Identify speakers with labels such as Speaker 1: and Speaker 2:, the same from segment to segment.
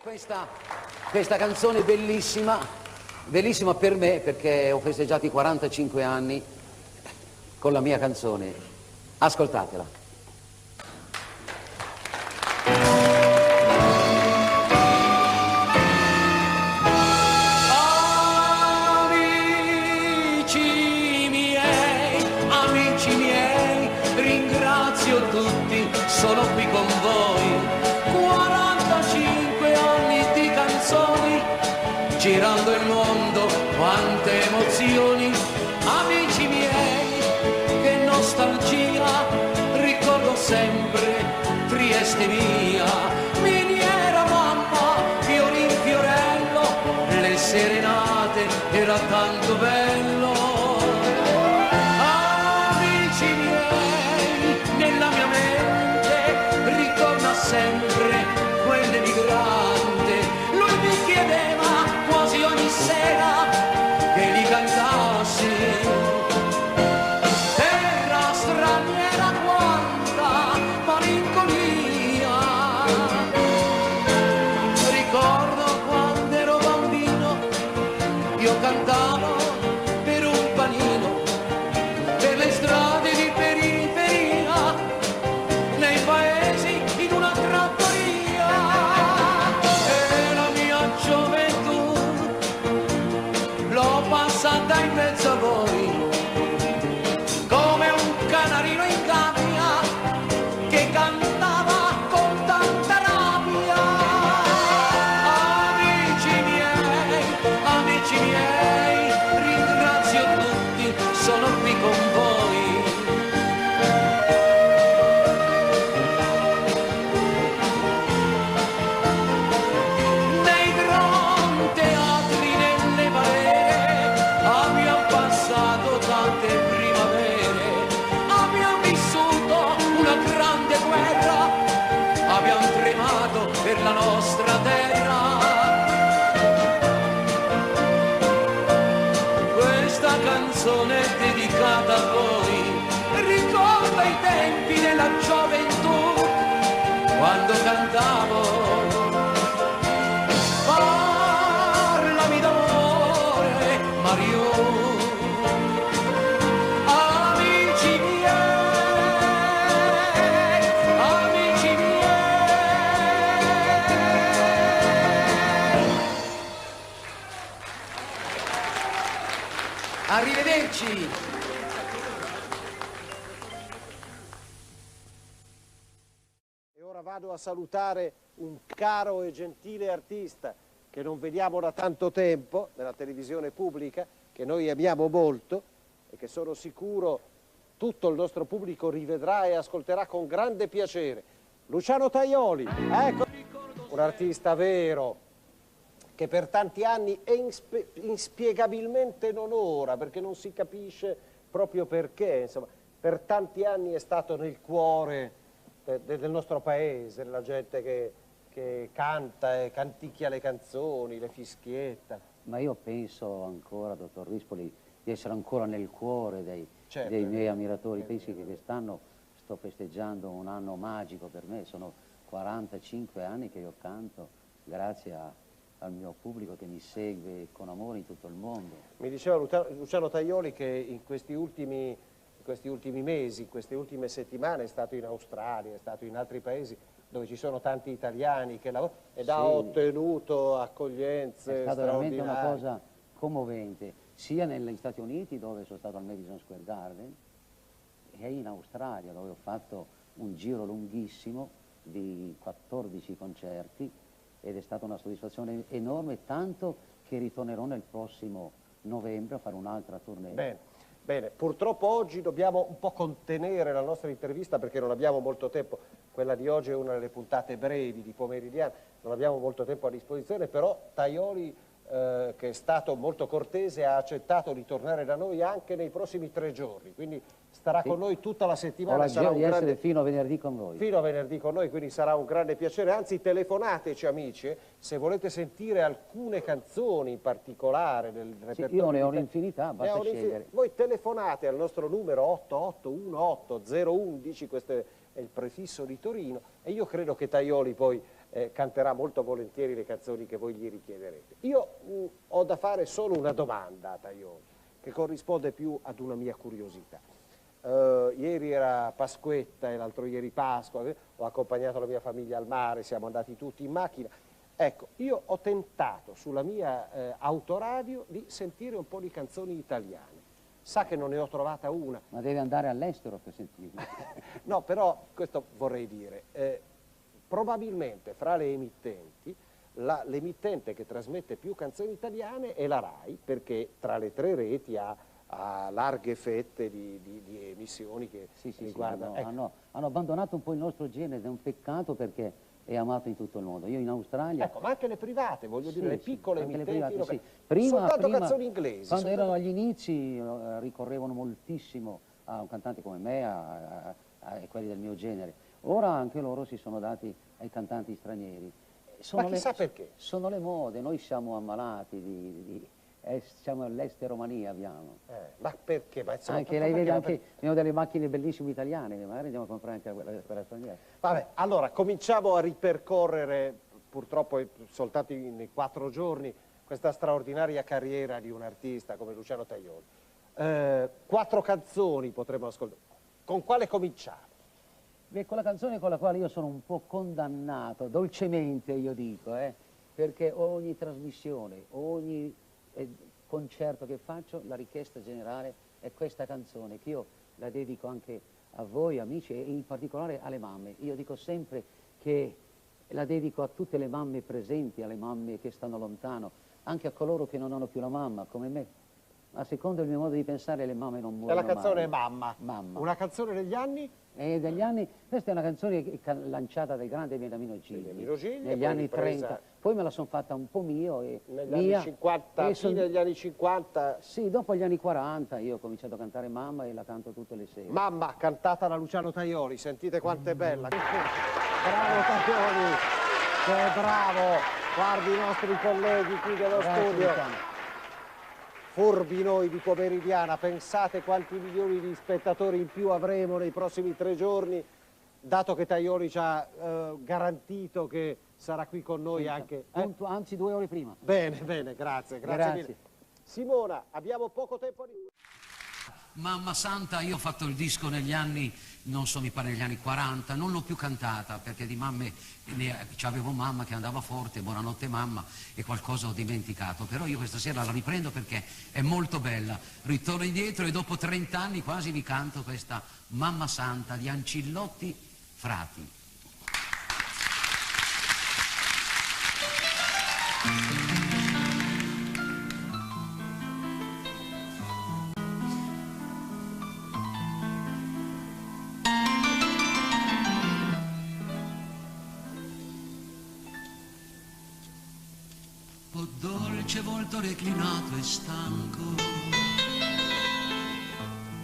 Speaker 1: Questa canzone è bellissima, bellissima per me perché ho festeggiato i 45 anni con la mia canzone. Ascoltatela.
Speaker 2: Amici miei, ringrazio tutti, sono qui con voi. 45 anni di canzoni, girando il mondo, quante emozioni. Amici miei, che nostalgia, ricordo sempre Trieste mia. Miniera mamma, violin fiorello, le serenate, era tanto bello. Amici miei, nella mia mente ritorna sempre quell'emigrante. Lui mi chiedeva quasi ogni sera che gli cantassi. Terra straniera, quanta malinconia. Ricordo quando ero bambino, io cantavo per un panino, per le strade di periferia, nei paesi, in una trattoria. E la mia gioventù l'ho passata in mezzo a voi, come un canarino in gabbia che cantava con tanta rabbia. Amici miei, ringrazio tutti, sono qui con voi. Nei gran teatri, nelle balere, abbiamo passato tante primavere, abbiamo vissuto una grande guerra, abbiamo tremato per la nostra terra. Questa canzone è dedicata a voi, ricorda i tempi della gioventù, quando cantavo. Parlami d'amore, Mario. Amici miei, amici miei.
Speaker 1: Arrivederci!
Speaker 3: E ora vado a salutare un caro e gentile artista che non vediamo da tanto tempo nella televisione pubblica, che noi amiamo molto e che sono sicuro tutto il nostro pubblico rivedrà e ascolterà con grande piacere. Luciano Tajoli, ecco, un artista vero, che per tanti anni è inspiegabilmente non ora, perché non si capisce proprio perché, insomma, per tanti anni è stato nel cuore del nostro paese, la gente che canta e canticchia le canzoni, le fischietta.
Speaker 1: Ma io penso ancora, dottor Rispoli, di essere ancora nel cuore
Speaker 3: Certo,
Speaker 1: dei miei ammiratori. Pensi che quest'anno sto festeggiando un anno magico per me, sono 45 anni che io canto, grazie al mio pubblico che mi segue con amore in tutto il mondo.
Speaker 3: Mi diceva Luciano Tajoli che in questi ultimi mesi, in queste ultime settimane è stato in Australia, è stato in altri paesi dove ci sono tanti italiani che lavorano ed ha ottenuto accoglienze
Speaker 1: È stata veramente una
Speaker 3: straordinarie.
Speaker 1: cosa commovente, sia negli Stati Uniti dove sono stato al Madison Square Garden e in Australia dove ho fatto un giro lunghissimo di 14 concerti ed è stata una soddisfazione enorme, tanto che ritornerò nel prossimo novembre a fare un'altra tournée.
Speaker 3: Bene, purtroppo oggi dobbiamo un po' contenere la nostra intervista perché non abbiamo molto tempo. Quella di oggi è una delle puntate brevi di Pomeridiana, non abbiamo molto tempo a disposizione, però Tajoli, che è stato molto cortese, ha accettato di tornare da noi anche nei prossimi 3 giorni, quindi starà con noi tutta la settimana.
Speaker 1: Ho la gioia di essere fino a venerdì con voi.
Speaker 3: Fino a venerdì con noi, quindi sarà un grande piacere, anzi telefonateci amici, se volete sentire alcune canzoni in particolare del repertorio.
Speaker 1: Io ne ho un'infinità, basta scegliere.
Speaker 3: Voi telefonate al nostro numero 8818 011, questo è il prefisso di Torino, e io credo che Tajoli poi canterà molto volentieri le canzoni che voi gli richiederete. Io ho da fare solo una domanda a Tajoni, che corrisponde più ad una mia curiosità. Ieri era Pasquetta e l'altro ieri Pasqua, ho accompagnato la mia famiglia al mare, siamo andati tutti in macchina. Ecco, io ho tentato sulla mia autoradio di sentire un po' di canzoni italiane. Sa che non ne ho trovata una.
Speaker 1: Ma deve andare all'estero per sentirle.
Speaker 3: No, però questo vorrei dire. Probabilmente fra le emittenti, l'emittente che trasmette più canzoni italiane è la RAI, perché tra le 3 reti ha larghe fette di emissioni che riguardano...
Speaker 1: Hanno abbandonato un po' il nostro genere, ed è un peccato perché è amato in tutto il mondo. Io in Australia...
Speaker 3: Ecco, ma anche le private, voglio dire, le piccole emittenti
Speaker 1: private,
Speaker 3: locali. Soltanto canzoni inglesi.
Speaker 1: Quando erano agli inizi ricorrevano moltissimo a un cantante come me, a quelli del mio genere. Ora anche loro si sono dati ai cantanti stranieri.
Speaker 3: Ma chissà perché?
Speaker 1: Sono le mode, noi siamo ammalati siamo all'esteromania abbiamo.
Speaker 3: Ma perché? Ma insomma,
Speaker 1: anche lei vede, abbiamo delle macchine bellissime italiane, magari andiamo a comprare anche quella straniera.
Speaker 3: Vabbè, allora cominciamo a ripercorrere, purtroppo soltanto nei 4 giorni, questa straordinaria carriera di un artista come Luciano Tajoni. 4 canzoni potremmo ascoltare. Con quale cominciamo?
Speaker 1: Beh, con la canzone con la quale io sono un po' condannato, dolcemente io dico, perché ogni trasmissione, ogni concerto che faccio, la richiesta generale è questa canzone, che io la dedico anche a voi amici e in particolare alle mamme. Io dico sempre che la dedico a tutte le mamme presenti, alle mamme che stanno lontano, anche a coloro che non hanno più la mamma, come me. Ma secondo il mio modo di pensare le mamme non muoiono mai.
Speaker 3: E la canzone è Mamma.
Speaker 1: Mamma.
Speaker 3: Una canzone degli anni?
Speaker 1: Degli anni, questa è una canzone lanciata dal grande Beniamino Gigli negli anni 30, poi me la sono fatta un po' mio
Speaker 3: negli anni 50, fine degli anni 50.
Speaker 1: Sì, dopo gli anni 40 io ho cominciato a cantare Mamma e la canto tutte le sere.
Speaker 3: Mamma, cantata da Luciano Tajoni, sentite quanto è bella. Bravo Tajoni, che bravo, guardi i nostri colleghi qui dello studio. Furbi noi di Pomeridiana, pensate quanti milioni di spettatori in più avremo nei prossimi 3 giorni, dato che Tajoni ci ha garantito che sarà qui con noi anche...
Speaker 1: Anzi 2 ore prima.
Speaker 3: Bene, bene, grazie mille. Simona, abbiamo poco tempo di...
Speaker 4: Mamma Santa, io ho fatto il disco negli anni, non so, mi pare negli anni 40, non l'ho più cantata perché di mamme, avevo mamma che andava forte, buonanotte mamma, e qualcosa ho dimenticato, però io questa sera la riprendo perché è molto bella, ritorno indietro e dopo 30 anni quasi vi canto questa Mamma Santa di Ancillotti Frati. Oh dolce volto reclinato e stanco,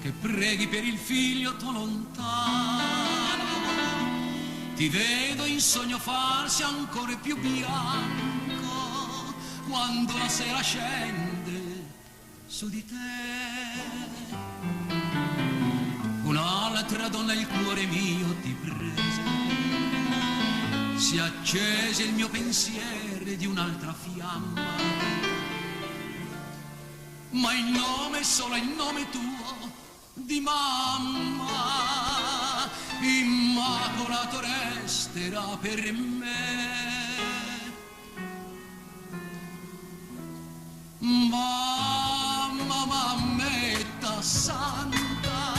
Speaker 4: che preghi per il figlio tuo lontano, ti vedo in sogno farsi ancora più bianco, quando la sera scende su di te. Un'altra donna il cuore mio ti prese, si accese il mio pensiero di un'altra fiamma, ma il nome, solo il nome tuo di mamma, immacolato resterà per me. Mamma, mammetta santa,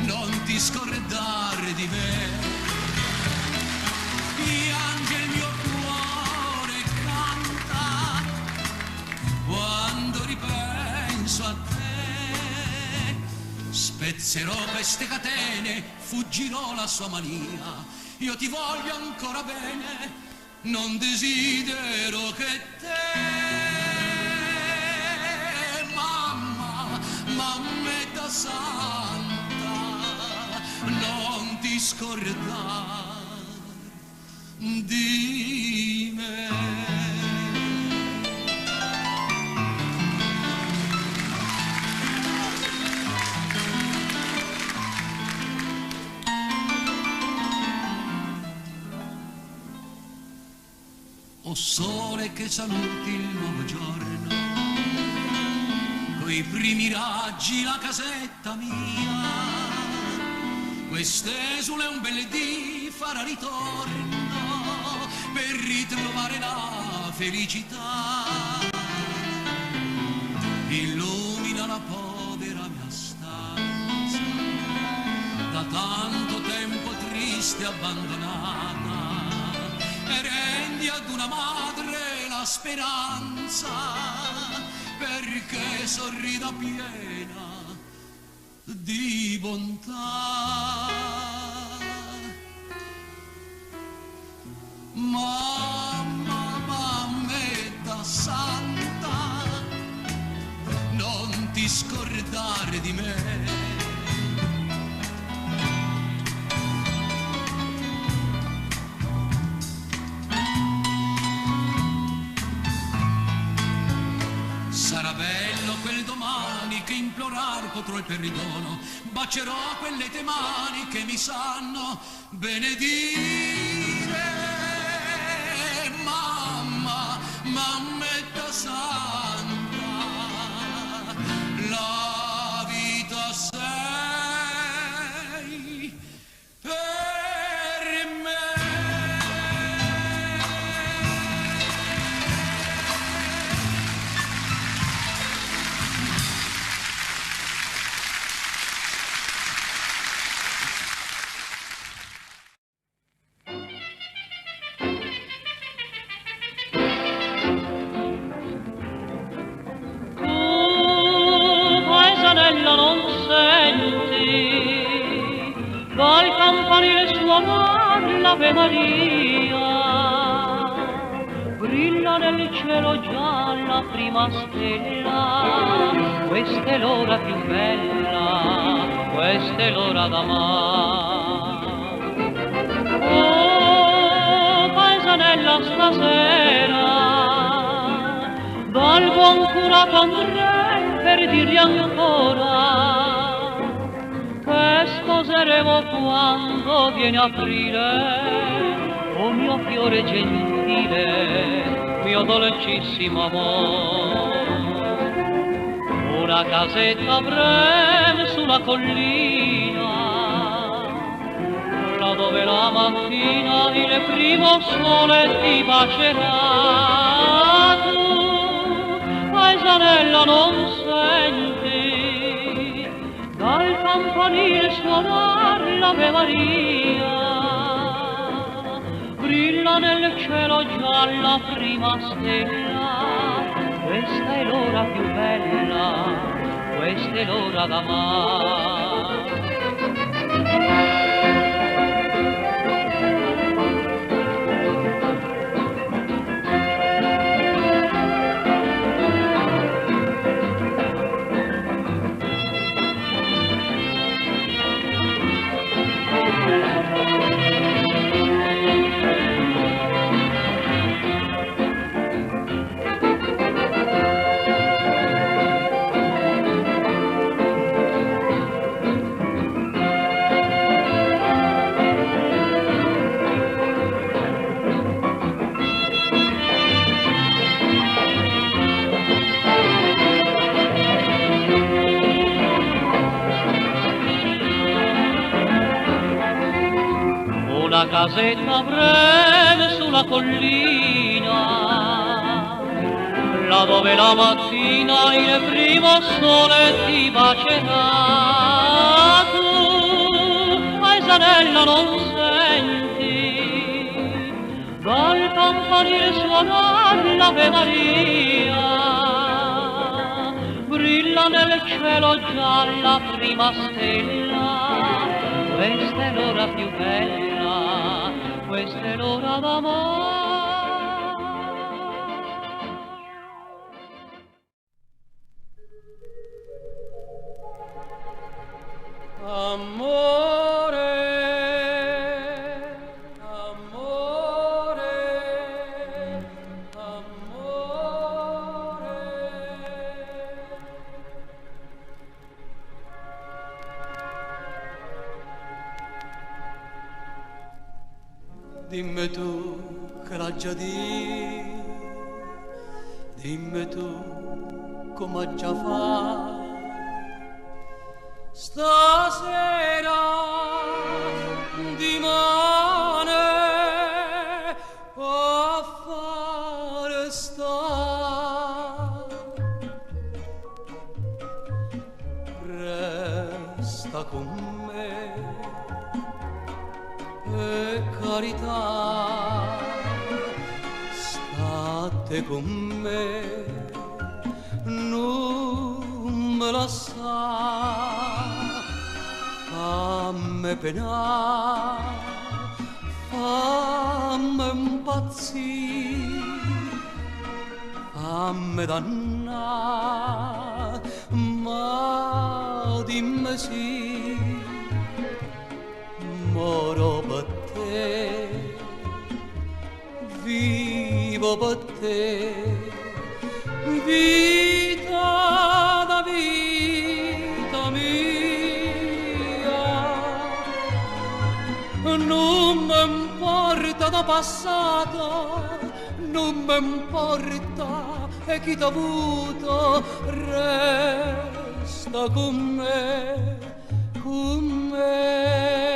Speaker 4: non ti scordare di me. Piange il mio cuore, canta, quando ripenso a te. Spezzerò queste catene, fuggirò la sua mania. Io ti voglio ancora bene, non desidero che te. Mamma, mammetta santa, non ti scordare di me. o sole che saluti il nuovo giorno, coi primi raggi la casetta mia, quest'esule un bel dì farà ritorno per ritrovare la felicità, illumina la povera mia stanza, da tanto tempo triste e abbandonata, e rendi ad una madre la speranza, perché sorrida piena di bontà. Mamma, mammetta santa, non ti scordare di me. Sarà bello quel domani che implorar potrò il perdono, bacerò quelle tue mani che mi sanno benedire. Mamma, mammetta santa, la vita sei per me.
Speaker 5: Dal campanile suonar l'Ave Maria, brilla nel cielo già la prima stella, questa è l'ora più bella, questa è l'ora d'amare. Oh, paesanella stasera, dal buon curato andrei per dirgli ancora che sposeremo quando viene aprile, oh mio fiore gentile, mio dolcissimo amore. Una casetta avremo sulla collina, là dove la mattina il primo sole ti bacerà. Tu, paesanella, non senti dal campanile suonar l'Ave Maria, brilla nel cielo già la prima stella, questa è l'ora più bella, questa è l'ora d'amare. Una casetta avremo sulla collina, là dove la mattina il primo sole ti bacerà. Tu, paesanella, non senti dal campanile suonar l'Ave Maria, brilla nel cielo già la prima stella, questa è l'ora più bella, questa è l'ora d'amore. Amore, amore, amore. Dimmi tu che l'ha già detto
Speaker 2: Dimmi tu come già fa stasera dimane a fare sta. Resta con me per carità, state con me, non me la sa, fammi penare, fammi impazzire, fammi dannare, ma dimmi sì, moro per te, vivo per te, vita da vita mia, non mi importa da passato, non mi importa e chi t'ha avuto, resta con me, con me.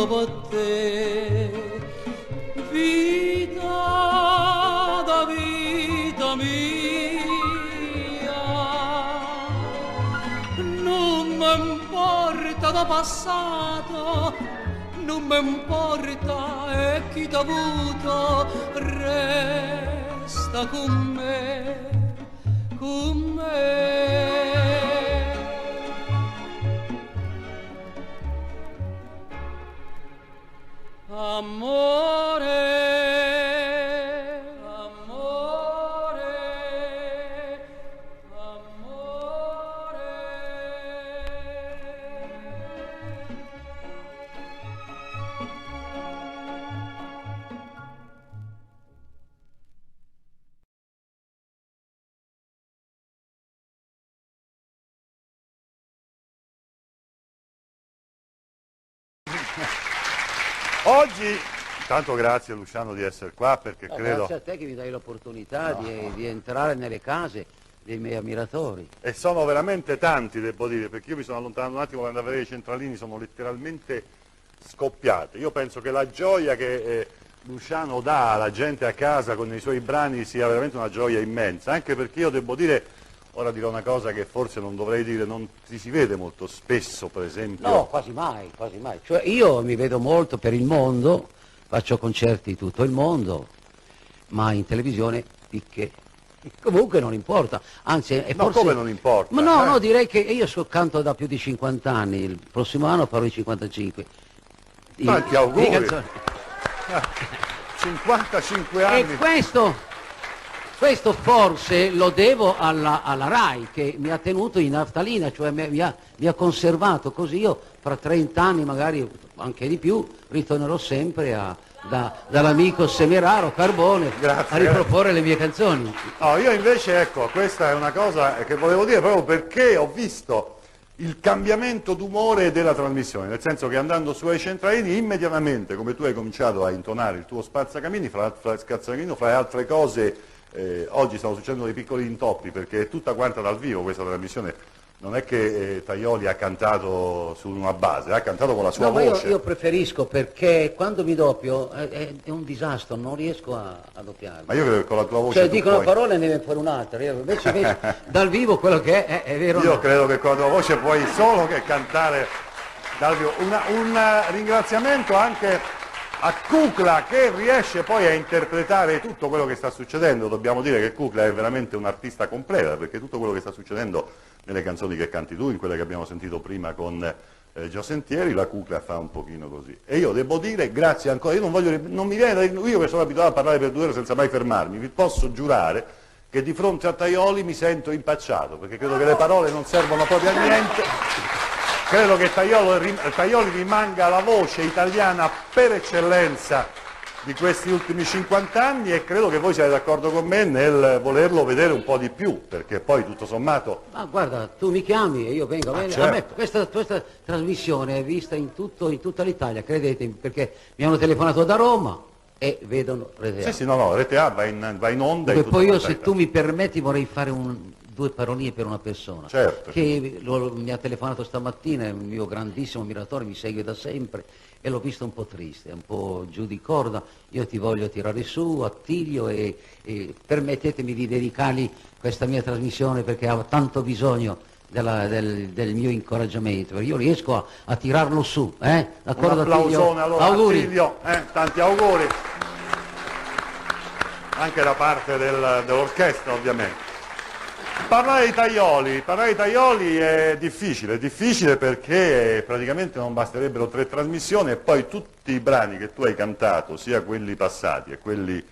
Speaker 2: Per te, vita da vita mia, non mi importa da passato, non mi importa e chi t'ha avuto, resta con me, con me. Amore, amore, amore.
Speaker 6: Oggi, intanto grazie Luciano di essere qua perché credo...
Speaker 1: Grazie a te che mi dai l'opportunità di entrare nelle case dei miei ammiratori.
Speaker 6: E sono veramente tanti, devo dire, perché io mi sono allontanato un attimo per andare a vedere i centralini, sono letteralmente scoppiate. Io penso che la gioia che Luciano dà alla gente a casa con i suoi brani sia veramente una gioia immensa, anche perché io devo dire... Ora dirò una cosa che forse non dovrei dire, non si vede molto spesso, per esempio.
Speaker 1: No, quasi mai, quasi mai. Cioè io mi vedo molto per il mondo, faccio concerti in tutto il mondo, ma in televisione picche. Comunque non importa, anzi è
Speaker 6: no,
Speaker 1: forse...
Speaker 6: come non importa?
Speaker 1: Ma no, no, direi che io canto da più di 50 anni, il prossimo anno farò i 55.
Speaker 6: Tanti auguri! 55 anni!
Speaker 1: E questo forse lo devo alla RAI che mi ha tenuto in naftalina, cioè mi ha conservato, così io fra 30 anni, magari anche di più, ritornerò sempre dall'amico Semeraro Carbone a riproporre le mie canzoni.
Speaker 6: No, io invece, ecco, questa è una cosa che volevo dire proprio perché ho visto il cambiamento d'umore della trasmissione, nel senso che andando su ai centralini immediatamente, come tu hai cominciato a intonare il tuo spazzacamini, fra le altre cose, oggi stanno succedendo dei piccoli intoppi perché è tutta quanta dal vivo questa trasmissione, non è che Tajoli ha cantato su una base, ha cantato con la sua voce.
Speaker 1: Io preferisco, perché quando mi doppio è un disastro, non riesco a doppiarmi.
Speaker 6: Ma io credo che con la tua voce
Speaker 1: cioè dico una parola e ne viene fuori un'altra, invece dal vivo quello che è vero.
Speaker 6: Io credo che con la tua voce puoi solo che cantare dal vivo. Un ringraziamento anche a Kukla, che riesce poi a interpretare tutto quello che sta succedendo. Dobbiamo dire che Kukla è veramente un artista completa, perché tutto quello che sta succedendo nelle canzoni che canti tu, in quelle che abbiamo sentito prima con Gio Sentieri, la Kukla fa un pochino così. E io devo dire grazie ancora, io non mi viene io che sono abituato a parlare per 2 ore senza mai fermarmi, vi posso giurare che di fronte a Tajoli mi sento impacciato, perché credo che le parole non servono proprio a niente. Credo che Tajoli rimanga la voce italiana per eccellenza di questi ultimi 50 anni, e credo che voi siate d'accordo con me nel volerlo vedere un po' di più, perché poi tutto sommato...
Speaker 4: Ma guarda, tu mi chiami e io vengo.
Speaker 6: certo.
Speaker 4: A me questa trasmissione è vista in tutta l'Italia, credetemi, perché mi hanno telefonato da Roma e vedono Rete A.
Speaker 6: Sì, no, Rete A va in onda.
Speaker 4: E poi io, se tu mi permetti, vorrei fare 2 paroline per una persona.
Speaker 6: Certo.
Speaker 4: Che mi ha telefonato stamattina, è un mio grandissimo ammiratore, mi segue da sempre, e l'ho visto un po' triste, un po' giù di corda. Io ti voglio tirare su, Attilio, e permettetemi di dedicargli questa mia trasmissione, perché ha tanto bisogno del mio incoraggiamento, perché io riesco a tirarlo su. D'accordo,
Speaker 6: un applausone allora,
Speaker 4: auguri.
Speaker 6: Attilio, tanti auguri, anche da parte dell'orchestra ovviamente. Parlare di Tajoli è difficile perché praticamente non basterebbero 3 trasmissioni, e poi tutti i brani che tu hai cantato, sia quelli passati e quelli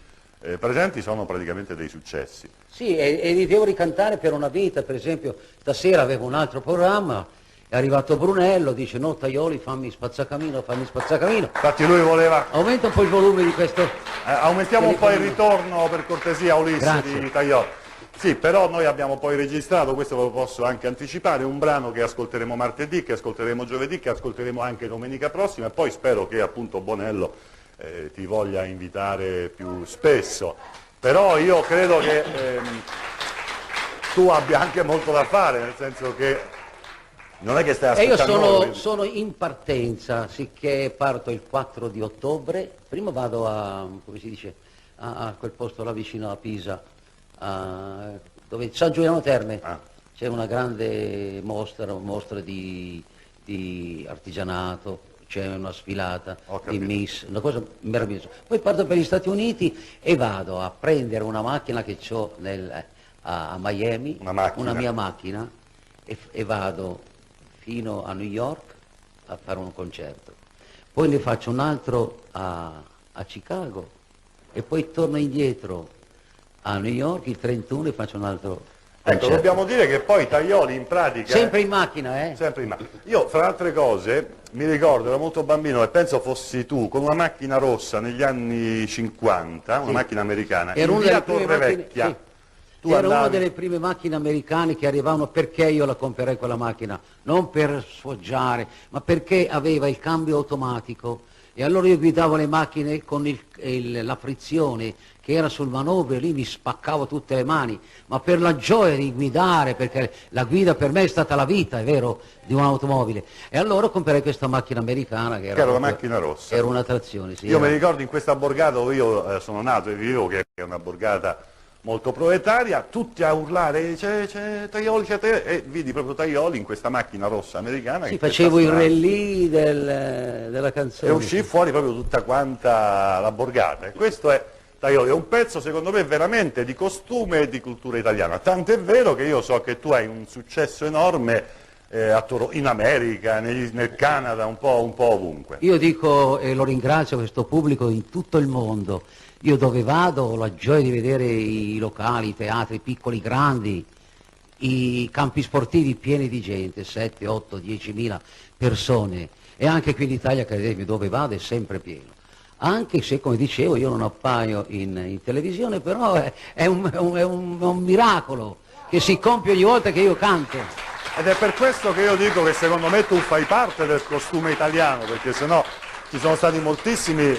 Speaker 6: presenti, sono praticamente dei successi.
Speaker 4: Sì, e li devo ricantare per una vita. Per esempio, stasera avevo un altro programma, è arrivato Brunello, dice: no, Tajoli, fammi spazzacamino.
Speaker 6: Infatti lui voleva...
Speaker 4: Aumenta un po' il volume di questo...
Speaker 6: aumentiamo un po' il ritorno, per cortesia, Ulisse.
Speaker 4: Grazie.
Speaker 6: Di Tajoli. Sì, però noi abbiamo poi registrato, questo ve lo posso anche anticipare, un brano che ascolteremo martedì, che ascolteremo giovedì, che ascolteremo anche domenica prossima, e poi spero che appunto Bonello ti voglia invitare più spesso. Però io credo che tu abbia anche molto da fare, nel senso che non è che stai aspettando...
Speaker 4: E io sono in partenza, sicché parto il 4 di ottobre, prima vado a, come si dice, a quel posto là vicino a Pisa, dove San Giuliano Terme, c'è una grande mostra di artigianato, c'è una sfilata di Miss, una cosa meravigliosa. Poi parto per gli Stati Uniti e vado a prendere una macchina che ho a Miami, una mia macchina, e vado fino a New York a fare un concerto. Poi ne faccio un altro a Chicago e poi torno indietro a New York il 31 e faccio un altro concerto.
Speaker 6: Ecco, dobbiamo dire che poi Tajoli in pratica...
Speaker 4: Sempre in macchina,
Speaker 6: Sempre in macchina. Io, fra altre cose, mi ricordo, ero molto bambino e penso fossi tu, con una macchina rossa negli anni 50, una macchina americana, in via Torrevecchia.
Speaker 4: Sì. Era una delle prime macchine americane che arrivavano. Perché io la comperai quella macchina? Non per sfoggiare, ma perché aveva il cambio automatico, e allora io guidavo le macchine con la frizione che era sul manovro, e lì mi spaccavo tutte le mani, ma per la gioia di guidare, perché la guida per me è stata la vita, è vero, di un'automobile. E allora comperai questa macchina americana che era
Speaker 6: la macchina rossa.
Speaker 4: Era un'attrazione, sì.
Speaker 6: Io mi ricordo in questa borgata dove io sono nato e vivevo, che è una borgata molto proletaria, tutti a urlare: c'è Tajoli, c'è Tajoli, e vidi proprio Tajoli in questa macchina rossa americana.
Speaker 4: Sì, facevo il rallye della canzone.
Speaker 6: E uscì fuori proprio tutta quanta la borgata. E questo è Tajoli, è un pezzo secondo me veramente di costume e di cultura italiana. Tant'è vero che io so che tu hai un successo enorme in America, nel Canada, un po' ovunque.
Speaker 4: Io dico, e lo ringrazio, questo pubblico in tutto il mondo. Io dove vado ho la gioia di vedere i locali, i teatri piccoli, grandi, i campi sportivi pieni di gente, 7, 8, 10.000 persone, e anche qui in Italia, credetemi, dove vado è sempre pieno. Anche se, come dicevo, io non appaio in televisione, però è un miracolo che si compie ogni volta che io canto.
Speaker 6: Ed è per questo che io dico che secondo me tu fai parte del costume italiano, perché sennò ci sono stati moltissimi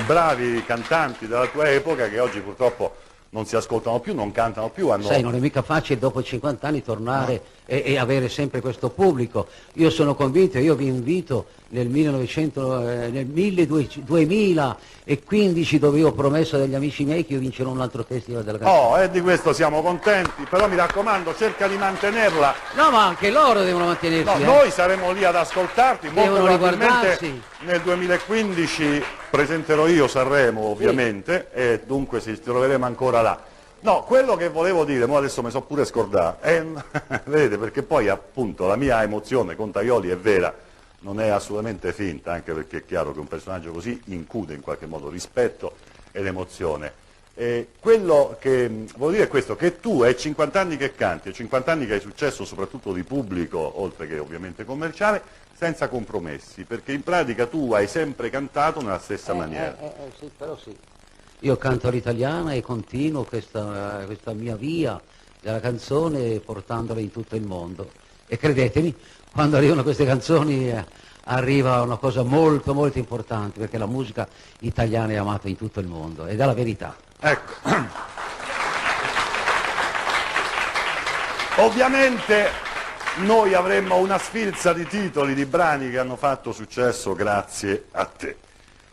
Speaker 6: bravi cantanti della tua epoca che oggi purtroppo non si ascoltano più, non cantano più.
Speaker 4: Sai, non è mica facile dopo 50 anni tornare e avere sempre questo pubblico. Io sono convinto, io vi invito nel 2015, dove io ho promesso agli amici miei che io vincerò un altro festival della canzone.
Speaker 6: Oh, e di questo siamo contenti, però mi raccomando, cerca di mantenerla.
Speaker 4: No, ma anche loro devono mantenersi.
Speaker 6: No, noi saremo lì ad ascoltarti, molto
Speaker 4: Devono
Speaker 6: probabilmente
Speaker 4: riguardarsi.
Speaker 6: nel 2015 presenterò io Sanremo, ovviamente, e dunque ci troveremo ancora là. No, quello che volevo dire, mo adesso mi so pure scordato, vedete, perché poi appunto la mia emozione con Tajoli è vera, non è assolutamente finta, anche perché è chiaro che un personaggio così incude in qualche modo rispetto ed emozione. Quello che voglio dire è questo, che tu hai 50 anni che canti, e 50 anni che hai successo soprattutto di pubblico, oltre che ovviamente commerciale, senza compromessi, perché in pratica tu hai sempre cantato nella stessa maniera.
Speaker 4: Sì, però sì. Io canto l'italiana e continuo questa mia via della canzone portandola in tutto il mondo. E credetemi, quando arrivano queste canzoni arriva una cosa molto molto importante, perché la musica italiana è amata in tutto il mondo, ed è la verità.
Speaker 6: Ecco. Ovviamente noi avremmo una sfilza di titoli, di brani che hanno fatto successo grazie a te.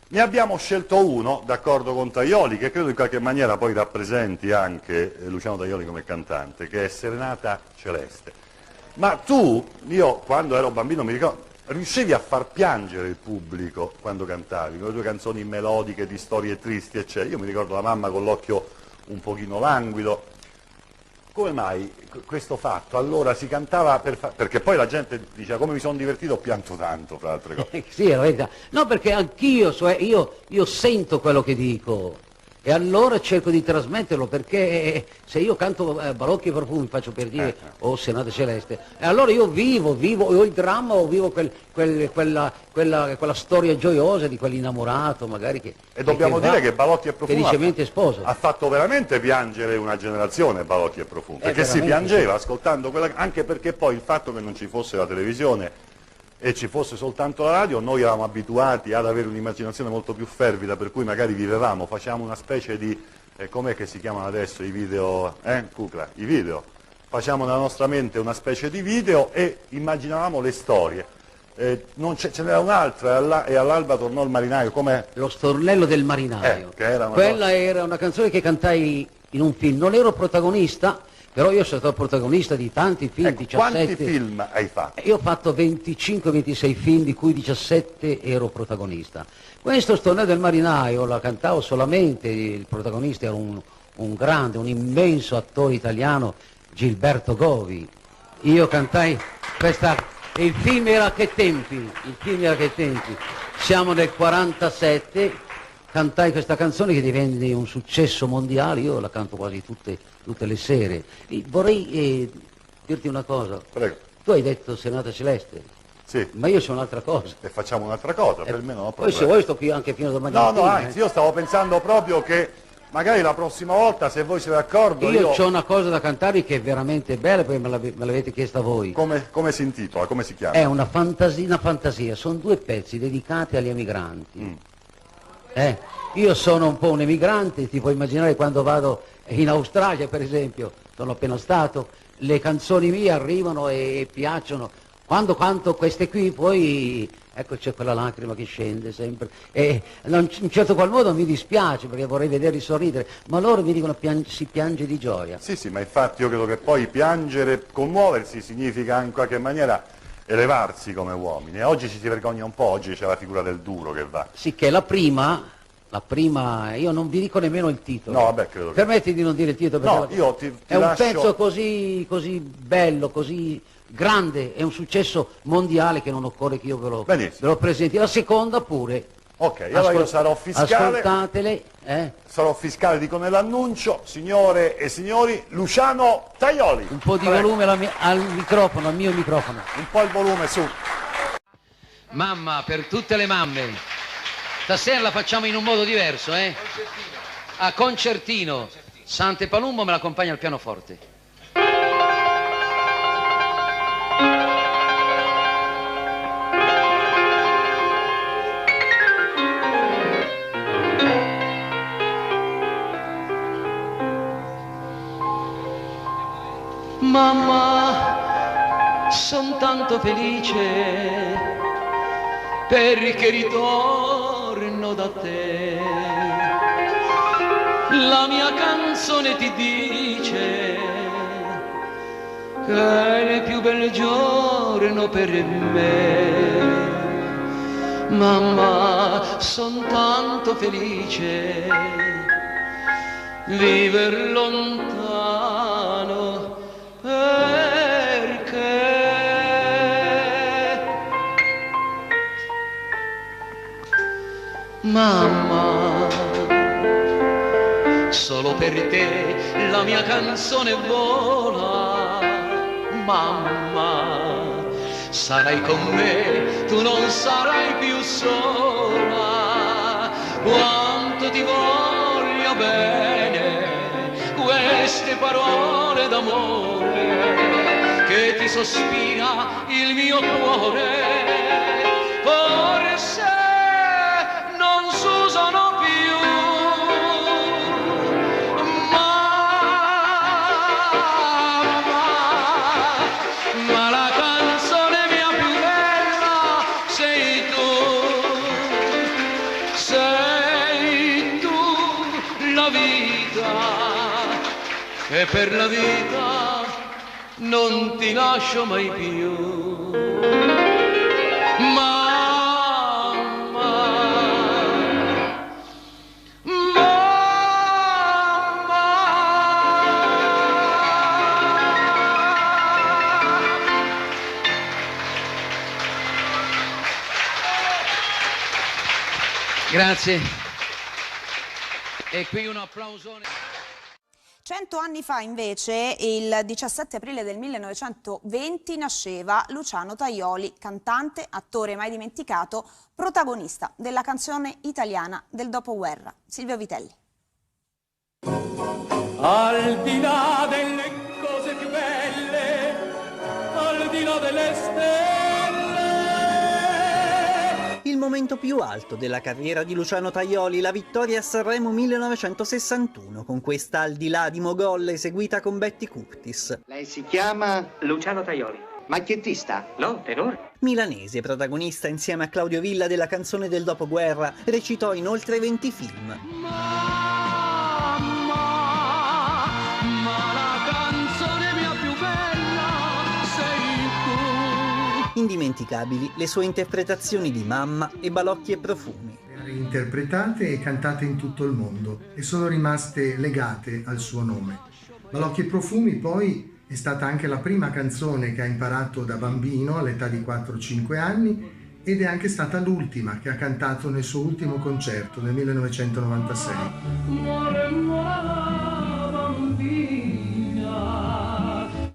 Speaker 6: Ne abbiamo scelto uno, d'accordo con Tajoli, che credo in qualche maniera poi rappresenti anche Luciano Tajoli come cantante, che è Serenata Celeste. Ma tu, io quando ero bambino mi ricordo, riuscivi a far piangere il pubblico quando cantavi, con le tue canzoni melodiche di storie tristi, eccetera. Io mi ricordo la mamma con l'occhio un pochino languido. Come mai questo fatto? Allora si cantava perché poi la gente diceva come mi sono divertito, ho pianto tanto, fra altre cose.
Speaker 4: Sì, è la verità. No, perché anch'io, cioè io sento quello che dico e allora cerco di trasmetterlo, perché se io canto Balocchi e Profumi, faccio per dire, o Serenata Celeste, e allora io vivo o il dramma o vivo quella storia gioiosa di quell'innamorato magari che...
Speaker 6: E dobbiamo dire che Balocchi e Profumi
Speaker 4: felicemente sposo.
Speaker 6: Ha fatto veramente piangere una generazione, Balocchi e Profumi, perché si piangeva ascoltando quella, anche perché poi il fatto che non ci fosse la televisione e ci fosse soltanto la radio, noi eravamo abituati ad avere un'immaginazione molto più fervida, per cui magari vivevamo, facciamo una specie di, com'è che si chiamano adesso i video, Cucla? I video. Facciamo nella nostra mente una specie di video e immaginavamo le storie. Ce n'era un'altra, e all'alba tornò il marinaio, come
Speaker 4: Lo stornello del marinaio.
Speaker 6: che era
Speaker 4: Quella era una canzone che cantai in un film, non ero protagonista, però io sono stato protagonista di tanti film, 17.
Speaker 6: Quanti film hai fatto?
Speaker 4: Io ho fatto 25-26 film, di cui 17 ero protagonista. Questo Stornello del marinaio la cantavo solamente, il protagonista era un grande, un immenso attore italiano, Gilberto Govi. Io cantai questa... E il film era Che tempi, siamo nel 47, cantai questa canzone che divenne un successo mondiale, io la canto quasi tutte le sere. Vorrei dirti una cosa.
Speaker 6: Prego.
Speaker 4: Tu hai detto Serenata Celeste,
Speaker 6: Sì.
Speaker 4: ma io sono un'altra cosa.
Speaker 6: E facciamo un'altra cosa, per me non ho
Speaker 4: Poi
Speaker 6: problema.
Speaker 4: se vuoi sto qui anche fino a domani
Speaker 6: No,
Speaker 4: mattina.
Speaker 6: anzi, io stavo pensando proprio che magari la prossima volta, se voi siete d'accordo,
Speaker 4: Io ho una cosa da cantarvi che è veramente bella, poi me l'avete chiesta voi.
Speaker 6: Come si intitola, come si chiama?
Speaker 4: È una fantasia, sono 2 pezzi dedicati agli emigranti. Io sono un po' un emigrante, ti puoi immaginare quando vado in Australia per esempio, sono appena stato, le canzoni mie arrivano e piacciono. Quando canto queste qui poi, ecco, c'è quella lacrima che scende sempre, e in un certo qual modo mi dispiace perché vorrei vederli sorridere, ma loro mi dicono si piange di gioia.
Speaker 6: Sì, ma infatti io credo che poi piangere, commuoversi significa in qualche maniera elevarsi come uomini, e oggi ci si vergogna un po', oggi c'è la figura del duro che va.
Speaker 4: Sì, che la prima, io non vi dico nemmeno il titolo.
Speaker 6: No, vabbè, credo che...
Speaker 4: Permetti di non dire il titolo,
Speaker 6: No,
Speaker 4: perché
Speaker 6: io ti
Speaker 4: è un
Speaker 6: lascio...
Speaker 4: pezzo così bello, così grande, è un successo mondiale che non occorre che io ve lo presenti. La seconda pure.
Speaker 6: Ok, allora io sarò fiscale.
Speaker 4: Ascoltatele.
Speaker 6: Sarò fiscale, dico nell'annuncio, signore e signori, Luciano Tajoli.
Speaker 4: Un po' di volume al microfono, al mio microfono.
Speaker 6: Un po' il volume su.
Speaker 4: Mamma, per tutte le mamme, stasera la facciamo in un modo diverso, A concertino. Sante Palumbo me l'accompagna al pianoforte.
Speaker 2: Mamma, son tanto felice perché ritorno da te. La mia canzone ti dice che è il più bel giorno per me. Mamma, son tanto felice viver lontano perché mamma, solo per te la mia canzone vola. Mamma, sarai con me, tu non sarai più sola. Quanto ti voglio bene, queste parole d'amore che ti sospira il mio cuore. Forse non s'usano più, ma la canzone mia più bella sei tu, la vita, e per la vita non ti lascio mai più. Grazie. E qui un applausone.
Speaker 7: 100 anni fa, invece, il 17 aprile del 1920, nasceva Luciano Tajoli, cantante, attore mai dimenticato, protagonista della canzone italiana del dopoguerra. Silvio Vitelli.
Speaker 2: Al di là delle cose più belle, al di là delle stelle.
Speaker 8: Il momento più alto della carriera di Luciano Tajoli, la vittoria a Sanremo 1961, con questa Al di là di Mogol eseguita con Betty Curtis.
Speaker 9: Lei si chiama?
Speaker 10: Luciano Tajoli.
Speaker 9: Macchiettista?
Speaker 10: No, tenore.
Speaker 8: Milanese, protagonista insieme a Claudio Villa della canzone del dopoguerra, recitò in oltre 20 film. Indimenticabili le sue interpretazioni di Mamma e Balocchi e Profumi.
Speaker 11: Interpretate e cantate in tutto il mondo e sono rimaste legate al suo nome. Balocchi e Profumi poi è stata anche la prima canzone che ha imparato da bambino all'età di 4-5 anni ed è anche stata l'ultima che ha cantato nel suo ultimo concerto nel 1996.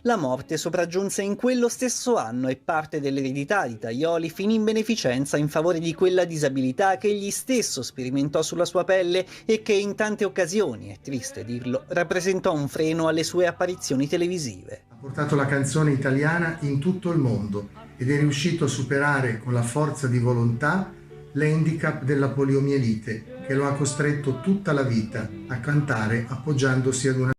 Speaker 8: La morte sopraggiunse in quello stesso anno e parte dell'eredità di Tajoli finì in beneficenza in favore di quella disabilità che egli stesso sperimentò sulla sua pelle e che in tante occasioni, è triste dirlo, rappresentò un freno alle sue apparizioni televisive.
Speaker 11: Ha portato la canzone italiana in tutto il mondo ed è riuscito a superare con la forza di volontà l'handicap della poliomielite che lo ha costretto tutta la vita a cantare appoggiandosi ad una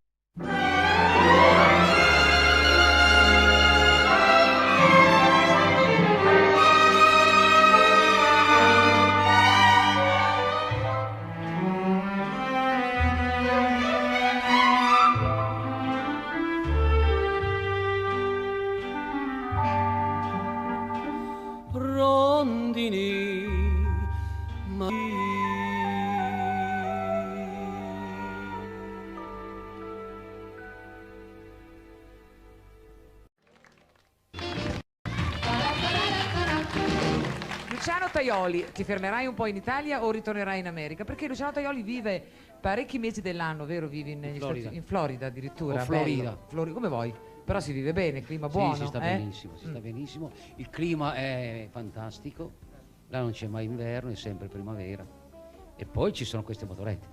Speaker 12: Luciano Tajoli, ti fermerai un po' in Italia o ritornerai in America? Perché Luciano Tajoli vive parecchi mesi dell'anno, vero? Vivi negli in Florida addirittura.
Speaker 4: O Florida.
Speaker 12: Come vuoi. Però si vive bene, il clima buono.
Speaker 4: Sì, si sta benissimo, si sta benissimo. Il clima è fantastico, là non c'è mai inverno, è sempre primavera. E poi ci sono queste motorette.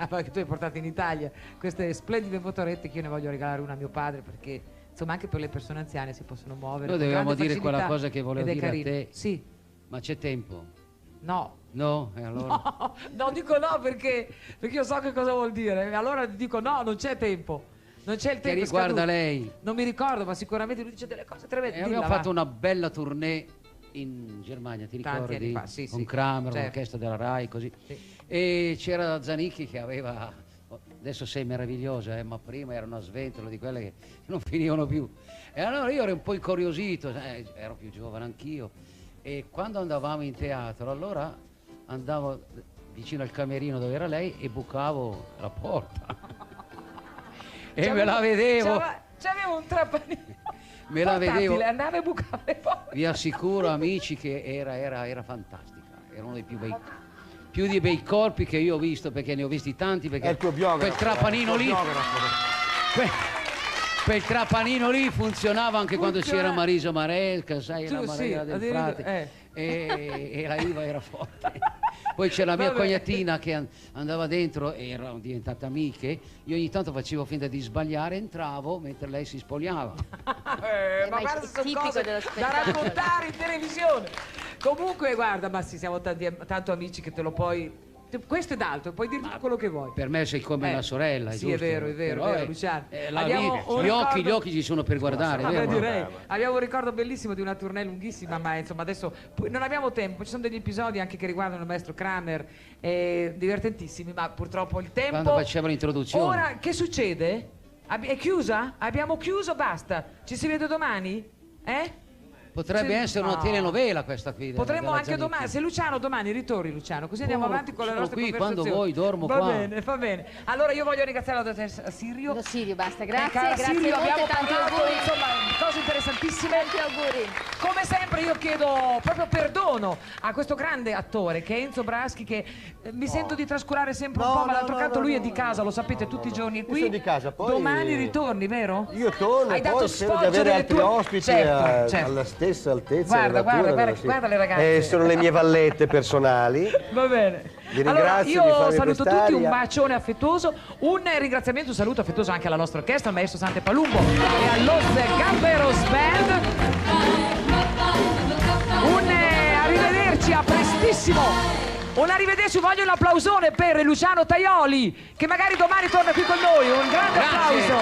Speaker 12: Perché tu hai portato in Italia queste splendide motorette che io ne voglio regalare una a mio padre perché insomma anche per le persone anziane si possono muovere.
Speaker 4: Noi dovevamo dire quella cosa che volevo dire
Speaker 12: carino.
Speaker 4: a te.
Speaker 12: Sì.
Speaker 4: Ma c'è tempo?
Speaker 12: No.
Speaker 4: No? E allora?
Speaker 12: No, dico no perché io so che cosa vuol dire. Allora dico no, non c'è tempo. Non c'è il tempo.
Speaker 4: che riguarda lei.
Speaker 12: Non mi ricordo, ma sicuramente lui dice delle cose tremende.
Speaker 4: E abbiamo fatto una bella tournée in Germania, ti
Speaker 12: Tanti
Speaker 4: ricordi?
Speaker 12: anni fa, sì,
Speaker 4: con
Speaker 12: sì,
Speaker 4: Kramer,
Speaker 12: certo.
Speaker 4: l'orchestra della Rai, così.
Speaker 12: Sì.
Speaker 4: E c'era Zanicchi che aveva, adesso sei meravigliosa, ma prima era una sventola di quelle che non finivano più. E allora io ero un po' incuriosito, ero più giovane anch'io, e quando andavamo in teatro, allora andavo vicino al camerino dove era lei e bucavo la porta. E me la vedevo.
Speaker 12: C'avevo un trappanino.
Speaker 4: Me la vedevo.
Speaker 12: Andava e bucava le porte.
Speaker 4: Vi assicuro, amici, che era fantastica. Era uno dei più dei bei corpi che io ho visto, perché ne ho visti tanti. Perché
Speaker 3: È il tuo biografo.
Speaker 4: quel trapanino lì. Quel trapanino lì funzionava anche quando c'era Marisa Maresca, sai, la Maria del Frate. E la Iva era forte. Poi c'è la mia cognatina che andava dentro e erano diventate amiche. Io ogni tanto facevo finta di sbagliare, entravo mentre lei si spogliava.
Speaker 12: Ma guarda, sono cose da raccontare in televisione. Comunque, guarda, ma sì, siamo tanto amici che te lo puoi... Questo ed altro, puoi dirmi quello che vuoi.
Speaker 4: Per me sei come una sorella,
Speaker 12: sì,
Speaker 4: giusto?
Speaker 12: è vero, Luciano.
Speaker 4: Gli occhi ci sono per guardare, vero?
Speaker 12: Direi. Abbiamo un ricordo bellissimo di una tournée lunghissima, ma insomma adesso non abbiamo tempo. Ci sono degli episodi anche che riguardano il maestro Kramer, divertentissimi, ma purtroppo il tempo...
Speaker 4: Quando faceva l'introduzione.
Speaker 12: Ora, che succede? È chiusa? Abbiamo chiuso, basta. Ci si vede domani?
Speaker 4: Potrebbe essere una telenovela questa qui.
Speaker 12: Potremmo anche domani, se Luciano domani ritorni, Luciano, così andiamo avanti con le nostre
Speaker 4: qui
Speaker 12: conversazioni.
Speaker 4: quando vuoi, dormo
Speaker 12: va
Speaker 4: qua.
Speaker 12: Va bene. Allora io voglio ringraziare la dottoressa Sirio.
Speaker 10: Sirio, basta, grazie, grazie
Speaker 12: Sirio,
Speaker 10: molte,
Speaker 12: abbiamo
Speaker 10: tanti
Speaker 12: parlato,
Speaker 10: auguri.
Speaker 12: insomma, di cose interessantissime.
Speaker 10: Tanti auguri.
Speaker 12: Come sempre io chiedo proprio perdono a questo grande attore che è Enzo Braschi, che mi sento di trascurare sempre un po', ma d'altro canto lui è di casa, lo sapete, tutti i giorni qui.
Speaker 3: Io sono di casa, poi...
Speaker 12: Domani ritorni, vero?
Speaker 3: Io torno,
Speaker 12: Hai
Speaker 3: poi
Speaker 12: dato
Speaker 3: spero di
Speaker 12: sfoggio
Speaker 3: avere
Speaker 12: delle
Speaker 3: altri
Speaker 12: tue...
Speaker 3: ospiti
Speaker 12: certo.
Speaker 3: alla stessa altezza.
Speaker 12: Guarda le ragazze.
Speaker 3: Sono le mie vallette personali.
Speaker 12: Va bene.
Speaker 3: Vi
Speaker 12: Allora,
Speaker 3: ringrazio di
Speaker 12: io
Speaker 3: farmi
Speaker 12: saluto tutti,
Speaker 3: quest'aria.
Speaker 12: un bacione affettuoso, un ringraziamento, un saluto affettuoso anche alla nostra orchestra, al maestro Sante Palumbo e allo Gamberos Band. Un arrivederci, a prestissimo. Un arrivederci, voglio un applausone per Luciano Tajoli, che magari domani torna qui con noi. Un grande applauso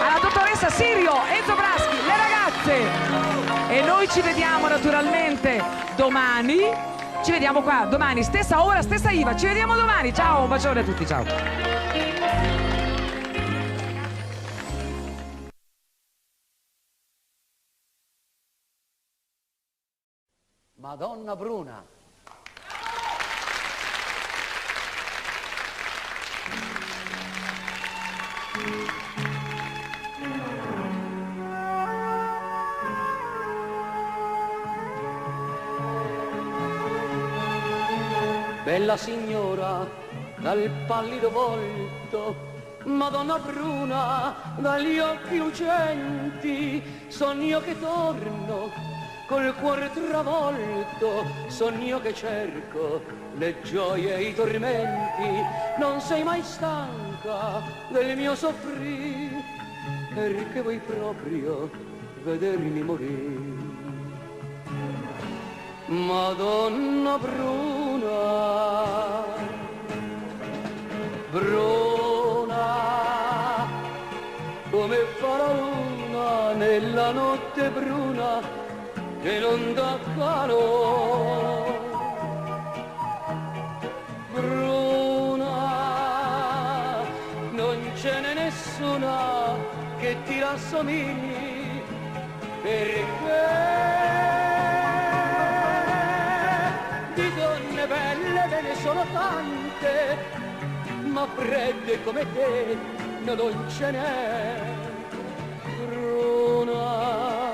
Speaker 12: alla dottoressa Sirio, Enzo Braschi, le ragazze. E noi ci vediamo naturalmente domani. Ci vediamo qua domani, stessa ora, stessa Iva. Ci vediamo domani. Ciao, un bacione a tutti, ciao.
Speaker 4: Madonna Bruna.
Speaker 2: Bella signora dal pallido volto, Madonna Bruna dagli occhi lucenti, sogno che torno col cuore travolto, sogno che cerco le gioie e i tormenti, non sei mai stanca del mio soffrire, perché vuoi proprio vedermi morire. Madonna Bruna, Bruna, come fa la luna nella notte bruna che non dà calore. Bruna, non ce n'è nessuna che ti rassomigli, perché di donne belle ve ne sono tante, ma fredde come te non ce n'è. Bruna,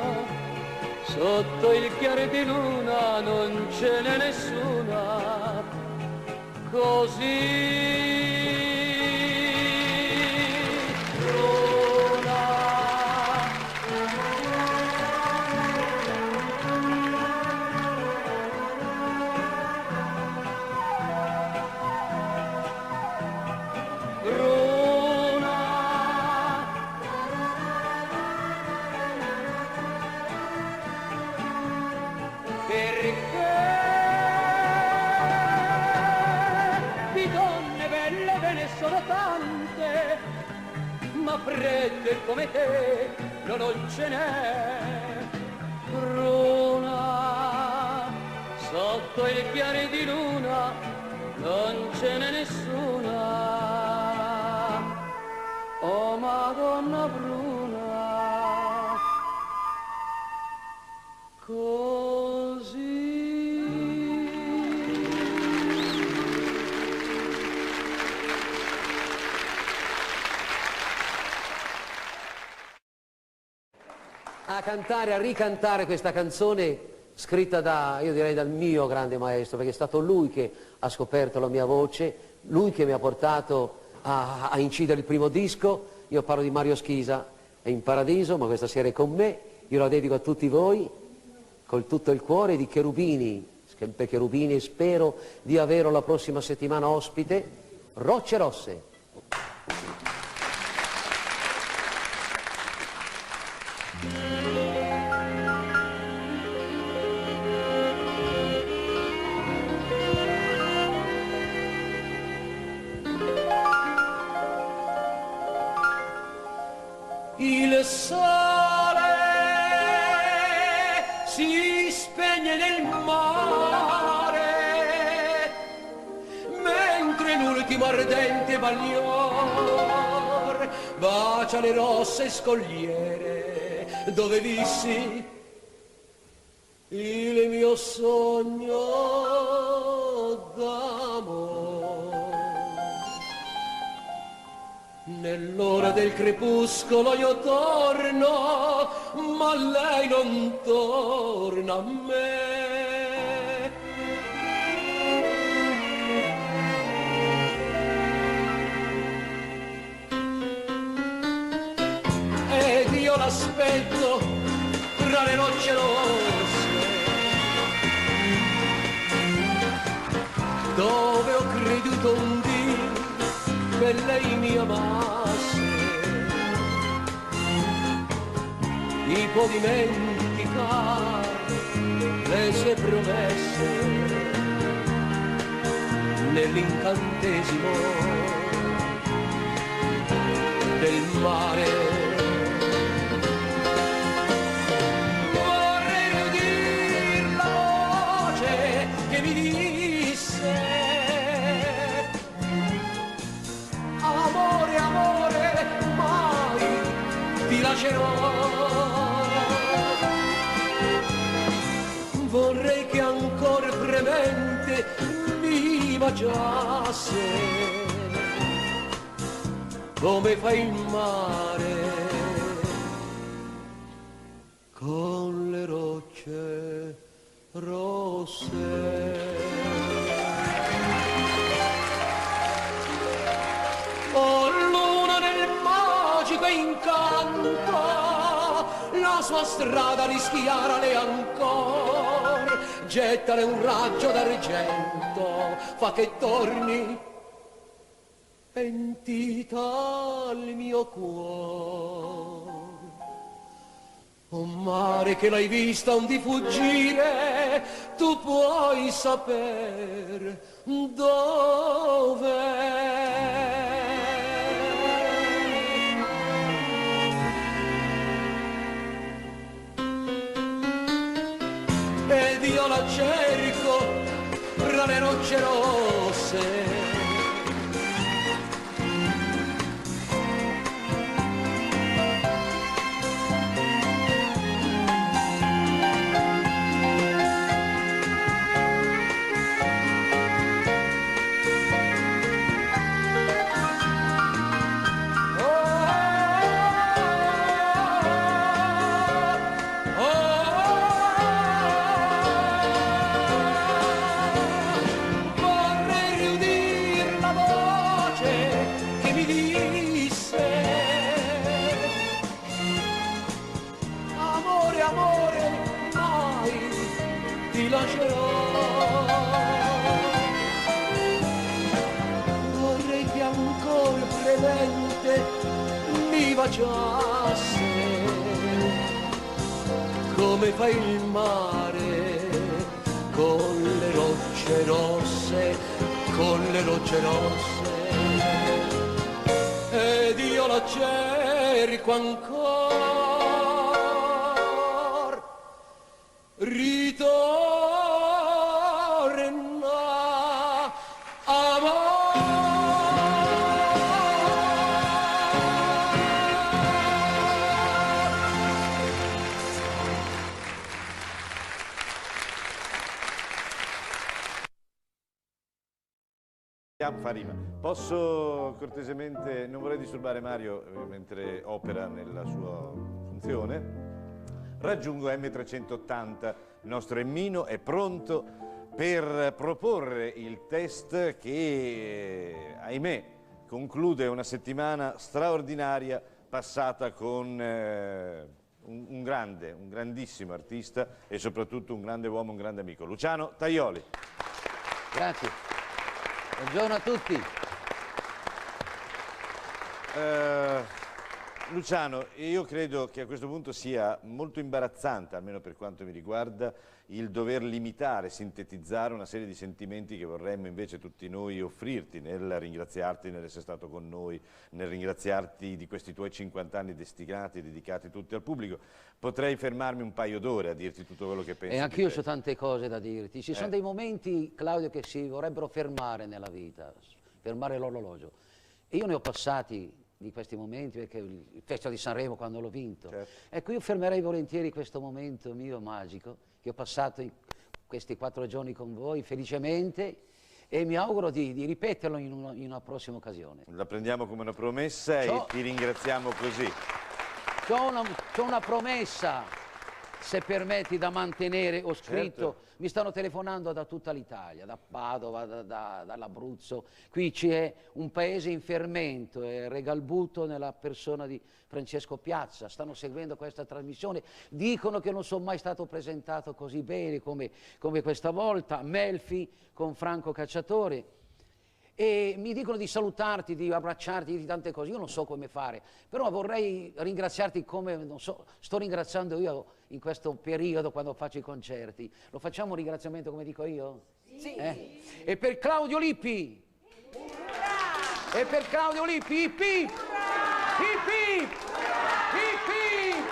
Speaker 2: sotto il chiaro di luna non ce n'è nessuna così. Di donne fredde come te, no, non ce n'è. Bruna, sotto il chiare di luna, non ce n'è nessuna. Oh Madonna bruna, così.
Speaker 10: A cantare, a ricantare questa canzone scritta da, io direi, dal mio grande maestro, perché è stato lui che ha scoperto la mia voce, lui che mi ha portato a incidere il primo disco. Io parlo di Mario Schisa, è in paradiso, ma questa sera è con me. Io la dedico a tutti voi, col tutto il cuore, di Cherubini, per Cherubini, e spero di averlo la prossima settimana ospite, Rocce Rosse.
Speaker 2: Il sole si spegne nel mare, mentre l'ultimo ardente baglior bacia le rosse scogliere dove vissi il mio sogno d'amore. Nell'ora del crepuscolo io torno, ma lei non torna a me. Ed io l'aspetto tra le rocce rosse, dove ho creduto un dì che lei mi amasse. Chi può dimenticare le sue promesse nell'incantesimo del mare? Vorrei udir la voce che mi disse: amore, amore, mai ti lascerò. Vorrei che ancora fremente mi baciasse, come fa il mare con le rocce rosse. Oh luna nel magico incanto, la sua strada rischiarale ancora, gettale un raggio d'argento, fa che torni pentita al mio cuore. Oh mare che l'hai vista un di fuggire, tu puoi saper dov'è. Ed io la cerco tra le rocce rosse. Vorrei che ancora fremente mi baciasse, come fa il mare con le rocce rosse, con le rocce rosse. Ed io lo cerco ancora, ritorna amore.
Speaker 13: Fa rima. Posso cortesemente, non vorrei disturbare Mario mentre opera nella sua funzione. Raggiungo M380, il nostro Emmino è pronto per proporre il test che, ahimè, conclude una settimana straordinaria passata con un grandissimo artista e soprattutto un grande uomo, un grande amico, Luciano Tajoli.
Speaker 4: Grazie. Buongiorno a tutti.
Speaker 13: Luciano, io credo che a questo punto sia molto imbarazzante, almeno per quanto mi riguarda, il dover limitare, sintetizzare una serie di sentimenti che vorremmo invece tutti noi offrirti nel ringraziarti nell'essere stato con noi, nel ringraziarti di questi tuoi 50 anni destinati, dedicati tutti al pubblico. Potrei fermarmi un paio d'ore a dirti tutto quello che pensi.
Speaker 4: E anch'io ho tante cose da dirti. Ci sono dei momenti, Claudio, che si vorrebbero fermare nella vita, fermare l'orologio. E io ne ho passati di questi momenti, perché il Festival di Sanremo quando l'ho vinto. Certo. Ecco, io fermerei volentieri questo momento mio magico, che ho passato in questi 4 giorni con voi, felicemente, e mi auguro di ripeterlo in una prossima occasione.
Speaker 13: La prendiamo come una promessa e ti ringraziamo così.
Speaker 4: C'ho una promessa, se permetti, da mantenere, ho scritto, certo. Mi stanno telefonando da tutta l'Italia, da Padova, dall'Abruzzo, qui c'è un paese in fermento, è Regalbuto nella persona di Francesco Piazza, stanno seguendo questa trasmissione, dicono che non sono mai stato presentato così bene come questa volta, Melfi con Franco Cacciatore, e mi dicono di salutarti, di abbracciarti, di tante cose. Io non so come fare, però vorrei ringraziarti come, non so, sto ringraziando io in questo periodo quando faccio i concerti. Lo facciamo un ringraziamento come dico io? Sì. E per Claudio Lippi! Urrà! E per Claudio Lippi, hip hip! Hip hip! Hip hip!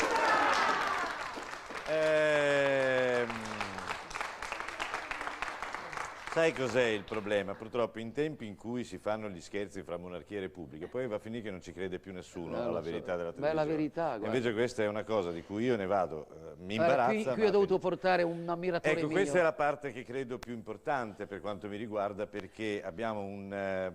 Speaker 13: Sai cos'è il problema? Purtroppo in tempi in cui si fanno gli scherzi fra monarchia e repubblica, poi va a finire che non ci crede più nessuno alla verità della televisione.
Speaker 4: Beh, la verità, guarda.
Speaker 13: Invece questa è una cosa di cui io ne vado, mi imbarazza.
Speaker 4: Qui ho dovuto portare un ammiratore
Speaker 13: mio. Ecco,
Speaker 4: mio.
Speaker 13: questa è la parte che credo più importante per quanto mi riguarda, perché abbiamo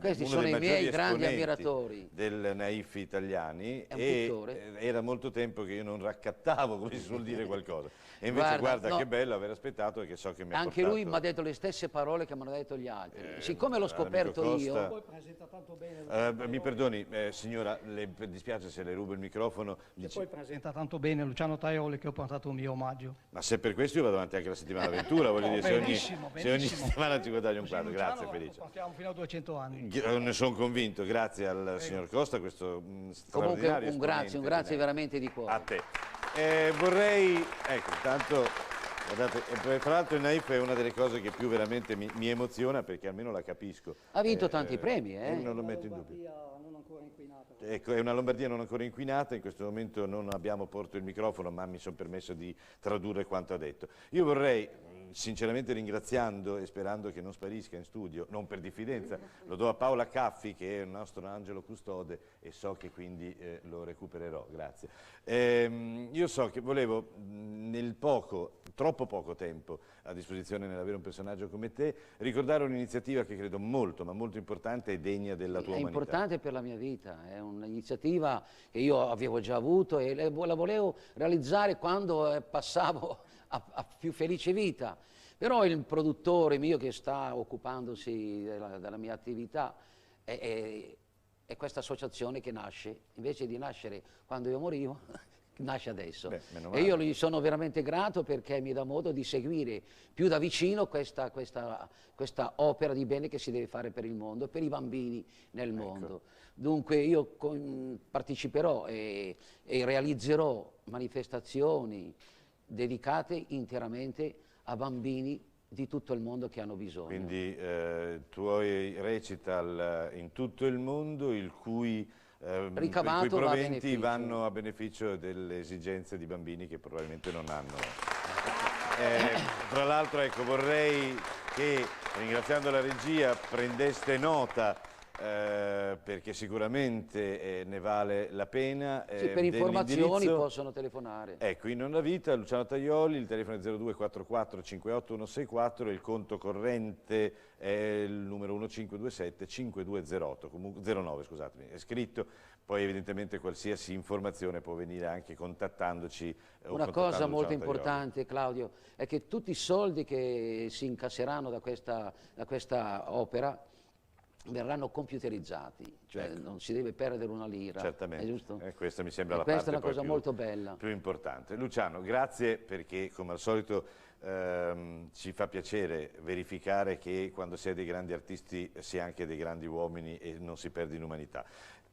Speaker 4: questi
Speaker 13: uno
Speaker 4: sono
Speaker 13: dei
Speaker 4: i miei
Speaker 13: maggiori
Speaker 4: grandi ammiratori
Speaker 13: del naif italiani,
Speaker 4: è un
Speaker 13: e
Speaker 4: pittore.
Speaker 13: Era molto tempo che io non raccattavo, come si suol dire, qualcosa. E invece guarda no, che bello aver aspettato, e che so che mi ha
Speaker 4: anche
Speaker 13: portato...
Speaker 4: lui mi ha detto le stesse parole che mi hanno detto gli altri. Siccome l'ho scoperto io...
Speaker 14: Poi presenta tanto bene
Speaker 13: mi perdoni, signora, le dispiace se le rubo il microfono?
Speaker 14: Poi presenta tanto bene Luciano Tajoli che ho portato un mio omaggio.
Speaker 13: Ma se per questo io vado avanti anche la settimana Ventura, voglio dire, se ogni settimana ci guadagno un quadro. Grazie, felice.
Speaker 14: Portiamo fino a 200 anni.
Speaker 13: Ne sono convinto, grazie al signor Costa, questo straordinario
Speaker 4: comunque un grazie veramente di cuore.
Speaker 13: A te. Vorrei, ecco, intanto... Guardate, tra l'altro il naif è una delle cose che più veramente mi emoziona, perché almeno la capisco.
Speaker 4: Ha vinto tanti premi,
Speaker 13: non lo metto in dubbio. Ecco, è una Lombardia non ancora inquinata, in questo momento non abbiamo portato il microfono, ma mi sono permesso di tradurre quanto ha detto. Io vorrei, sinceramente ringraziando e sperando che non sparisca in studio, non per diffidenza, lo do a Paola Caffi, che è il nostro angelo custode, e so che quindi lo recupererò, grazie. Io so che volevo, nel troppo poco tempo a disposizione nell'avere un personaggio come te, ricordare un'iniziativa che credo molto, ma molto importante e degna della tua umanità.
Speaker 4: È importante per la mia vita, è un'iniziativa che io avevo già avuto e la volevo realizzare quando passavo a più felice vita. Però il produttore mio che sta occupandosi della mia attività è questa associazione che nasce, invece di nascere quando io morivo, nasce adesso. E io gli sono veramente grato perché mi dà modo di seguire più da vicino questa opera di bene che si deve fare per il mondo, per i bambini nel mondo. Dunque io parteciperò e realizzerò manifestazioni dedicate interamente a bambini di tutto il mondo che hanno bisogno.
Speaker 13: Quindi tu hai recital in tutto il mondo, il cui
Speaker 10: ricavato
Speaker 13: i
Speaker 10: va a
Speaker 13: proventi
Speaker 10: beneficio.
Speaker 13: vanno a beneficio delle esigenze di bambini che probabilmente non hanno. Tra l'altro, ecco, vorrei che, ringraziando la regia, prendeste nota perché sicuramente ne vale la pena.
Speaker 10: Sì, per informazioni possono telefonare.
Speaker 13: Ecco, in Onda Vita, Luciano Tajoli, il telefono è 0244 58164, il conto corrente è il numero 1527 5208, comunque 09, scusatemi, è scritto. Poi evidentemente qualsiasi informazione può venire anche contattandoci.
Speaker 10: Una cosa molto importante, Claudio, è che tutti i soldi che si incasseranno da questa opera verranno computerizzati, cioè non si deve perdere una lira.
Speaker 13: Certamente,
Speaker 10: è giusto?
Speaker 13: Questa mi sembra la
Speaker 10: questa
Speaker 13: parte
Speaker 10: è una cosa
Speaker 13: più,
Speaker 10: molto bella.
Speaker 13: più importante. Luciano, grazie, perché come al solito ci fa piacere verificare che quando si è dei grandi artisti si è anche dei grandi uomini e non si perde in umanità.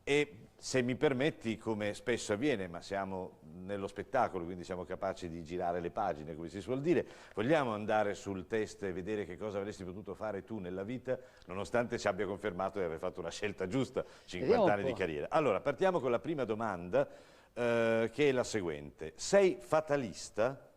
Speaker 13: E se mi permetti, come spesso avviene, ma siamo nello spettacolo, quindi siamo capaci di girare le pagine, come si suol dire, vogliamo andare sul test e vedere che cosa avresti potuto fare tu nella vita, nonostante ci abbia confermato di aver fatto una scelta giusta, 50 anni di carriera. Allora, partiamo con la prima domanda, che è la seguente. Sei fatalista?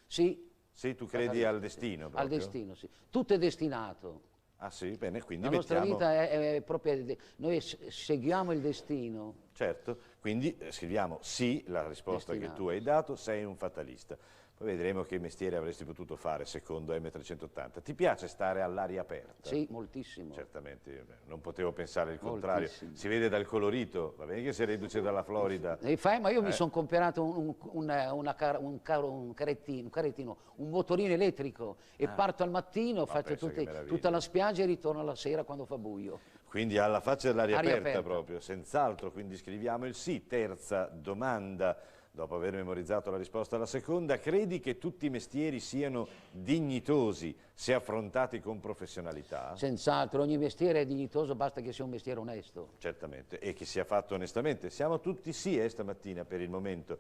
Speaker 10: Sì.
Speaker 13: Sì, tu credi al destino proprio?
Speaker 10: Al destino, sì. Tutto è destinato.
Speaker 13: Ah sì, bene, quindi
Speaker 10: la nostra vita è proprio, noi seguiamo il destino.
Speaker 13: Certo, quindi scriviamo sì, la risposta che tu hai dato, sei un fatalista. Poi vedremo che mestiere avresti potuto fare secondo M380. Ti piace stare all'aria aperta?
Speaker 10: Sì, moltissimo.
Speaker 13: Certamente, non potevo pensare il contrario. Si vede dal colorito, va bene che sei reduce dalla Florida.
Speaker 10: Ma io mi sono comprato un carrettino, un motorino elettrico e parto al mattino, faccio tutta la spiaggia e ritorno alla sera quando fa buio.
Speaker 13: Quindi alla faccia dell'aria aperta proprio, senz'altro, quindi scriviamo il sì. Terza domanda. Dopo aver memorizzato la risposta alla seconda, credi che tutti i mestieri siano dignitosi se affrontati con professionalità?
Speaker 10: Senz'altro, ogni mestiere è dignitoso, basta che sia un mestiere onesto.
Speaker 13: Certamente, e che sia fatto onestamente. Siamo tutti sì stamattina per il momento.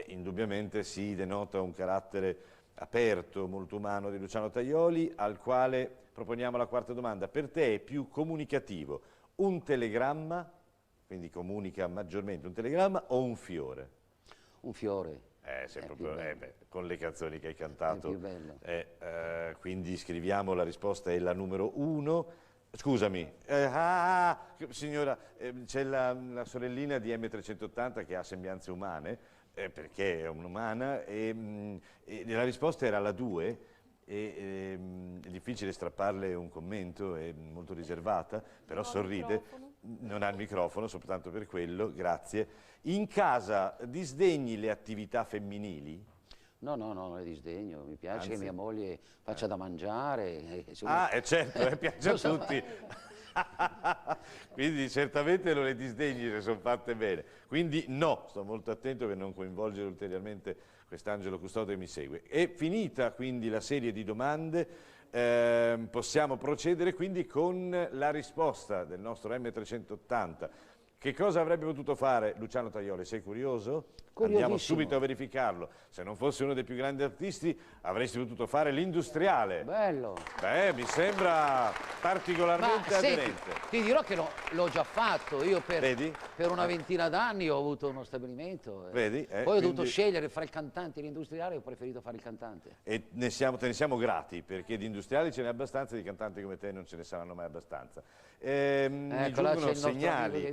Speaker 13: Indubbiamente si denota un carattere aperto, molto umano di Luciano Tajoli, al quale proponiamo la quarta domanda. Per te è più comunicativo un telegramma, quindi comunica maggiormente, un telegramma o un fiore?
Speaker 10: Un fiore.
Speaker 13: Proprio, con le canzoni che hai cantato.
Speaker 10: È più bello.
Speaker 13: Quindi scriviamo la risposta è la numero 1. Scusami, signora, c'è la sorellina di M380 che ha sembianze umane, perché è un'umana, e la risposta era la 2. È difficile strapparle un commento, è molto riservata, però sorride, non ha il microfono, soltanto per quello, grazie. In casa disdegni le attività femminili?
Speaker 10: No, non le disdegno, mi piace che mia moglie faccia da mangiare.
Speaker 13: Certo, piace a tutti. Quindi certamente non le disdegni se sono fatte bene. Quindi no, sto molto attento per non coinvolgere ulteriormente quest'angelo custode che mi segue. È finita quindi la serie di domande, possiamo procedere quindi con la risposta del nostro M380. Che cosa avrebbe potuto fare Luciano Tajoli? Sei curioso? Andiamo subito a verificarlo. Se non fosse uno dei più grandi artisti avresti potuto fare l'industriale.
Speaker 10: Bello.
Speaker 13: Mi sembra particolarmente aderente.
Speaker 10: Ti dirò che l'ho già fatto. Io per una ventina d'anni ho avuto uno stabilimento.
Speaker 13: Vedi?
Speaker 10: Poi ho dovuto scegliere fra il cantante e l'industriale e ho preferito fare il cantante.
Speaker 13: E te ne siamo grati, perché di industriali ce n'è abbastanza, di cantanti come te non ce ne saranno mai abbastanza. Mi giungono segnali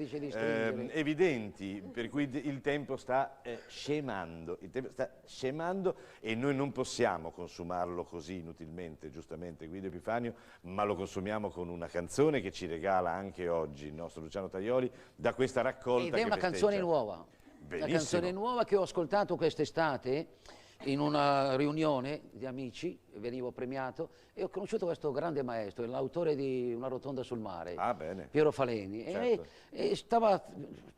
Speaker 13: evidenti per cui il tempo sta scemando, e noi non possiamo consumarlo così inutilmente, giustamente Guido Epifanio, ma lo consumiamo con una canzone che ci regala anche oggi il nostro Luciano Tajoli da questa raccolta.
Speaker 10: Ed è una canzone nuova, una canzone nuova che ho ascoltato quest'estate in una riunione di amici, venivo premiato e ho conosciuto questo grande maestro, l'autore di Una rotonda sul mare, Piero Faleni, certo. e stava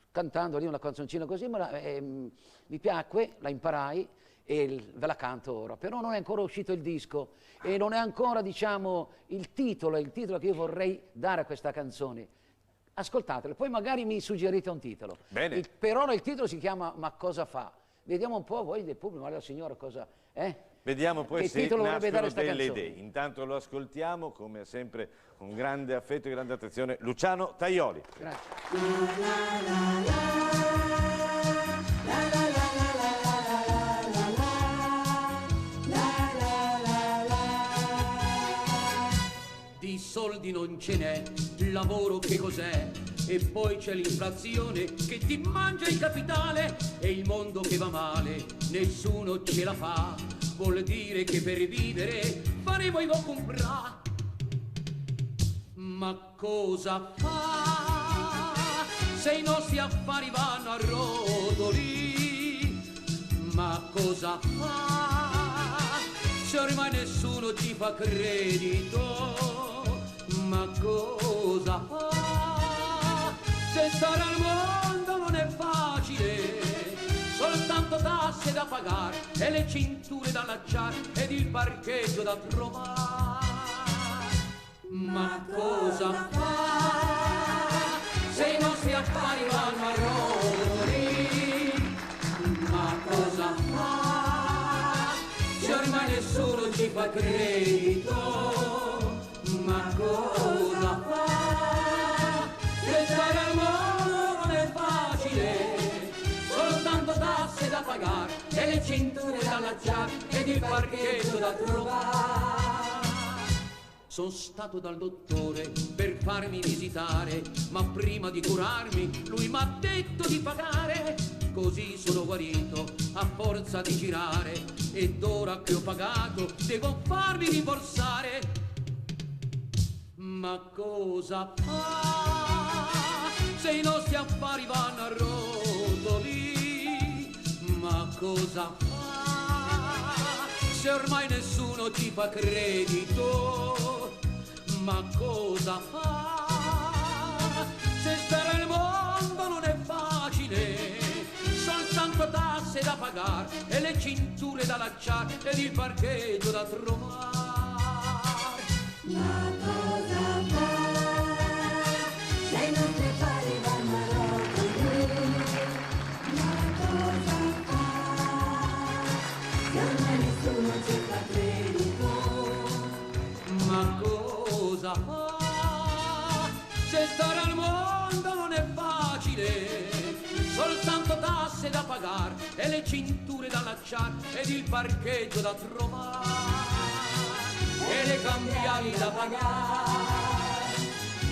Speaker 10: cantando lì una canzoncina così, ma mi piacque, la imparai e ve la canto ora, però non è ancora uscito il disco e non è ancora, diciamo, il titolo che io vorrei dare a questa canzone. Ascoltatelo, poi magari mi suggerite un titolo. Per ora il titolo si chiama Ma cosa fa? Vediamo un po' voi del pubblico, la signora cosa...
Speaker 13: Vediamo poi
Speaker 10: che
Speaker 13: se
Speaker 10: titolo vorrebbe dare
Speaker 13: nascono
Speaker 10: sta
Speaker 13: delle
Speaker 10: canzone.
Speaker 13: idee. Intanto lo ascoltiamo, come sempre, con grande affetto e grande attenzione, Luciano Tajoli.
Speaker 2: Di soldi non ce n'è, lavoro che cos'è? E poi c'è l'inflazione che ti mangia il capitale e il mondo che va male, nessuno ce la fa. Vuol dire che per vivere faremo i comprare. Ma cosa fa se i nostri affari vanno a rotoli? Ma cosa fa se ormai nessuno ci fa credito? Ma cosa fa se stare al mondo non è facile? Soltanto tasse da pagare e le cinture da allacciare ed il parcheggio da trovare. Ma cosa fa se i nostri affari vanno a rotoli? Ma cosa fa se ormai nessuno ci fa credito? Ma cosa fa se stare al mondo non è facile? Soltanto tasse da pagare e le cinture da allacciare ed il parcheggio da trovare. Sono stato dal dottore per farmi visitare, ma prima di curarmi lui m'ha detto di pagare. Così sono guarito a forza di girare ed ora che ho pagato devo farmi rimborsare. Ma cosa fa se i nostri affari vanno a rotoli? Ma cosa fa se ormai nessuno ci fa credito? Ma cosa fa se stare al mondo non è facile? Soltanto tasse da pagare e le cinture da allacciare ed il parcheggio da trovare. Ma cosa fa se i nostri affari vanno a rotoli? Ma cosa fa se ormai nessuno ci fa credito? Ma cosa fa se stare al mondo non è facile? Soltanto tasse da pagare e le cinture da allacciare ed il parcheggio da trovare e le cambiali da pagare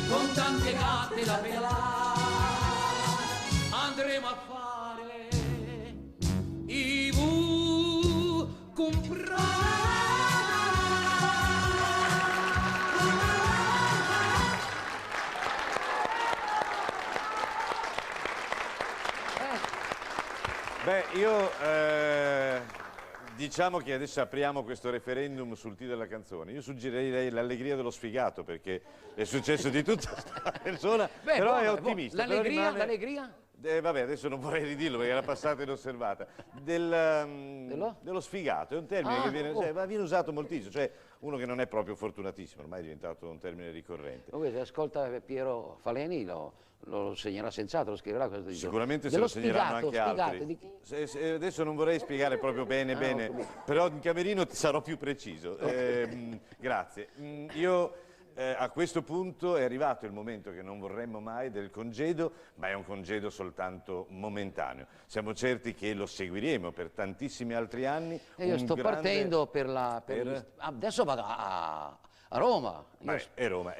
Speaker 2: con tante gatte da pelare. Andremo a fare i comprare.
Speaker 13: Beh, io diciamo che adesso apriamo questo referendum sul titolo della canzone. Io suggerirei l'allegria dello sfigato, perché è successo di tutta questa persona, però è ottimista.
Speaker 10: L'allegria?
Speaker 13: Vabbè, adesso non vorrei ridirlo perché era passata inosservata. Dello sfigato, è un termine che viene usato moltissimo, cioè uno che non è proprio fortunatissimo, ormai è diventato un termine ricorrente.
Speaker 10: Se ascolta Piero Faleni lo segnerà senz'altro, lo scriverà questo di giorno.
Speaker 13: Sicuramente se lo segneranno anche altri. Adesso non vorrei spiegare proprio bene, però in camerino ti sarò più preciso. Grazie. Io a questo punto è arrivato il momento che non vorremmo mai del congedo, ma è un congedo soltanto momentaneo. Siamo certi che lo seguiremo per tantissimi altri anni.
Speaker 10: E io sto partendo adesso vado a Roma.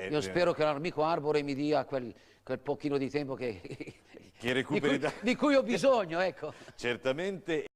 Speaker 10: Io spero che l'amico Arbore mi dia quel pochino di tempo di cui ho bisogno, ecco.
Speaker 13: Certamente.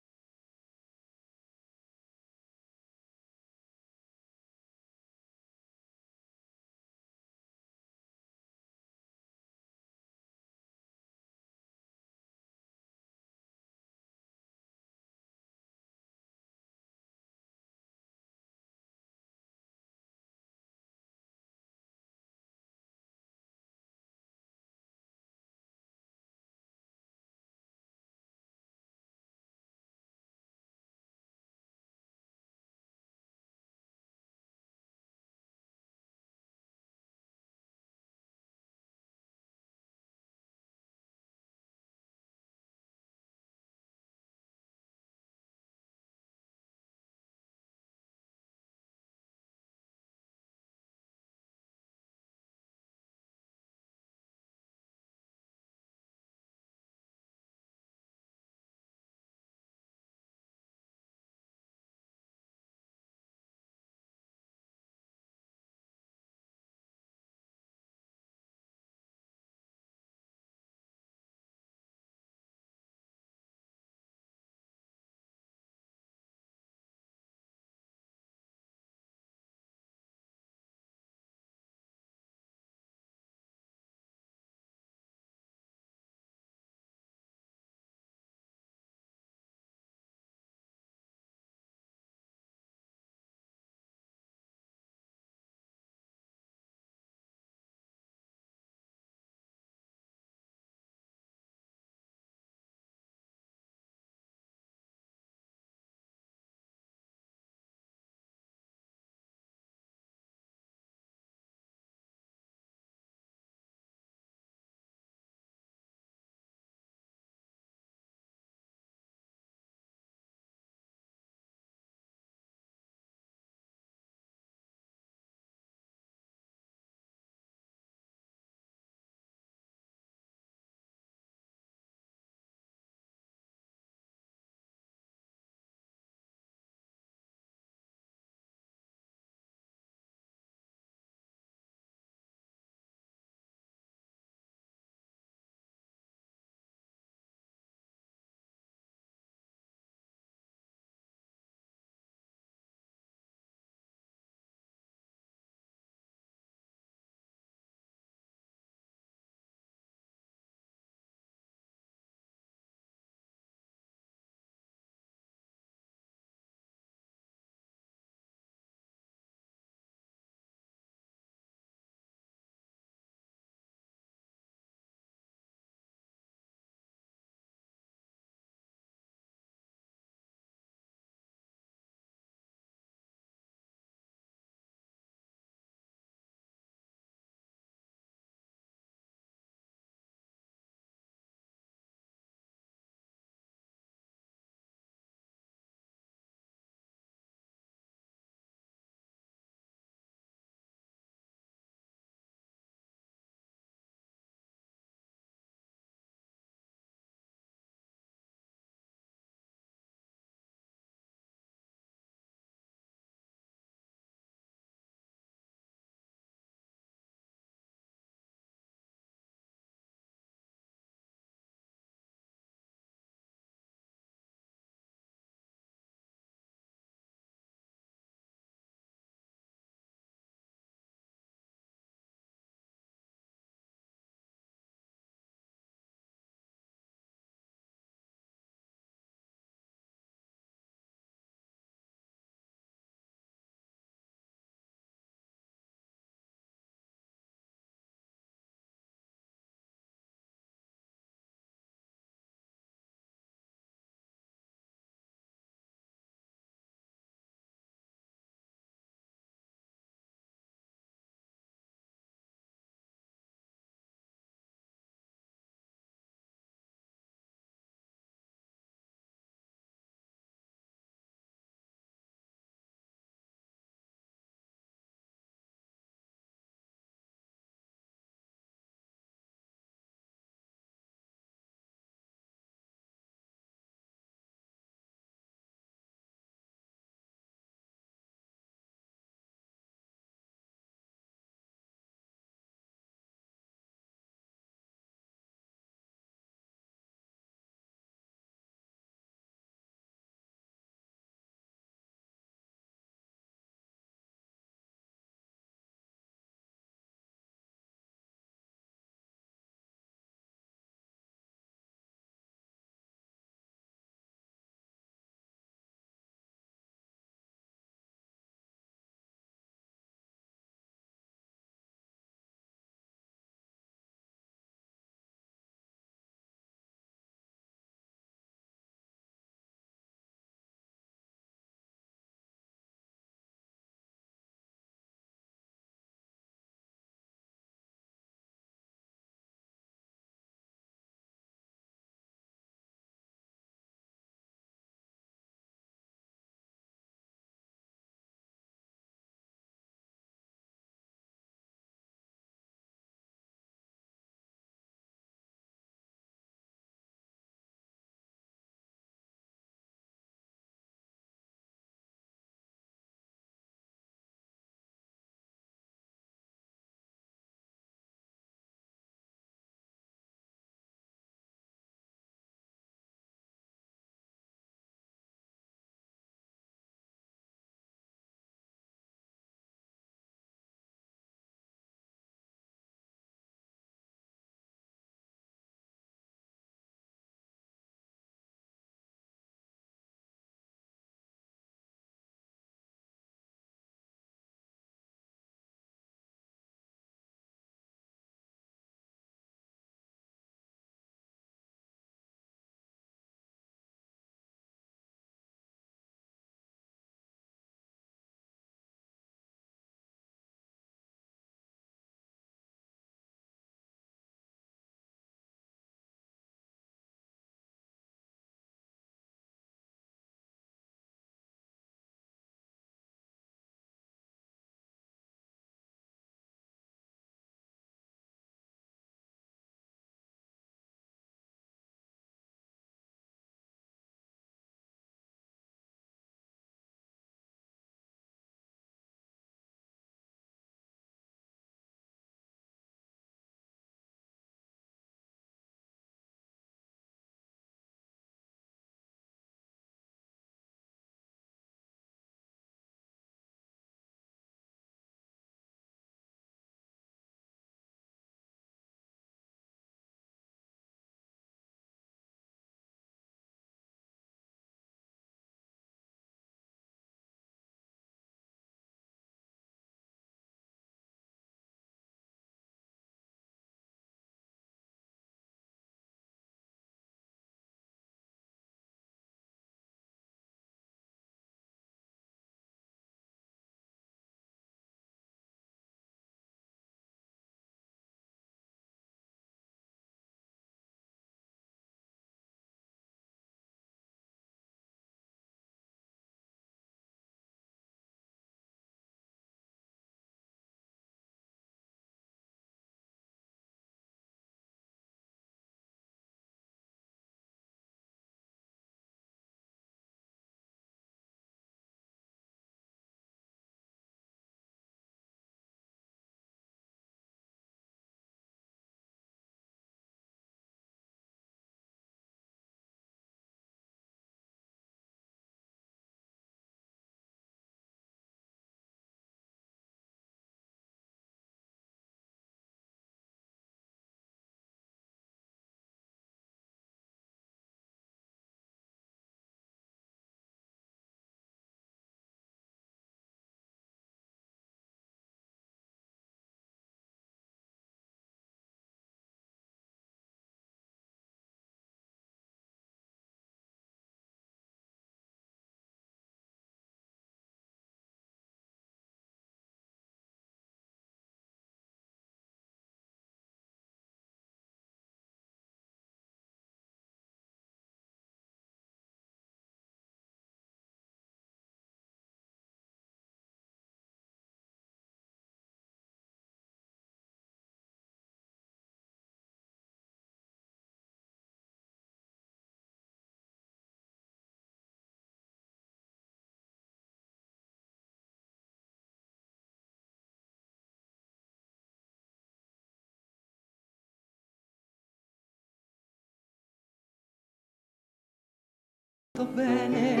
Speaker 5: tanto bene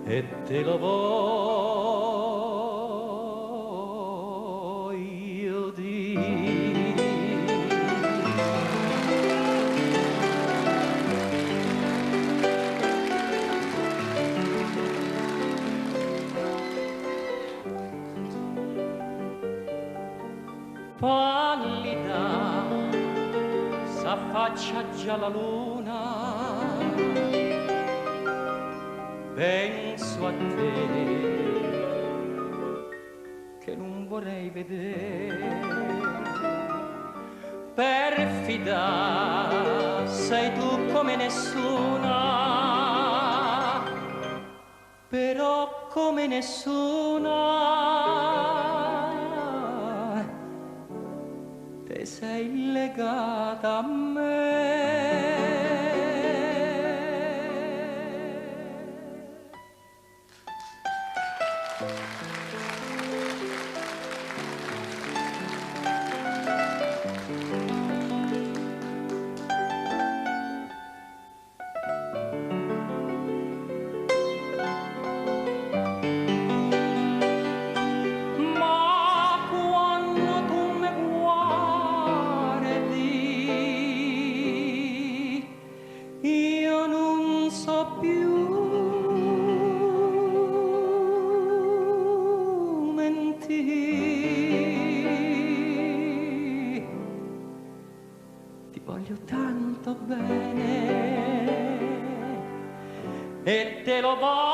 Speaker 5: e te lo voglio dire. Pallida s'affaccia già la luna, penso a te che non vorrei vedere. Perfida sei tu come nessuna, però come nessuna te sei legata a me. E te lo voglio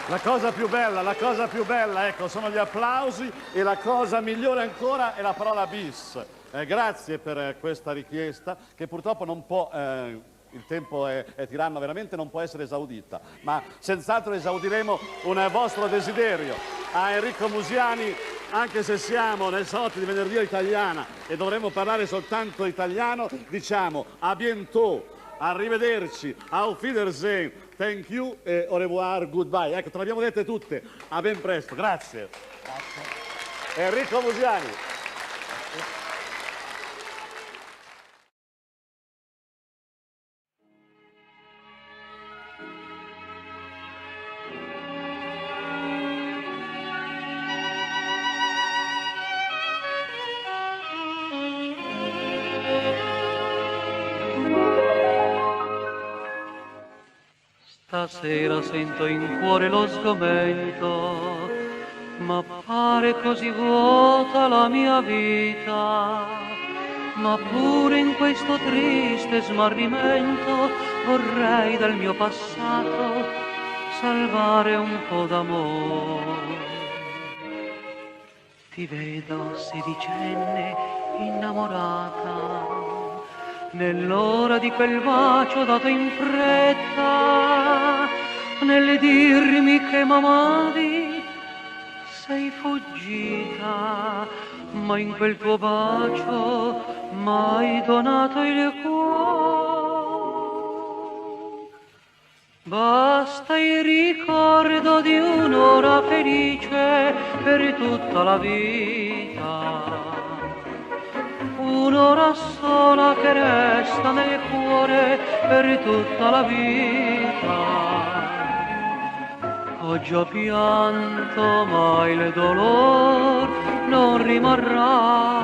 Speaker 6: La cosa più bella, ecco, sono gli applausi e la cosa migliore ancora è la parola bis. Grazie per questa richiesta che purtroppo non può, il tempo è tiranno veramente, non può essere esaudita, ma senz'altro esaudiremo un vostro desiderio. A Enrico Musiani, anche se siamo nel salotto di Venerdì Italiana e dovremmo parlare soltanto italiano, diciamo a bientôt. Arrivederci, auf Wiedersehen, thank you e au revoir, goodbye. Ecco, te le abbiamo dette tutte. A ben presto, grazie. Enrico Musiani.
Speaker 5: Stasera sento in cuore lo sgomento, ma pare così vuota la mia vita. Ma pure in questo triste smarrimento vorrei dal mio passato salvare un po' d'amore. Ti vedo sedicenne, innamorata, nell'ora di quel bacio dato in fretta, nel dirmi che m'amavi, sei fuggita, ma in quel tuo bacio m'hai donato il cuore. Basta il ricordo di un'ora felice per tutta la vita, un'ora sola che resta nel cuore per tutta la vita. Ho già pianto, ma il dolor non rimarrà.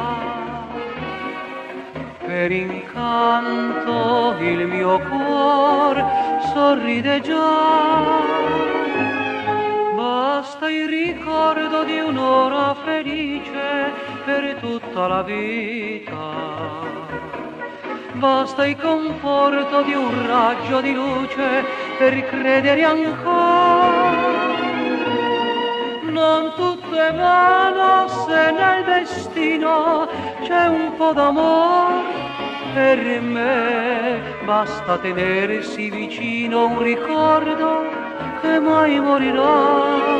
Speaker 5: Per incanto il mio cuor sorride già. Basta il ricordo di un'ora felice per tutta la vita. Basta il conforto di un raggio di luce per credere ancora. Non tutto è vano se nel destino c'è un po' d'amore. per me basta tenersi vicino un ricordo che mai morirà.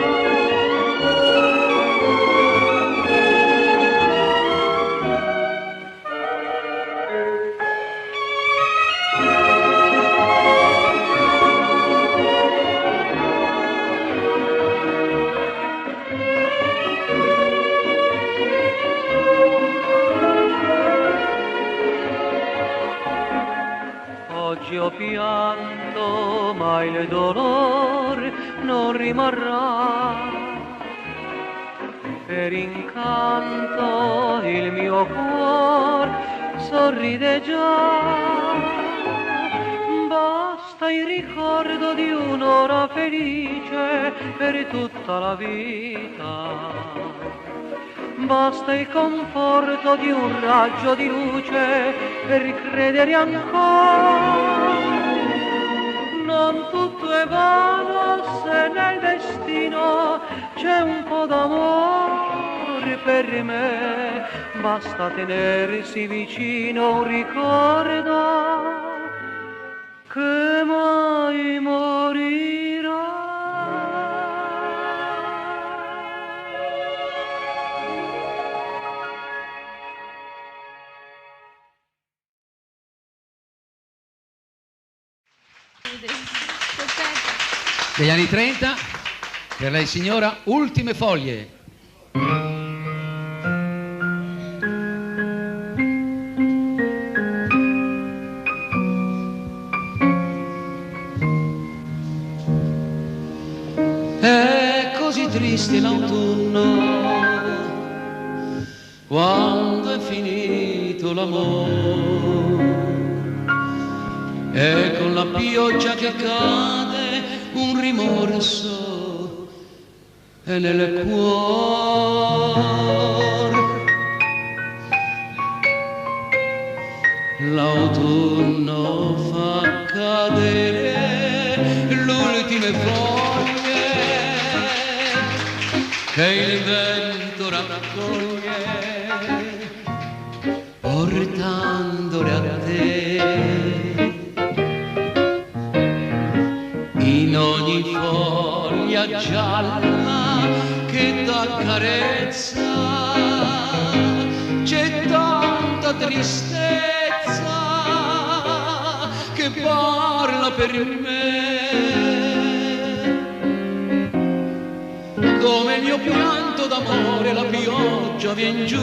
Speaker 5: Oggi ho pianto, ma il dolore non rimarrà. Per incanto il mio cuore sorride già. Basta il ricordo di un'ora felice per tutta la vita. Basta il conforto di un raggio di luce per credere ancora. Non tutto è vano se nel destino c'è un po' d'amore per me. Basta tenersi vicino un ricordo che mai morirà.
Speaker 4: Degli anni 30, per lei signora, Ultime foglie. È così triste l'autunno, quando è finito l'amore, e con la pioggia che cade un rimorso è nel cuore. L'autunno fa cadere l'ultime foglie che il vento raccoglie, portandole a te. In ogni foglia gialla che t'accarezza c'è tanta tristezza che parla per me. Come il mio pianto d'amore la pioggia vien giù,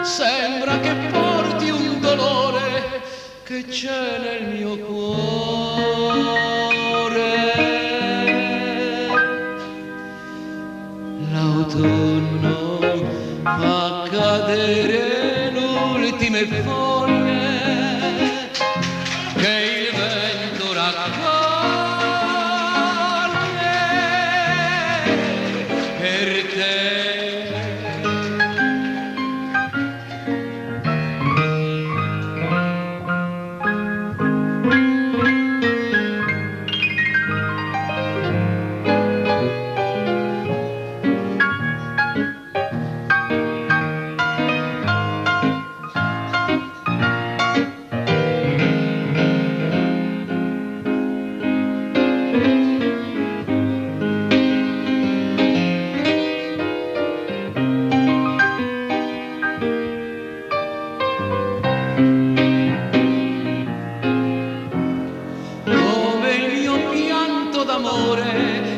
Speaker 4: sembra che porti un dolore che c'è nel mio cuore. L'autunno fa cadere l'ultime foglie che il vento raccoglie per te.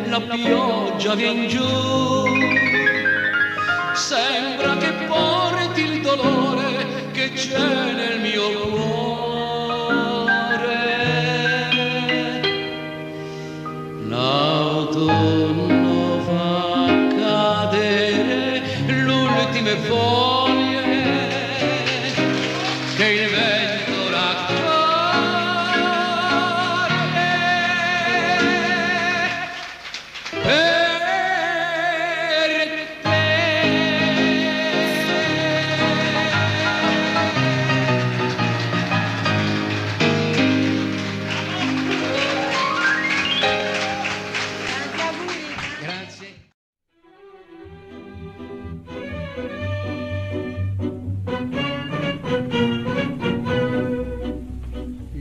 Speaker 4: La pioggia vien giù, sembra che porti il dolore che c'è nel mio cuore. L'autunno fa cadere l'ultime foglie che il vento raccoglie.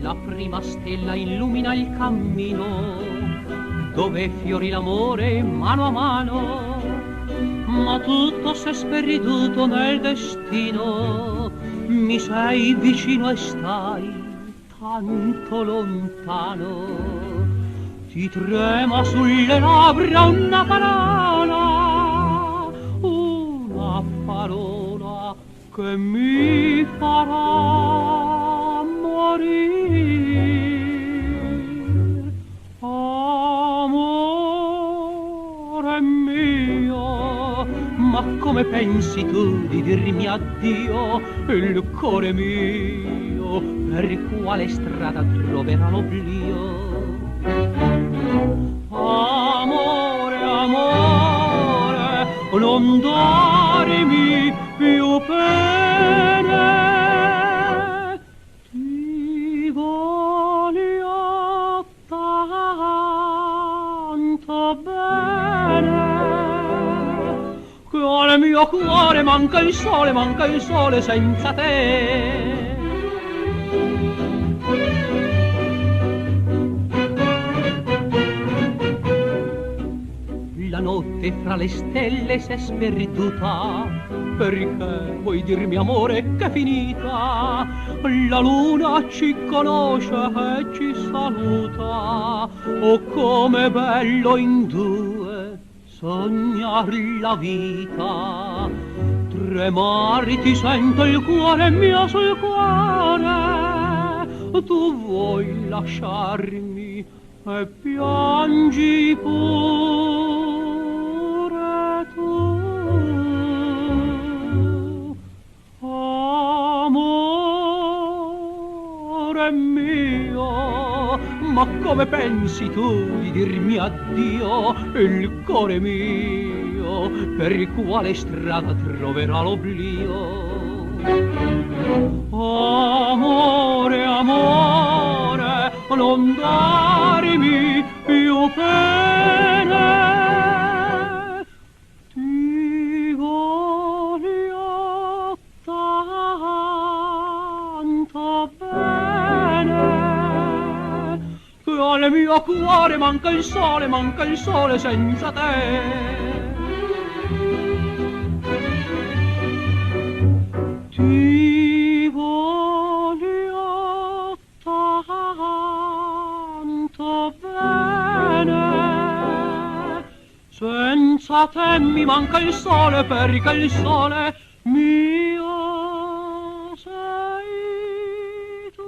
Speaker 5: la prima stella illumina il cammino, dove fiorì l'amore mano a mano, ma tutto s'è sperduto nel destino, mi sei vicino e stai tanto lontano, ti trema sulle labbra una parola che mi farà morire. Amore mio, ma come pensi tu di dirmi addio? Il cuore mio per quale strada troverà l'oblio? Amore, amore, non darmi più pene, ti voglio tanto bene, che al mio cuore manca il sole senza te. La notte fra le stelle s'è sperduta, perché vuoi dirmi amore che è finita? La luna ci conosce e ci saluta, oh com'è bello in due sognar la vita. Tremar ti sento il cuore mio sul cuore, tu vuoi lasciarmi e piangi pure tu. Amore mio, ma come pensi tu di dirmi addio? Il cuore mio per quale strada troverà l'oblio? Amore, amore, non darmi più pene, ti voglio tanto bene, che al mio cuore manca il sole senza te. Ti voglio tanto bene, senza te mi manca il sole, perché il sole mio sei tu.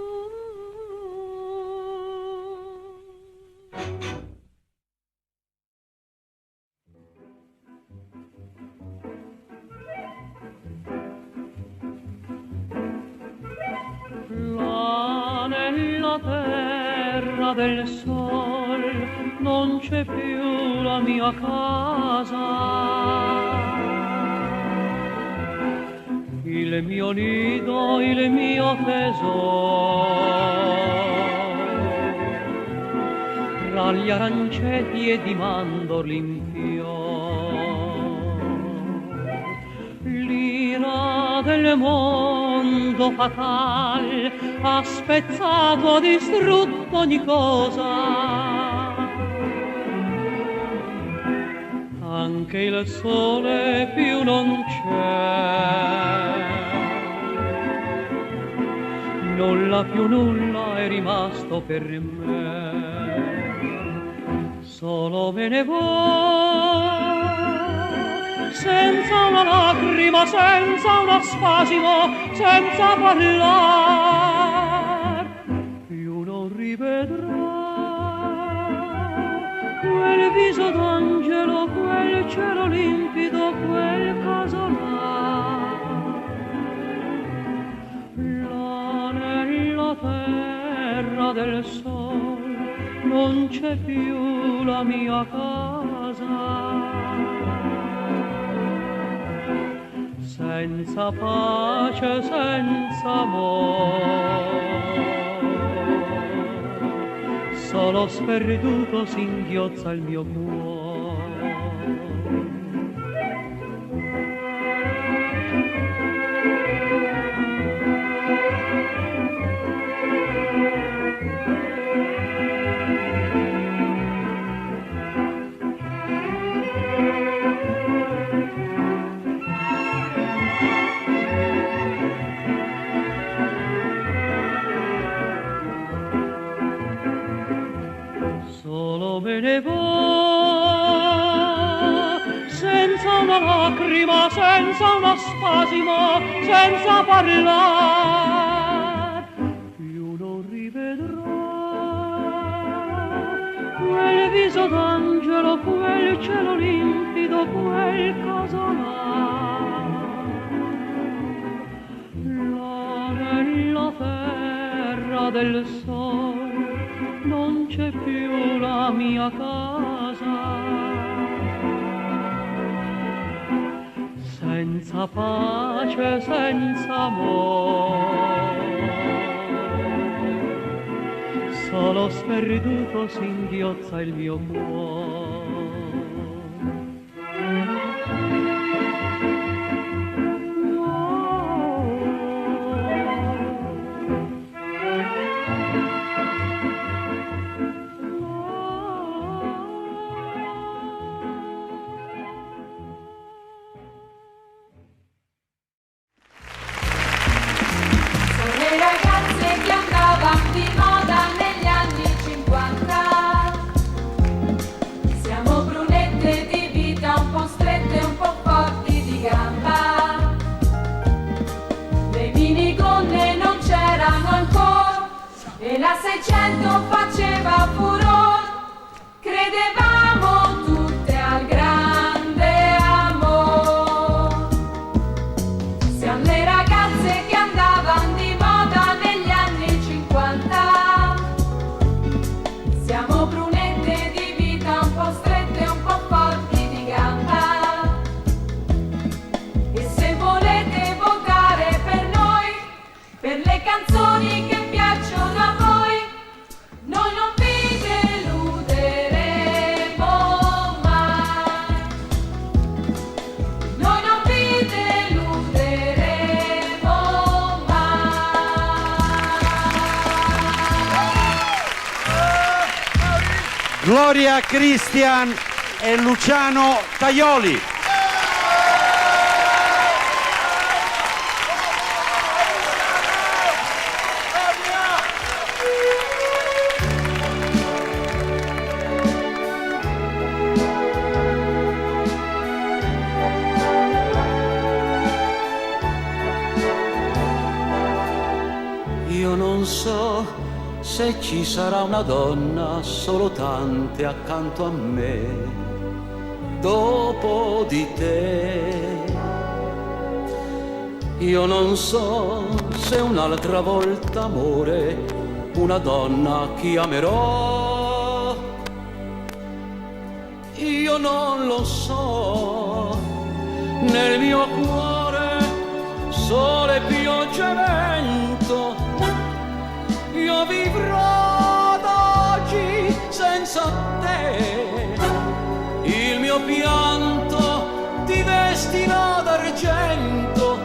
Speaker 5: Nella terra del sol non c'è più la mia casa, il mio nido, il mio tesoro, tra gli aranceti e di mandorli in fior, l'ira del mondo fatal ha spezzato, ha distrutto ogni cosa, anche il sole più non c'è, nulla più nulla è rimasto per me, solo me ne vo', senza una lacrima, senza uno spasimo, senza parlar, più non rivedrò quel viso d'angelo, quel cielo limpido, quel caso là. Là nella terra del sol non c'è più la mia casa, senza pace, senza amore, solo sperduto singhiozza il mio cuore. me ne va, senza una lacrima, senza uno spasimo, senza parlare, più non rivedrò quel viso d'angelo, quel cielo limpido, quel casolare. Là nella terra del sol non c'è più la mia casa, senza pace, senza amore, solo sperduto singhiozza il mio cuore.
Speaker 2: La 600 faceva furor, credevamo tutte al grande amor. Siamo le ragazze che andavano di moda negli anni 50. Siamo brunette di vita, un po' strette, un po' forti di gamba. E se volete votare per noi, per le canzoni che piacciono a voi, noi non vi deluderemo mai. Noi non vi deluderemo mai.
Speaker 15: Gloria Christian e Luciano Tajoli.
Speaker 16: Io non so se ci sarà una donna, solo tante accanto a me, dopo di te. Io non so se un'altra volta, amore, una donna chiamerò. Io non lo so, nel mio cuore sole, pioggia e vento. Io vivrò ad oggi senza te, il mio pianto ti vestirà d'argento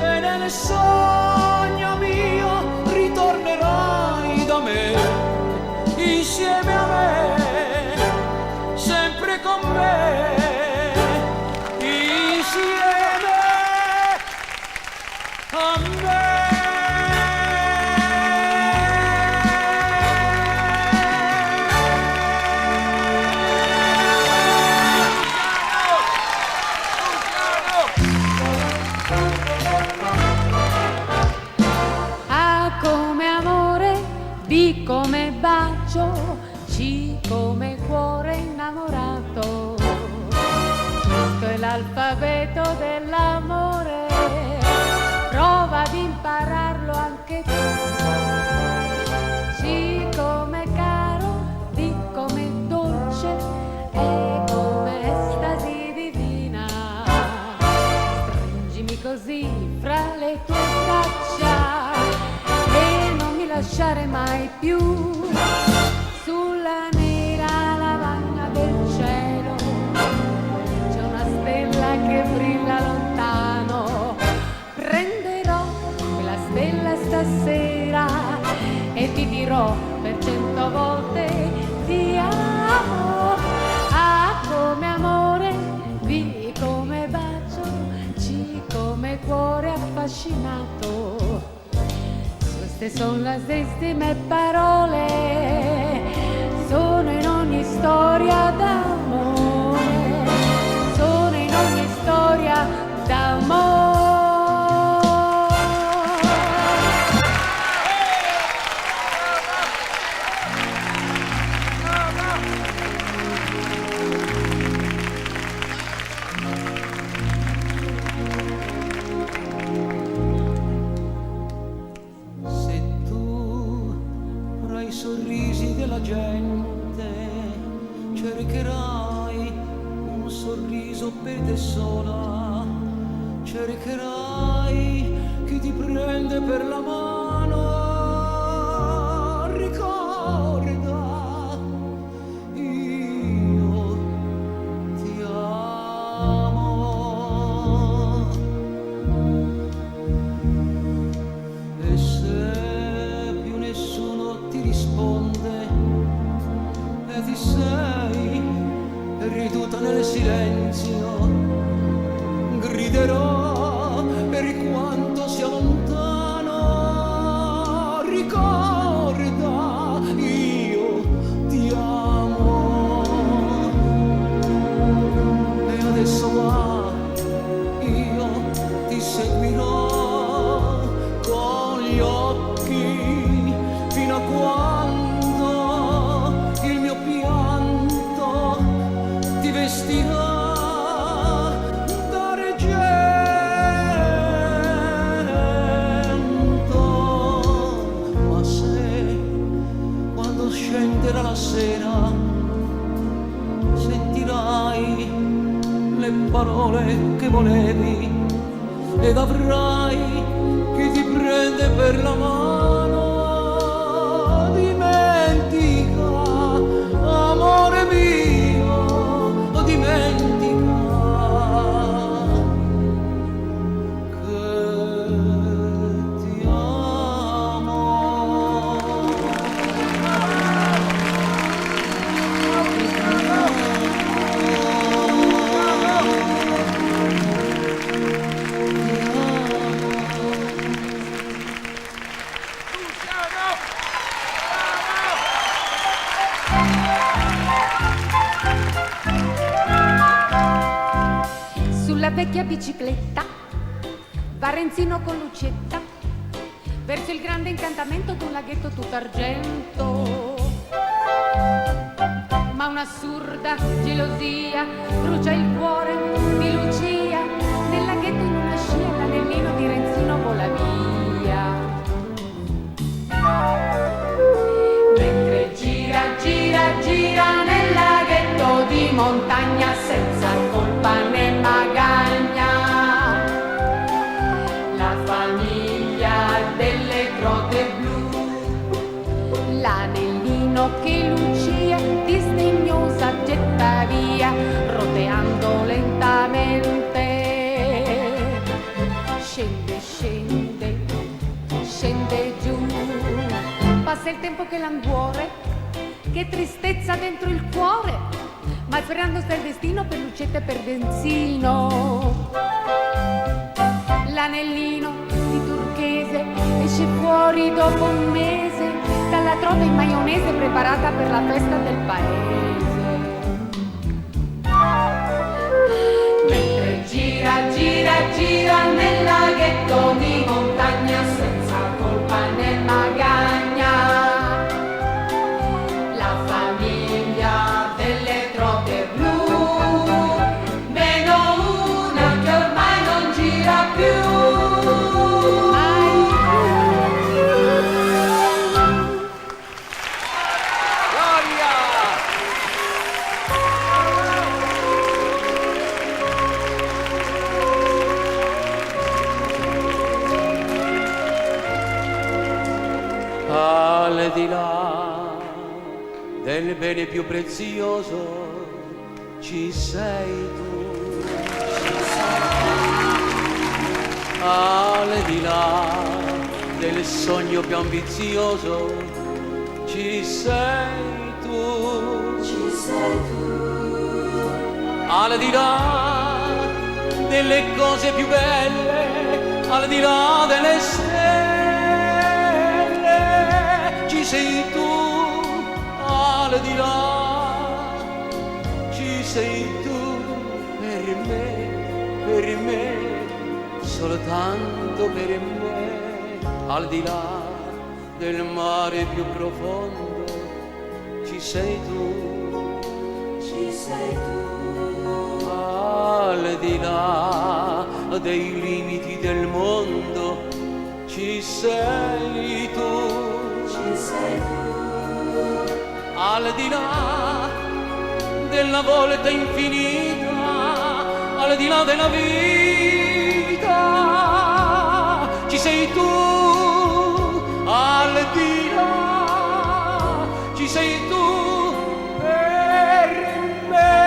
Speaker 16: e nel sogno mio ritornerai da me, insieme a me, sempre con me, insieme a me.
Speaker 2: Come bacio, C come cuore innamorato. Questo è l'alfabeto dell'amore, prova ad impararlo anche tu. C come caro, D come dolce, E come estasi divina. Stringimi così fra le tue braccia e non mi lasciare mai più. Sulla nera lavagna del cielo c'è una stella che brilla lontano. Prenderò quella stella stasera e ti dirò per 100 volte ti amo. A come amore, B come bacio, C come cuore affascinato. Queste sono le stesse parole, sono in
Speaker 17: storia d'amore, sono in ogni storia d'amore.
Speaker 16: Se tu fra i sorrisi della gente cercherai un sorriso per te sola, cercherai chi ti prende per la mano, ricorda, io ti amo. E se più nessuno ti risponde e ti sei ridotta nel silenzio, griderò per quanto sia lontano, ricorda, io ti amo. E adesso va, io ti seguirò con gli occhi fino a quando il mio pianto ti vestirà d'argento. Ma se quando scenderà la sera sentirai le parole che volevi ed avrai chi ti prende per la mano, dimentica, amore mio, dimentica che ti amo.
Speaker 17: Sulla vecchia bicicletta va Renzino con Lucetta verso il grande incantamento d'un laghetto tutto argento. Ma un'assurda gelosia brucia il cuore di Lucia. Nel laghetto in una scia l'anellino di Renzino vola via. Mentre gira, gira, gira nel laghetto di montagna senza colpa né magagna, la famiglia delle trote blu, l'anellino che Lucia disdegnosa getta via, roteando lentamente. Scende, scende, scende giù, passa il tempo che languore, che tristezza dentro il cuore, ma sperando sta il destino per Lucetta e per Renzino. L'anellino di turchese esce fuori dopo un mese dalla trota in maionese preparata per la festa del paese. Mentre gira, gira, gira nel laghetto di montagna senza colpa né magagna, la famiglia delle trote blu, meno una che ormai non gira più.
Speaker 16: Al di là del bene più prezioso ci sei tu, al di là del sogno più ambizioso ci sei tu, al di là delle cose più belle, al di là delle stelle ci sei tu, al di là soltanto per me, al di là del mare più profondo, ci sei tu, ci sei tu, al di là dei limiti del mondo, ci sei tu, ci sei tu, al di là della volta infinita, al di là della vita, ci sei tu, al di là, ci sei tu per me.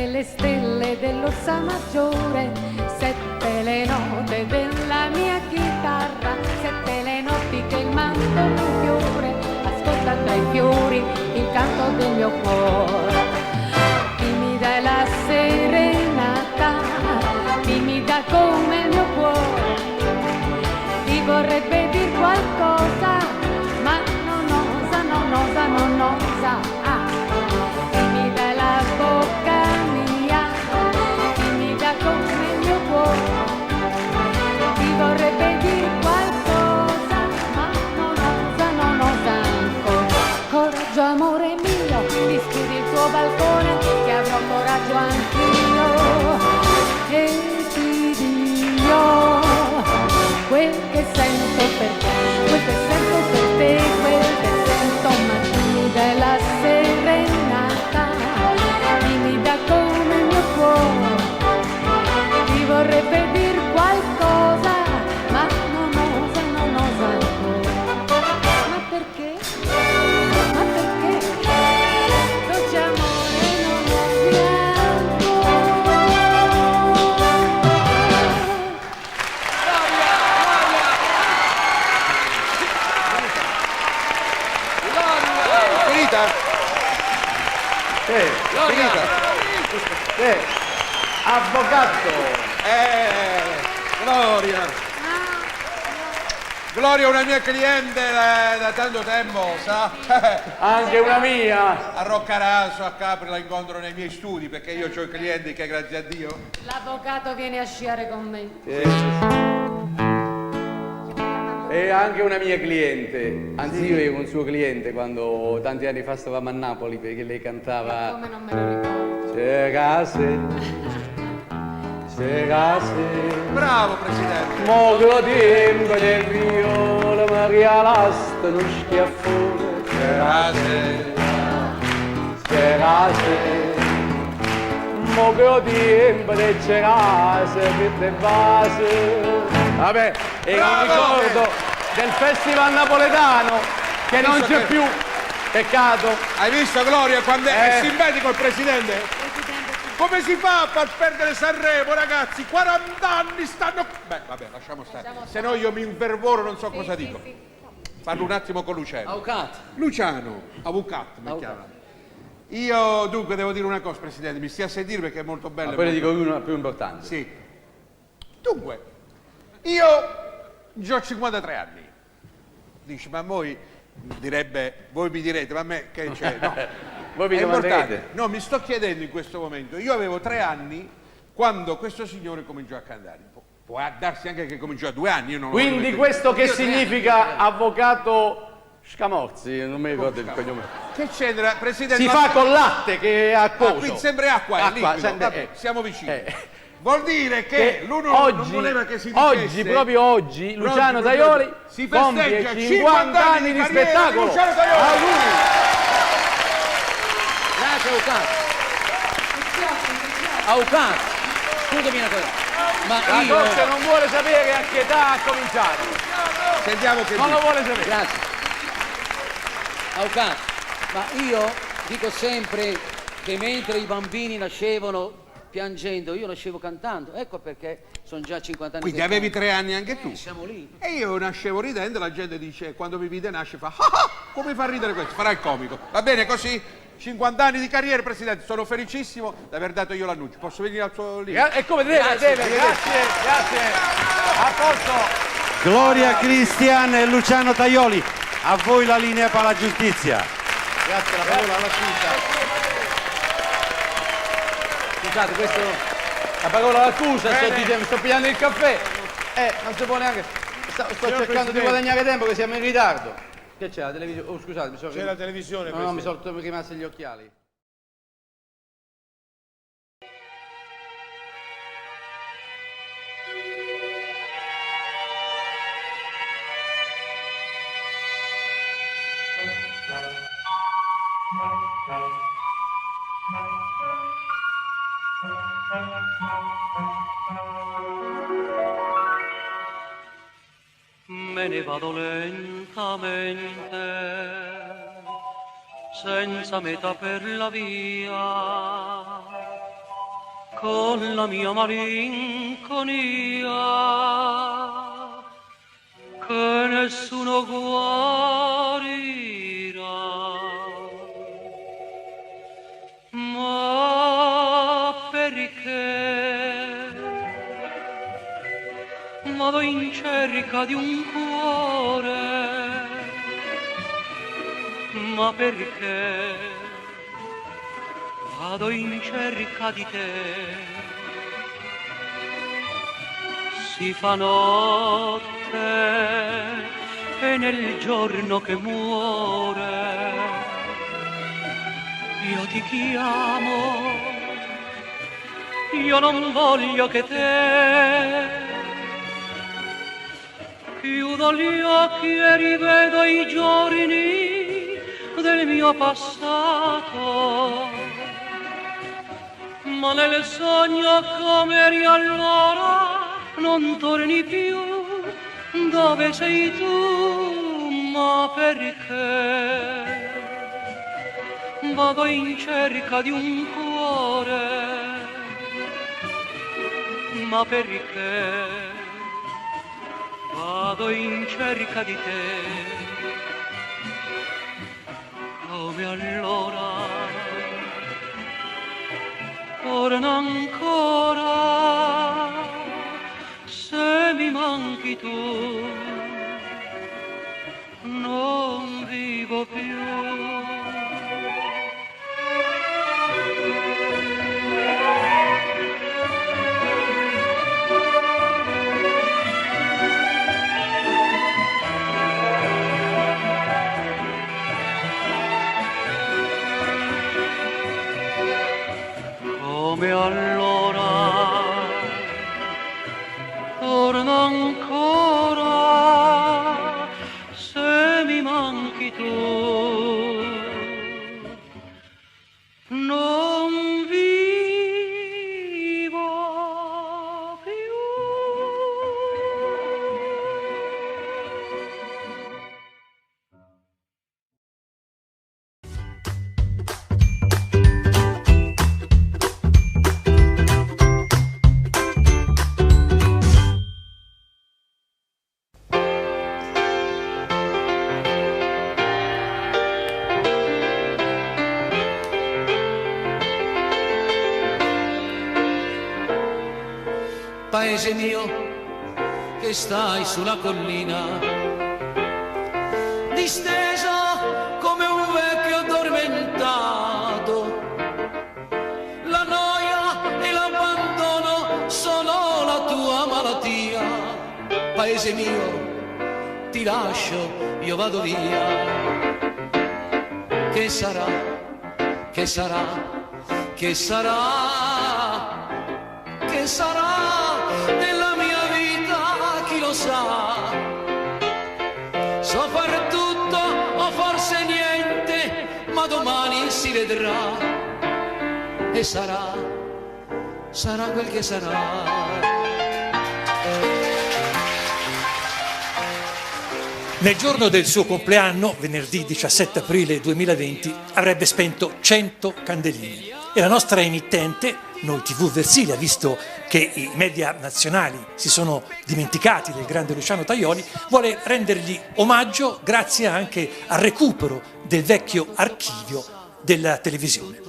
Speaker 17: Le stelle dell'Ossa Maggiore, 7 le note della mia chitarra, 7 le notti che il manto non fiore, ascolta dai fiori il canto del mio cuore. Timida è la serenata, timida come il mio cuore, ti vorrebbe dir qualcosa, ma non osa, non osa, non osa. Timida è la bocca come il mio cuore, ti vorrebbe dire qualcosa, ma non osa, non osa ancora. Coraggio amore mio, ti schiudi il tuo balcone, che avrò coraggio anch'io, e ti dirò quel che sento per te, quel che sento per te, quel che sento, ma timida è la serenata, timida come il mio cuore, vorrebbe dir qualcosa, ma non osa ancora. Ma perché? Ma perché? Dolce amore non ho pianto.
Speaker 18: Finita? Finita? Avvocato! Gloria! Gloria è una mia cliente da tanto tempo, sa?
Speaker 19: Anche una mia!
Speaker 18: A Roccaraso, a Capri la incontro nei miei studi, perché io ho i clienti che, grazie a Dio...
Speaker 17: L'avvocato viene a sciare con me.
Speaker 19: E anche una mia cliente, anzi io ero un suo cliente quando tanti anni fa stavamo a Napoli, perché lei cantava...
Speaker 17: Come non me lo ricordo?
Speaker 19: Se case,
Speaker 18: bravo Presidente!
Speaker 19: Mo che lo tempo del viola Maria l'asta non schiaffone. Se case, mo che lo tempo del cerase che te base. Vabbè, e un ricordo del festival napoletano che non c'è più. Peccato.
Speaker 18: Hai visto Gloria quando è simpatico il Presidente? Come si fa a far perdere Sanremo, ragazzi? 40 anni stanno... Beh, vabbè, lasciamo stare. Se no io mi infervoro, non so cosa dico. Parlo un attimo con Luciano.
Speaker 10: Avvocato.
Speaker 18: Luciano, avvocato, mi chiama. Io dunque devo dire una cosa, Presidente, mi stia a sentire perché è molto bella.
Speaker 19: Ma poi ne dico una più importante.
Speaker 18: Sì. Dunque, io ho 53 anni. Dici, ma voi mi direte, ma a me che c'è? No.
Speaker 19: Voi mi
Speaker 18: domanderete? No, mi sto chiedendo in questo momento. Io avevo 3 anni quando questo signore cominciò a cantare. Può darsi anche che cominciò a 2 anni. Io non
Speaker 19: Quindi questo che significa avvocato Scamozzi? Non mi ricordo il cognome.
Speaker 18: Che c'entra, Presidente?
Speaker 19: Si fa con latte che è acquoso.
Speaker 18: Quindi sempre acqua,
Speaker 19: sempre,
Speaker 18: siamo vicini. Vuol dire che l'uno non voleva che si
Speaker 19: Oggi,
Speaker 18: dicesse...
Speaker 19: proprio oggi, Luciano Tajoli
Speaker 18: si
Speaker 19: compie
Speaker 18: festeggia
Speaker 19: 50 anni di spettacolo.
Speaker 18: Luciano Tajoli.
Speaker 19: Auguri.
Speaker 10: Grazie, Avvocato, scusami una cosa, ma
Speaker 19: la
Speaker 10: io...
Speaker 19: Corte non vuole sapere a che età ha cominciato.
Speaker 18: Sentiamo che
Speaker 19: non lo vuole sapere.
Speaker 10: Grazie. Avvocato, ma io dico sempre che mentre i bambini nascevano piangendo, io nascevo cantando, ecco perché sono già 50 anni.
Speaker 18: Quindi avevi 3 anni anche tu?
Speaker 10: Siamo lì.
Speaker 18: E io nascevo ridendo, la gente dice, quando mi vede nasce fa, ah, come fa a ridere questo? Farà il comico. Va bene così? 50 anni di carriera, Presidente, sono felicissimo di aver dato io l'annuncio. Posso venire al suo lì?
Speaker 19: E come deve, grazie. A posto.
Speaker 15: Gloria Cristian e Luciano Tajoli, a voi la linea per la giustizia.
Speaker 19: Grazie, la parola alla accusa. Scusate, questo la parola all'accusa, sto dicendo, sto pigliando il caffè. Non si può neanche. Sto cercando di guadagnare tempo che siamo in ritardo. Che c'è la televisione? Oh, scusate, mi sono...
Speaker 18: C'è la televisione.
Speaker 19: No, mi sono rimasti gli occhiali.
Speaker 5: Me ne vado lentamente, senza meta per la via, con la mia malinconia, che nessuno guarirà. Ma perché vado in cerca di un cuore, ma perché vado in cerca di te. Si fa notte e nel giorno che muore io ti chiamo, io non voglio che te. Chiudo gli occhi e rivedo i giorni del mio passato, ma nel sogno come eri allora non torni più. Dove sei tu? Ma perché? Vado in cerca di un cuore, ma perché? Vado in cerca di te, come allora, torna ancora, se mi manchi tu, non vivo più. Come allora, torna ancora, se mi manchi tu, non vivo più.
Speaker 16: Paese mio che stai sulla collina, disteso come un vecchio addormentato, la noia e l'abbandono sono la tua malattia. Paese mio, ti lascio, io vado via. Che sarà, che sarà, che sarà, che sarà della mia vita, chi lo sa. So fare tutto o forse niente, ma domani si vedrà. E sarà, sarà quel che sarà.
Speaker 20: Nel giorno del suo compleanno, venerdì 17 aprile 2020, avrebbe spento 100 candeline. E la nostra emittente, Noi TV Versilia, visto che i media nazionali si sono dimenticati del grande Luciano Tajoli, vuole rendergli omaggio grazie anche al recupero del vecchio archivio della televisione.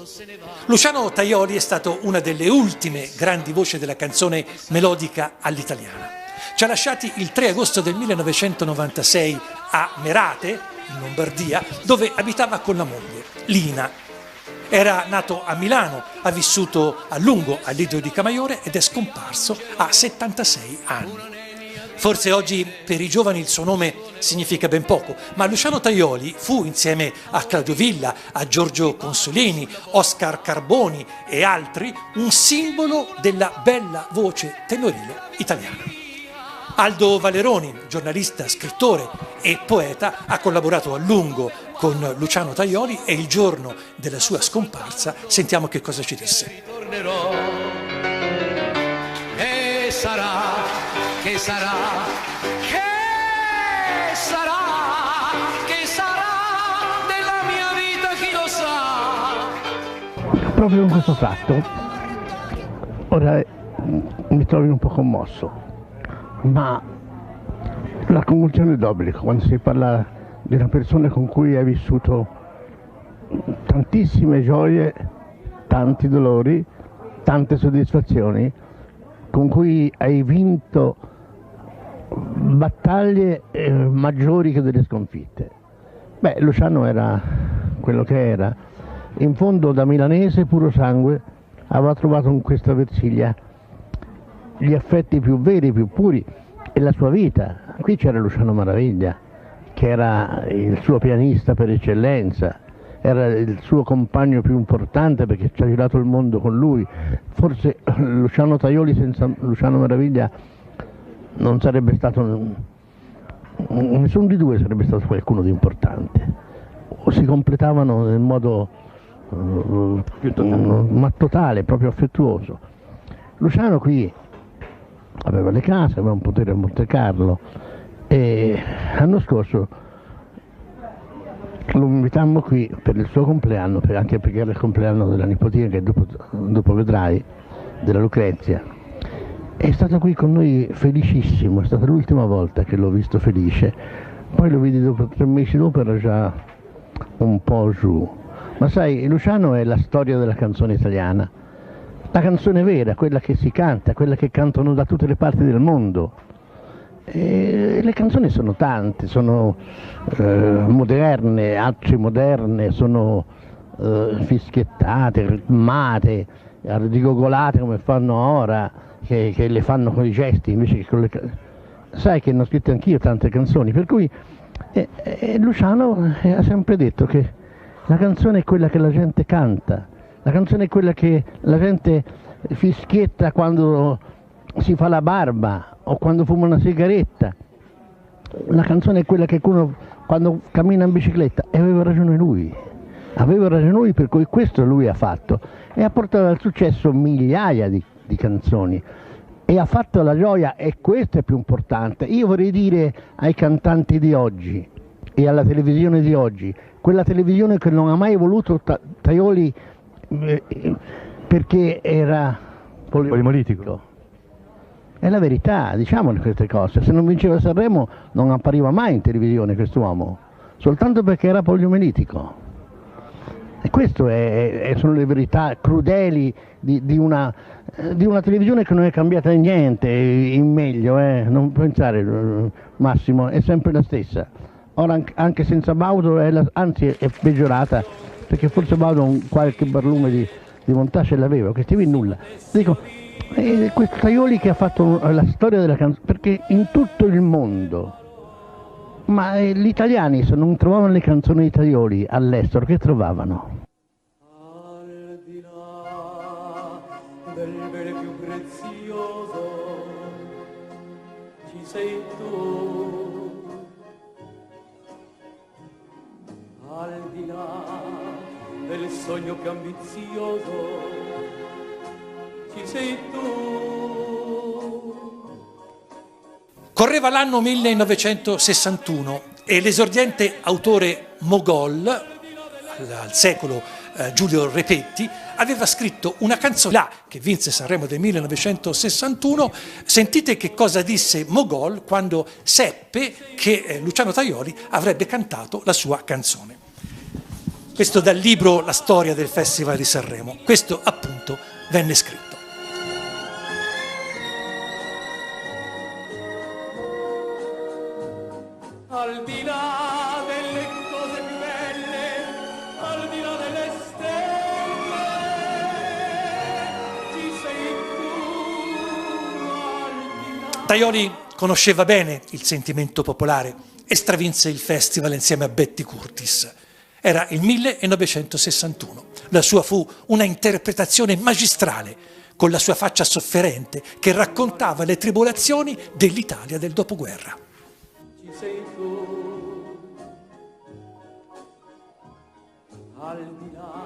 Speaker 20: Luciano Tajoli è stato una delle ultime grandi voci della canzone melodica all'italiana. Ci ha lasciati il 3 agosto del 1996 a Merate, in Lombardia, dove abitava con la moglie, Lina. Era nato a Milano, ha vissuto a lungo al Lido di Camaiore ed è scomparso a 76 anni. Forse oggi per i giovani il suo nome significa ben poco, ma Luciano Tajoli fu, insieme a Claudio Villa, a Giorgio Consolini, Oscar Carboni e altri, un simbolo della bella voce tenorile italiana. Aldo Valeroni, giornalista, scrittore e poeta, ha collaborato a lungo con Luciano Tajoli e il giorno della sua scomparsa sentiamo che cosa ci disse.
Speaker 2: E sarà, che sarà, che sarà, che sarà della mia vita, chi lo sa.
Speaker 21: Proprio in questo tratto, ora mi trovo un po' commosso, ma la commozione è d'obbligo quando si parla di una persona con cui hai vissuto tantissime gioie, tanti dolori, tante soddisfazioni, con cui hai vinto battaglie maggiori che delle sconfitte. Beh, Luciano era quello che era. In fondo, da milanese puro sangue, aveva trovato in questa Versilia gli affetti più veri, più puri e la sua vita. Qui c'era Luciano Maraviglia, che era il suo pianista per eccellenza, era il suo compagno più importante perché ci ha girato il mondo con lui. Forse Luciano Tajoli senza Luciano Maraviglia non sarebbe stato, nessuno di due sarebbe stato qualcuno di importante, o si completavano nel modo ma totale, proprio affettuoso. Luciano qui aveva le case, aveva un potere a Monte Carlo e l'anno scorso lo invitammo qui per il suo compleanno, anche perché era il compleanno della nipotina che dopo vedrai, della Lucrezia. È stato qui con noi felicissimo, è stata l'ultima volta che l'ho visto felice, poi lo vidi dopo 3 mesi dopo, era già un po' giù. Ma sai, Luciano è la storia della canzone italiana, la canzone vera, quella che si canta, quella che cantano da tutte le parti del mondo. E le canzoni sono tante, sono moderne, arcimoderne, sono fischiettate, ritmate, rigogolate come fanno ora, che le fanno con i gesti invece che con le... Sai che ne ho scritte anch'io tante canzoni, per cui Luciano ha sempre detto che la canzone è quella che la gente canta, la canzone è quella che la gente fischietta quando si fa la barba o quando fuma una sigaretta. La canzone è quella che uno quando cammina in bicicletta, e aveva ragione lui, per cui questo lui ha fatto e ha portato al successo migliaia di canzoni e ha fatto la gioia, e questo è più importante. Io vorrei dire ai cantanti di oggi e alla televisione di oggi, quella televisione che non ha mai voluto Tajoli perché era polimolitico. È la verità, diciamole queste cose. Se non vinceva Sanremo non appariva mai in televisione quest'uomo, soltanto perché era poliomelitico. E queste sono le verità crudeli di una televisione che non è cambiata niente in meglio, non pensare Massimo, è sempre la stessa. Ora anche senza Baudo anzi è peggiorata, perché forse Baudo qualche barlume di montaggio l'aveva, questi qui nulla. Dico, questo Tajoli che ha fatto la storia della canzone, perché in tutto il mondo, ma gli italiani se non trovavano le canzoni di Tajoli all'estero, che trovavano?
Speaker 2: Al di là del bene più prezioso ci sei tu, al di là del sogno più ambizioso ci sei tu.
Speaker 20: Correva l'anno 1961 e l'esordiente autore mogol al secolo Giulio Repetti aveva scritto una canzone là che vinse Sanremo del 1961. Sentite che cosa disse Mogol quando seppe che Luciano Tajoli avrebbe cantato la sua canzone. Questo dal libro La storia del Festival di Sanremo. Questo appunto venne scritto.
Speaker 2: Al di là delle cose più belle, al di là delle stelle, ci sei tu.
Speaker 20: Tajoli conosceva bene il sentimento popolare e stravinse il festival insieme a Betty Curtis. Era il 1961. La sua fu una interpretazione magistrale, con la sua faccia sofferente che raccontava le tribolazioni dell'Italia del dopoguerra.
Speaker 2: Ci sei tu, al di là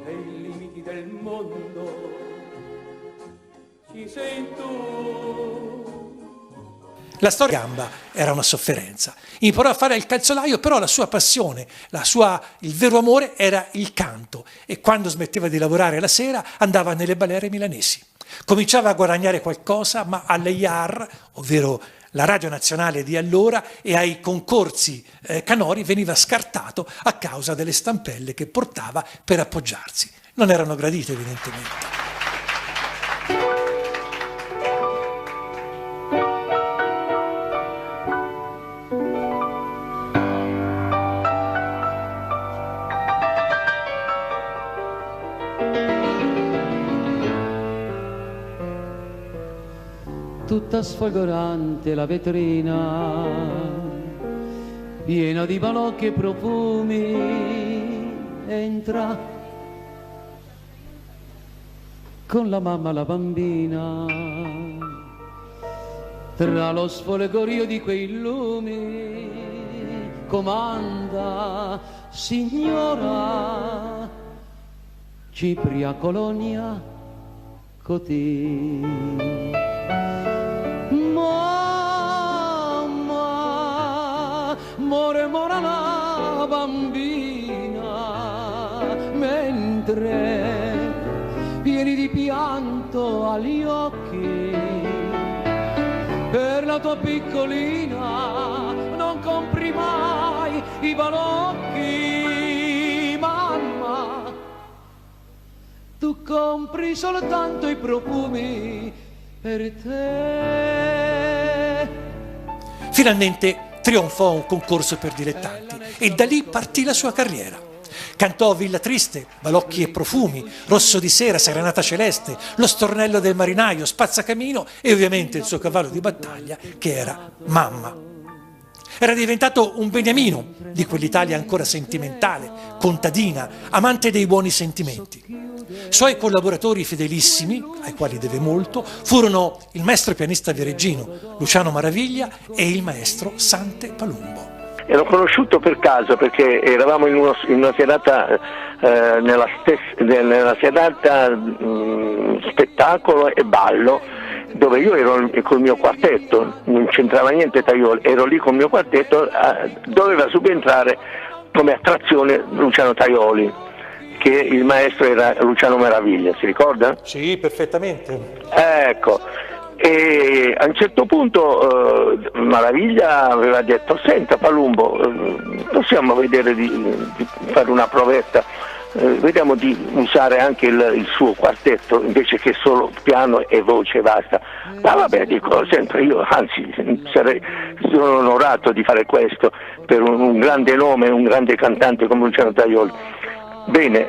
Speaker 2: dei limiti del mondo, ci sei tu.
Speaker 20: La storia gamba era una sofferenza. Imparò a fare il calzolaio, però la sua passione, il vero amore era il canto, e quando smetteva di lavorare la sera andava nelle balere milanesi. Cominciava a guadagnare qualcosa, ma alle IAR, ovvero la radio nazionale di allora, e ai concorsi canori veniva scartato a causa delle stampelle che portava per appoggiarsi. Non erano gradite, evidentemente.
Speaker 16: Tutta sfolgorante la vetrina, piena di balocchi e profumi, entra con la mamma la bambina, tra lo sfolgorio di quei lumi, comanda, signora Cipria Colonia Cotì. Mora la bambina, mentre pieni di pianto agli occhi, per la tua piccolina non compri mai i balocchi, mamma, tu compri soltanto i profumi per te.
Speaker 20: Finalmente trionfò un concorso per dilettanti e da lì partì la sua carriera. Cantò Villa Triste, Balocchi e Profumi, Rosso di Sera, Serenata Celeste, Lo Stornello del Marinaio, Spazzacamino e ovviamente il suo cavallo di battaglia che era Mamma. Era diventato un beniamino di quell'Italia ancora sentimentale, contadina, amante dei buoni sentimenti. Suoi collaboratori fedelissimi, ai quali deve molto, furono il maestro pianista viareggino Luciano Maraviglia e il maestro Sante Palumbo.
Speaker 21: L'ho conosciuto per caso perché eravamo in una serata, nella serata spettacolo e ballo, dove io ero col mio quartetto, non c'entrava niente Tajoli, ero lì col mio quartetto, doveva subentrare come attrazione Luciano Tajoli, che il maestro era Luciano Maraviglia, si ricorda?
Speaker 20: Sì, perfettamente.
Speaker 21: Ecco, e a un certo punto Maraviglia aveva detto: senta Palumbo, possiamo vedere di fare una provetta, vediamo di usare anche il suo quartetto invece che solo piano e voce, basta. Ma vabbè, dico, senta, io anzi sono onorato di fare questo per un grande nome, un grande cantante come Luciano Tajoli. Bene,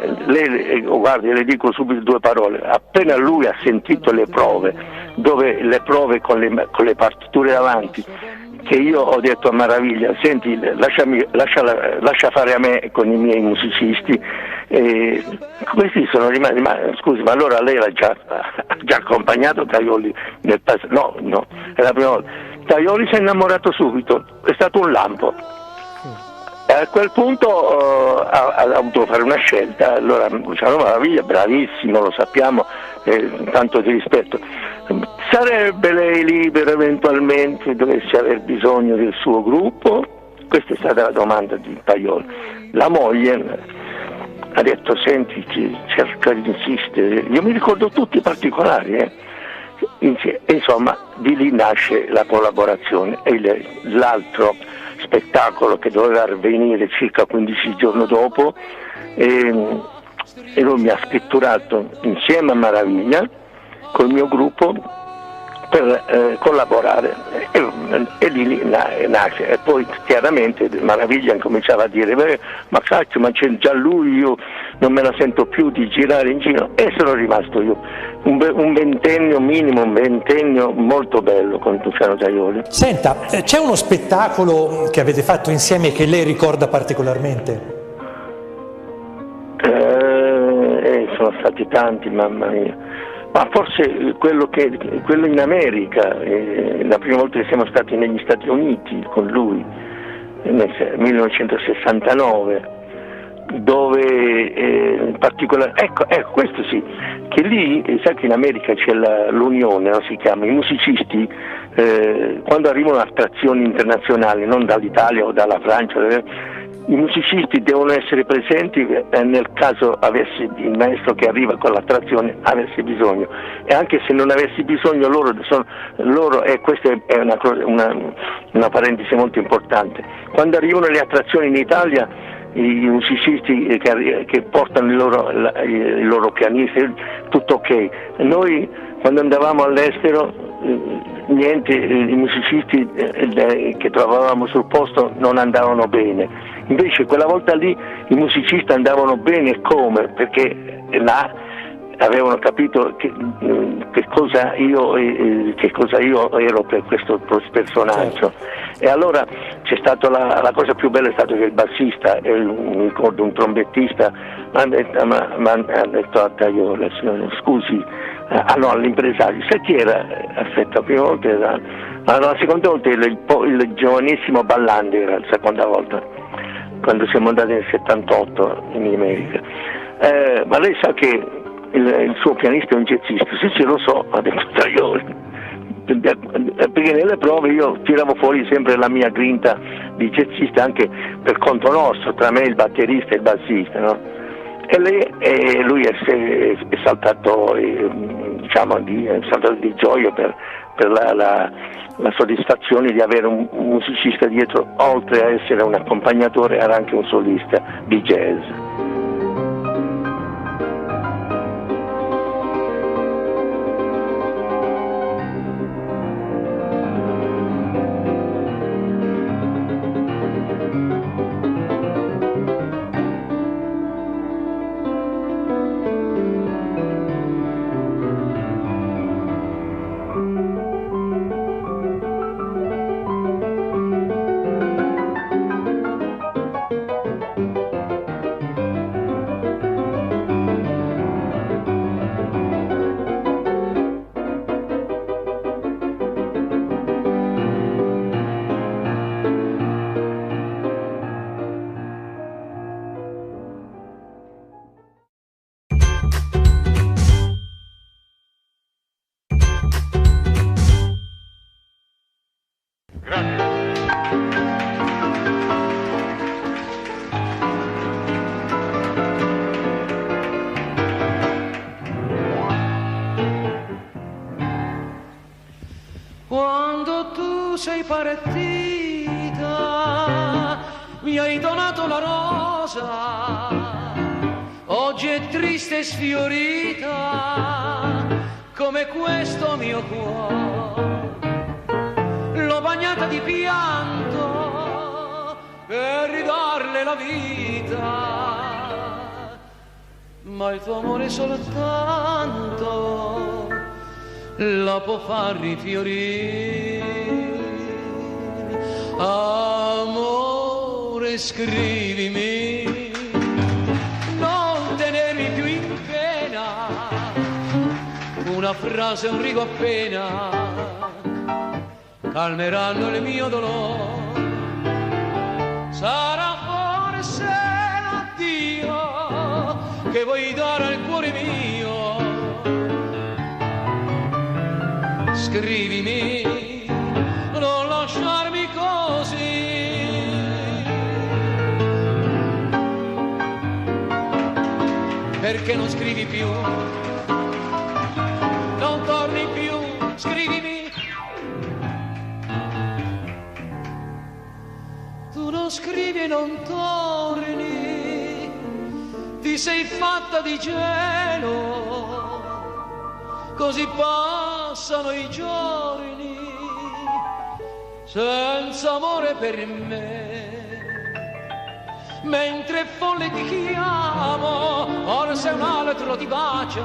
Speaker 21: guardi, le dico subito due parole. Appena lui ha sentito le prove con le partiture davanti, che io ho detto a Maraviglia: senti, lascia fare a me con i miei musicisti, questi sono rimasti. Ma scusi, ma allora lei ha già accompagnato Tajoli nel passato? No, è la prima volta. Tajoli si è innamorato subito, è stato un lampo. A quel punto ha dovuto fare una scelta. Allora Luciano Maraviglia, bravissimo, lo sappiamo, tanto di rispetto, sarebbe lei libera eventualmente, dovesse aver bisogno del suo gruppo? Questa è stata la domanda di Tajoli. La moglie ha detto: senti, cerca di insistere. Io mi ricordo tutti i particolari, insomma, di lì nasce la collaborazione. E l'altro
Speaker 1: spettacolo che doveva avvenire circa 15 giorni dopo e lui mi ha scritturato insieme a Maraviglia col mio gruppo per collaborare e lì nasce. E poi chiaramente Maraviglia incominciava a dire ma cacchio, ma c'è già lui, io non me la sento più di girare in giro, e sono rimasto io un ventennio minimo, un ventennio molto bello con Luciano Tajoli.
Speaker 20: Senta, c'è uno spettacolo che avete fatto insieme che lei ricorda particolarmente?
Speaker 1: Sono stati tanti, mamma mia. Ma forse quello in America, la prima volta che siamo stati negli Stati Uniti con lui, nel 1969, dove in particolare, ecco questo sì, che lì, sai che in America c'è l'unione, no? Si chiama, i musicisti quando arrivano attrazioni internazionali, non dall'Italia o dalla Francia, i musicisti devono essere presenti nel caso il maestro che arriva con l'attrazione avesse bisogno, e anche se non avessi bisogno loro e questa è una parentesi molto importante, quando arrivano le attrazioni in Italia i musicisti che portano i loro pianisti, tutto ok. Noi quando andavamo all'estero niente, i musicisti che trovavamo sul posto non andavano bene. Invece quella volta lì i musicisti andavano bene, come? Perché là avevano capito che cosa io ero per questo personaggio. E allora c'è stato la cosa più bella è stato che il bassista, mi ricordo un trombettista, mi ha detto a Tajoli, scusi, no, all'impresario, sai chi era? Aspetta, la prima volta era, la seconda volta era il giovanissimo Ballandi, era la seconda volta, quando siamo andati nel 78 in America. Ma lei sa che il suo pianista è un jazzista? Sì, lo so, ha detto Tajoli, perché nelle prove io tiravo fuori sempre la mia grinta di jazzista anche per conto nostro, tra me il batterista e il bassista, no? E lui è saltato, diciamo, è saltato di gioia per la soddisfazione di avere un musicista dietro, oltre a essere un accompagnatore era anche un solista di jazz.
Speaker 16: Quando tu sei partita mi hai donato la rosa, oggi è triste e sfiorita come questo mio cuore, l'ho bagnata di pianto per ridarle la vita, ma il tuo amore soltanto la può far rifiorire. Amore, scrivimi, non tenermi più in pena, una frase, un rigo appena calmeranno il mio dolore. Sarà forse l'addio che vuoi dare al cuore mio. Scrivimi, non lasciarmi così. Perché non scrivi più? Non torni più, scrivimi. lo scrivi e non torni, ti sei fatta di gelo, così passano i giorni, senza amore per me. Mentre folle ti chiamo, ora se un altro ti bacia,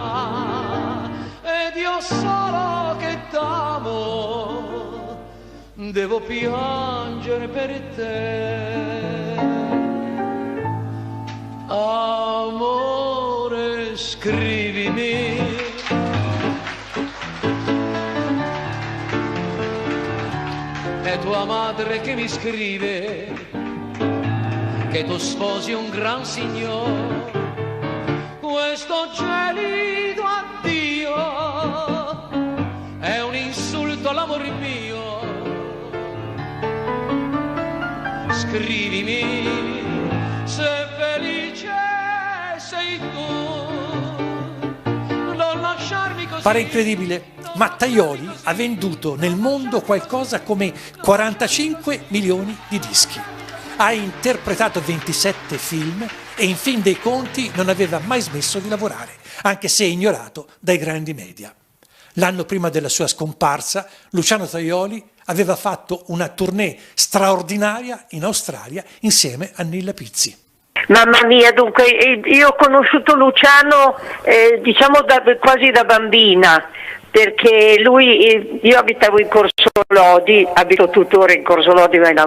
Speaker 16: ed io solo che t'amo, devo piangere per te. Amore, scrivimi, è tua madre che mi scrive che tu sposi un gran signor. Questo gelido addio è un insulto all'amor mio. Scrivimi se felice sei tu, non lasciarmi così.
Speaker 20: Pare incredibile, ma Tajoli ha venduto nel mondo qualcosa come 45 milioni di dischi. Ha interpretato 27 film e in fin dei conti non aveva mai smesso di lavorare, anche se ignorato dai grandi media. L'anno prima della sua scomparsa, Luciano Tajoli aveva fatto una tournée straordinaria in Australia insieme a Nilla Pizzi.
Speaker 1: Mamma mia, dunque io ho conosciuto Luciano diciamo quasi da bambina, perché lui, io abitavo in Corso Lodi, abito tuttora in Corso Lodi ma in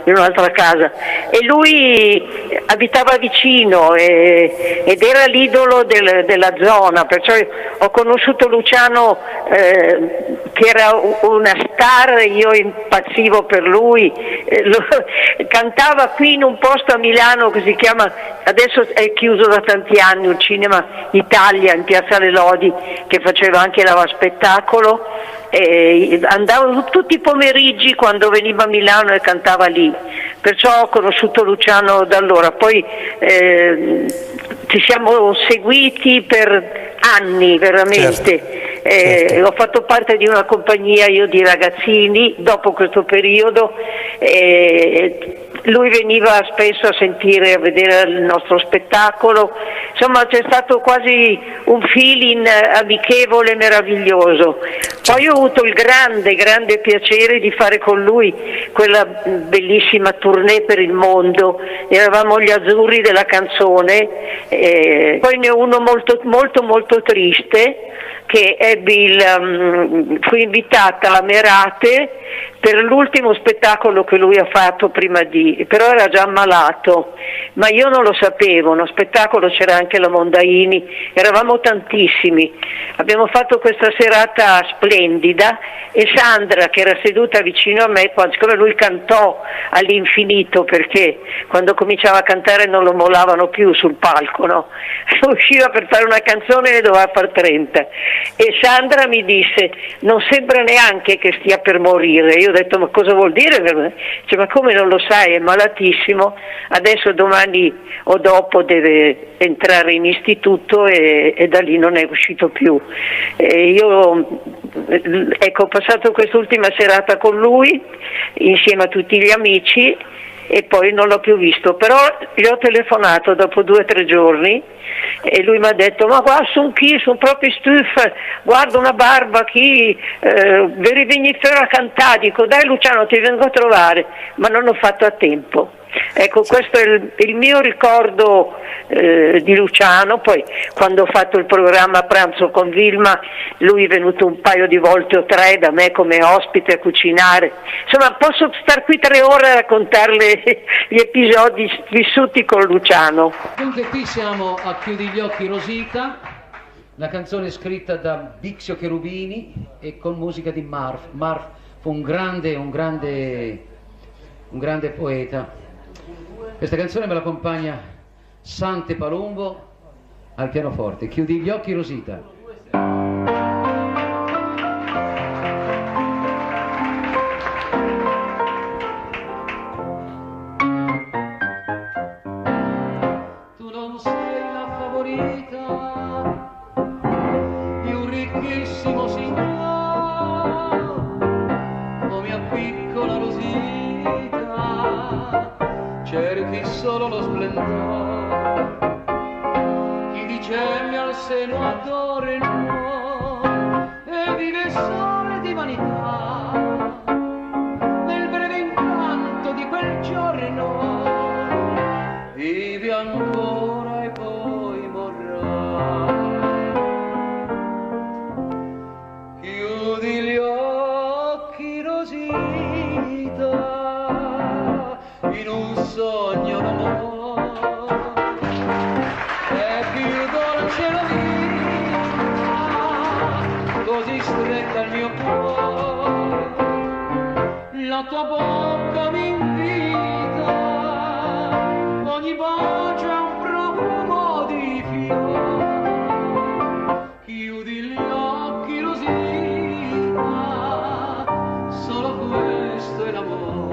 Speaker 1: un'altra casa, e lui abitava vicino ed era l'idolo della zona, perciò ho conosciuto Luciano che era una star, io impazzivo per lui, cantava qui in un posto a Milano che si chiama, adesso è chiuso da tanti anni, un cinema Italia in Piazzale Lodi che faceva anche spettacolo, andavo tutti i pomeriggi quando veniva a Milano e cantava lì, perciò ho conosciuto Luciano da allora. Poi ci siamo seguiti per anni veramente. Certo. Ho fatto parte di una compagnia io di ragazzini dopo questo periodo. Lui veniva spesso a sentire, a vedere il nostro spettacolo, insomma c'è stato quasi un feeling amichevole, meraviglioso. Poi ho avuto il grande piacere di fare con lui quella bellissima tournée per il mondo, eravamo gli azzurri della canzone, poi ne ho uno molto triste, che fui invitata a Merate per l'ultimo spettacolo che lui ha fatto però era già ammalato, ma io non lo sapevo, uno spettacolo c'era anche la Mondaini, eravamo tantissimi, abbiamo fatto questa serata splendida e Sandra che era seduta vicino a me, siccome lui cantò all'infinito perché quando cominciava a cantare non lo mollavano più sul palco, no? Usciva per fare una canzone e ne doveva far 30 e Sandra mi disse non sembra neanche che stia per morire. Io ho detto ma cosa vuol dire? Cioè, ma come non lo sai, è malatissimo, adesso domani o dopo deve entrare in istituto e da lì non è uscito più. Io ho passato quest'ultima serata con lui insieme a tutti gli amici e poi non l'ho più visto, però gli ho telefonato dopo 2 o 3 giorni e lui mi ha detto ma guarda sono proprio stufa, guarda una barba chi veri venire a cantare, dico dai Luciano ti vengo a trovare, ma non ho fatto a tempo. Ecco, questo è il mio ricordo di Luciano. Poi quando ho fatto il programma Pranzo con Vilma, lui è venuto un paio di volte o 3 da me come ospite a cucinare. Insomma, posso star qui 3 ore a raccontarle gli episodi vissuti con Luciano.
Speaker 10: Dunque qui siamo a Chiudi gli occhi Rosita, la canzone scritta da Bixio Cherubini e con musica di Marf. Marf fu un grande poeta. Questa canzone me l'accompagna Sante Palumbo al pianoforte. Chiudi gli occhi Rosita. Tu non sei la favorita di un ricchissimo signor, o mia piccola Rosita,
Speaker 16: solo lo splendore. Chi di gemmi al seno adora no, e vive solo di vanità, nel breve incanto di quel giorno vive ancora e poi morrà. Chiudi gli occhi, Rosita, in un sogno d'amore, è più dolce la vita, così stretta al mio cuore, la tua bocca mi invita, ogni bacio è un profumo di fiore. Chiudi gli occhi, Rosita, solo questo è l'amore.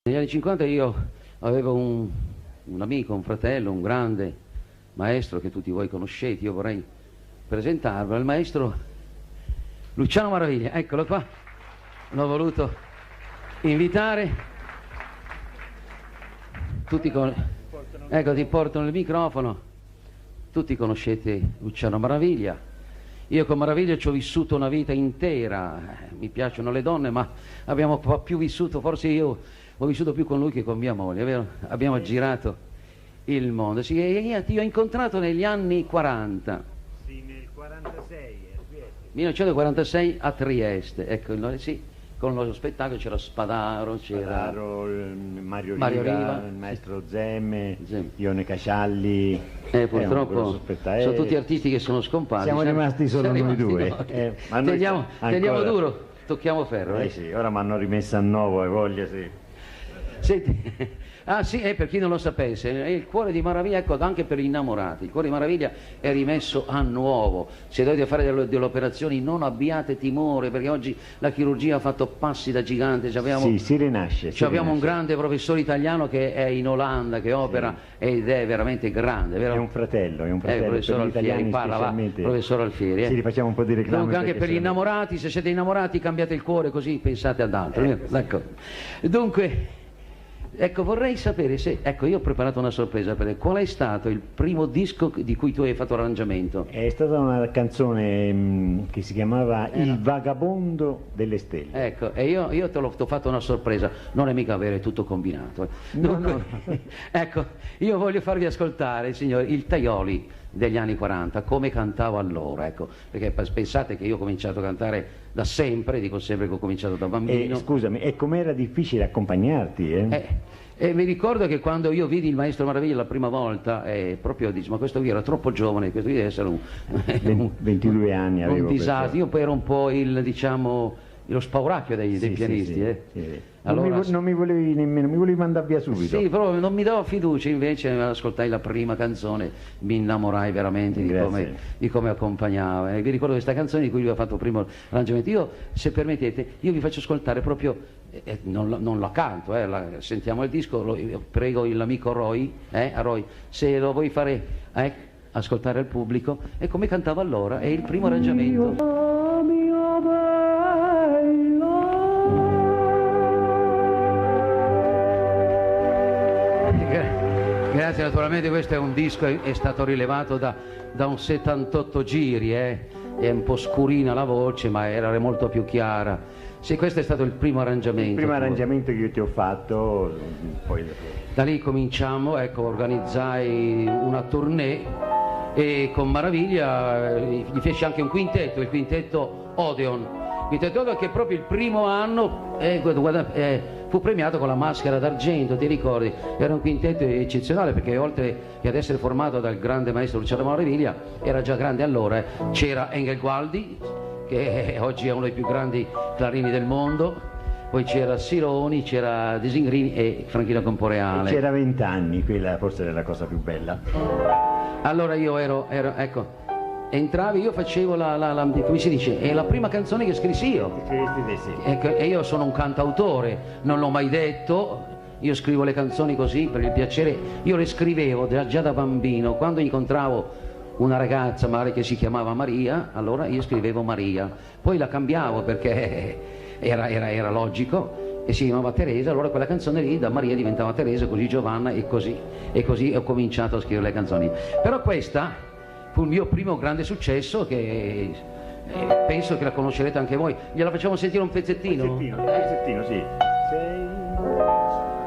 Speaker 10: Negli anni 50 io avevo un amico, un fratello, un grande maestro che tutti voi conoscete, io vorrei presentarlo, il maestro Luciano Maraviglia, eccolo qua, l'ho voluto invitare, tutti ecco ti portano il microfono, tutti conoscete Luciano Maraviglia, io con Maraviglia ci ho vissuto una vita intera, mi piacciono le donne ma abbiamo più vissuto, forse io ho vissuto più con lui che con mia moglie, vero? Abbiamo girato il mondo. Sì, io ti ho incontrato negli anni 40.
Speaker 7: Sì, nel 46 a Trieste.
Speaker 10: 1946 a Trieste, ecco, sì, con lo spettacolo c'era Spadaro, c'era
Speaker 7: Mario Riva, il maestro Zemme, Ione Cascialli.
Speaker 10: Purtroppo sono tutti artisti che sono scomparsi.
Speaker 7: Siamo rimasti solo noi due.
Speaker 10: Ma teniamo duro, tocchiamo ferro.
Speaker 7: Sì, ora mi hanno rimesso a nuovo, voglia sì.
Speaker 10: Senti, ah sì, per chi non lo sapesse, il cuore di Maraviglia, ecco, anche per gli innamorati, il cuore di Maraviglia è rimesso a nuovo. Se dovete fare delle operazioni non abbiate timore, perché oggi la chirurgia ha fatto passi da gigante.
Speaker 7: Sì, si rinasce.
Speaker 10: Abbiamo un grande professore italiano che è in Olanda, che opera ed è veramente grande. Vero?
Speaker 7: È un fratello
Speaker 10: professor Alfieri, parla, professor Alfieri.
Speaker 7: Sì, rifacciamo un po' di reclame.
Speaker 10: Dunque anche per gli innamorati, se siete innamorati cambiate il cuore così pensate ad altro. Ecco. Dunque... Ecco, vorrei sapere se, ecco, io ho preparato una sorpresa per te. Qual è stato il primo disco di cui tu hai fatto l'arrangiamento?
Speaker 7: È stata una canzone che si chiamava Il vagabondo delle stelle.
Speaker 10: Ecco, e io t'ho fatto una sorpresa, non è mica avere tutto combinato. Dunque, no. Ecco, io voglio farvi ascoltare, signori, il Tajoli degli anni 40, come cantavo allora, ecco, perché pensate che io ho cominciato a cantare da sempre, dico sempre che ho cominciato da bambino.
Speaker 7: Scusami, e com'era difficile accompagnarti,
Speaker 10: E mi ricordo che quando io vidi il maestro Maraviglia la prima volta, proprio dici, ma questo qui era troppo giovane, questo qui deve essere
Speaker 7: 22 anni avevo.
Speaker 10: Un disastro, io poi ero un po' lo spauracchio dei pianisti.
Speaker 7: Sì.
Speaker 10: Allora,
Speaker 7: non mi volevi nemmeno, mi volevi mandare via subito.
Speaker 10: Sì, però non mi davo fiducia, invece ascoltai la prima canzone, mi innamorai veramente di come accompagnava. E vi ricordo questa canzone di cui lui ha fatto primo l'arrangiamento. Io, se permettete, io vi faccio ascoltare proprio
Speaker 16: non la canto, sentiamo il disco, prego l'amico Roy, a Roy, se lo vuoi fare ascoltare al pubblico, è come cantava allora, è il primo arrangiamento. Grazie, naturalmente questo è un disco, è stato rilevato da un 78 giri, è un po' scurina la voce, ma era molto più chiara. Sì, questo è stato il primo arrangiamento.
Speaker 7: Il primo arrangiamento che io ti ho fatto, poi...
Speaker 16: Da lì cominciamo, organizzai una tournée e con Maraviglia gli feci anche un quintetto, il quintetto Odeon. Quintetto Odeon che proprio il primo anno fu premiato con la Maschera d'Argento, ti ricordi? Era un quintetto eccezionale perché oltre che ad essere formato dal grande maestro Luciano Maraviglia, era già grande allora. C'era Engel Gualdi, che oggi è uno dei più grandi clarini del mondo, poi c'era Sironi, c'era Desingrini e Franchino Camporeale.
Speaker 7: C'era 20 anni, quella forse era la cosa più bella.
Speaker 16: Allora io ero entravi, io facevo come si dice, è la prima canzone che scrissi io. E io sono un cantautore, non l'ho mai detto, io scrivo le canzoni così per il piacere, io le scrivevo già da bambino, quando incontravo una ragazza magari che si chiamava Maria, allora io scrivevo Maria, poi la cambiavo perché era logico, e si chiamava Teresa, allora quella canzone lì da Maria diventava Teresa, così Giovanna e così ho cominciato a scrivere le canzoni. Però questa fu il mio primo grande successo che penso che la conoscerete anche voi. Gliela facciamo sentire un pezzettino?
Speaker 7: Un pezzettino, sì.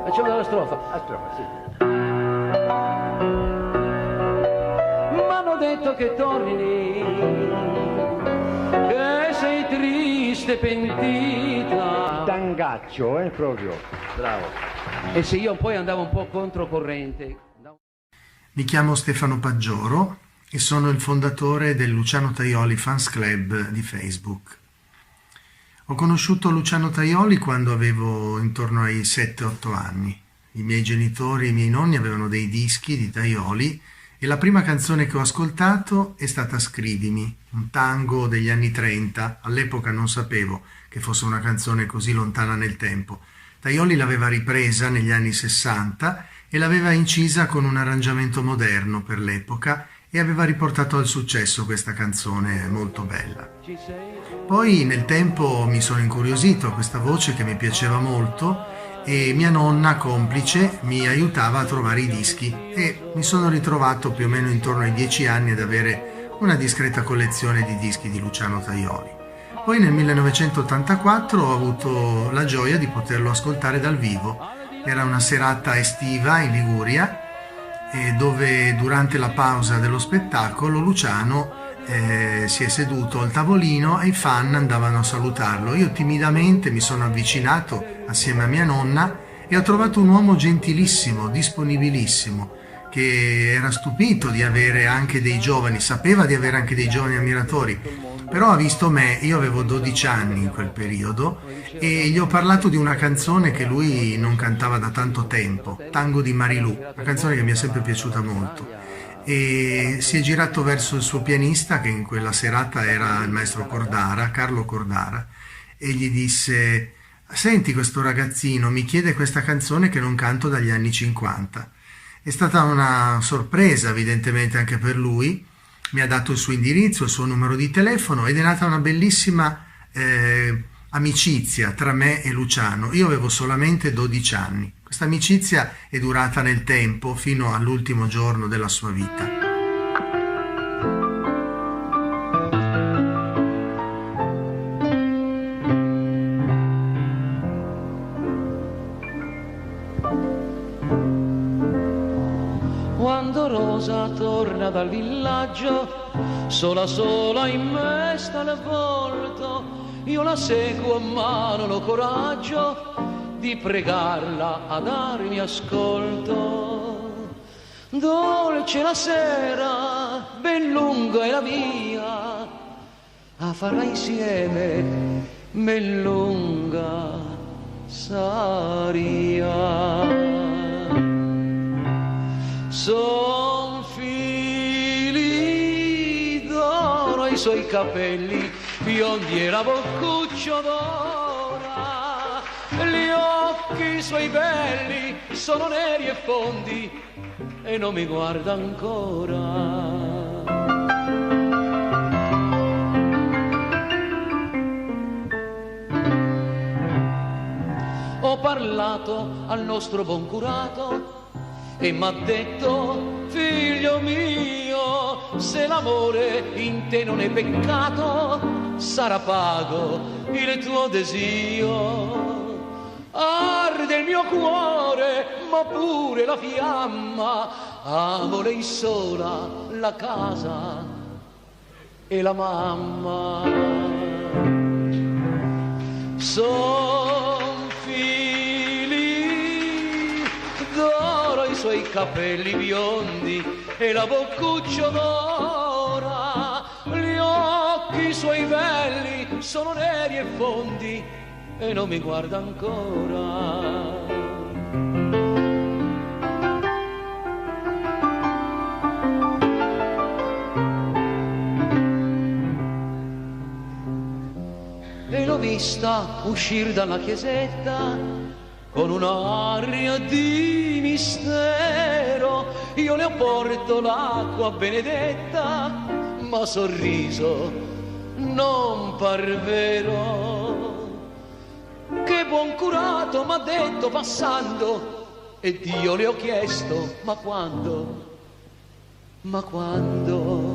Speaker 16: Facciamo dalla strofa.
Speaker 7: La strofa, sì.
Speaker 16: M'hanno detto che torni, che sei triste, pentita.
Speaker 7: Tangaccio, proprio. Bravo.
Speaker 16: E se io poi andavo un po' controcorrente.
Speaker 11: Mi chiamo Stefano Paggioro e sono il fondatore del Luciano Tajoli Fans Club di Facebook. Ho conosciuto Luciano Tajoli quando avevo intorno ai 7-8 anni. I miei genitori e i miei nonni avevano dei dischi di Tajoli e la prima canzone che ho ascoltato è stata Scrivimi, un tango degli anni 30. All'epoca non sapevo che fosse una canzone così lontana nel tempo. Tajoli l'aveva ripresa negli anni 60 e l'aveva incisa con un arrangiamento moderno per l'epoca e aveva riportato al successo questa canzone molto bella. Poi nel tempo mi sono incuriosito a questa voce che mi piaceva molto e mia nonna, complice, mi aiutava a trovare i dischi e mi sono ritrovato più o meno intorno ai 10 anni ad avere una discreta collezione di dischi di Luciano Tajoli. Poi nel 1984 ho avuto la gioia di poterlo ascoltare dal vivo. Era una serata estiva in Liguria dove durante la pausa dello spettacolo Luciano si è seduto al tavolino e i fan andavano a salutarlo. Io timidamente mi sono avvicinato assieme a mia nonna e ho trovato un uomo gentilissimo, disponibilissimo, che era stupito di avere anche dei giovani, sapeva di avere anche dei giovani ammiratori, però ha visto me, io avevo 12 anni in quel periodo e gli ho parlato di una canzone che lui non cantava da tanto tempo, Tango di Marilù, una canzone che mi è sempre piaciuta molto. E si è girato verso il suo pianista, che in quella serata era il maestro Cordara, Carlo Cordara, e gli disse: senti, questo ragazzino mi chiede questa canzone che non canto dagli anni 50. È stata una sorpresa evidentemente anche per lui, mi ha dato il suo indirizzo, il suo numero di telefono ed è nata una bellissima amicizia tra me e Luciano. Io avevo solamente 12 anni. Questa amicizia è durata nel tempo fino all'ultimo giorno della sua vita.
Speaker 16: Quando Rosa torna dal villaggio, sola sola in me sta il volto, io la seguo a mano, l'ho coraggio di pregarla a darmi ascolto. Dolce la sera, ben lunga è la via, a farla insieme, ben lunga saria. Son fili d'oro i suoi capelli, biondi e la boccuccia d'ora,
Speaker 5: occhi suoi belli sono neri e fondi e non mi guarda ancora. Ho parlato al nostro buon curato e m'ha detto: figlio mio, se l'amore in te non è peccato, sarà pago il tuo desio. Arde il mio cuore, ma pure la fiamma, amo lei sola, la casa e la mamma. Son fili d'oro i suoi capelli biondi e la boccuccia d'ora, gli occhi suoi belli sono neri e fondi e non mi guarda ancora. E l'ho vista uscire dalla chiesetta con un'aria di mistero. Io le ho portato l'acqua benedetta, ma sorriso non par vero. Che buon curato m'ha detto passando, ed io le ho chiesto: ma quando? Ma quando?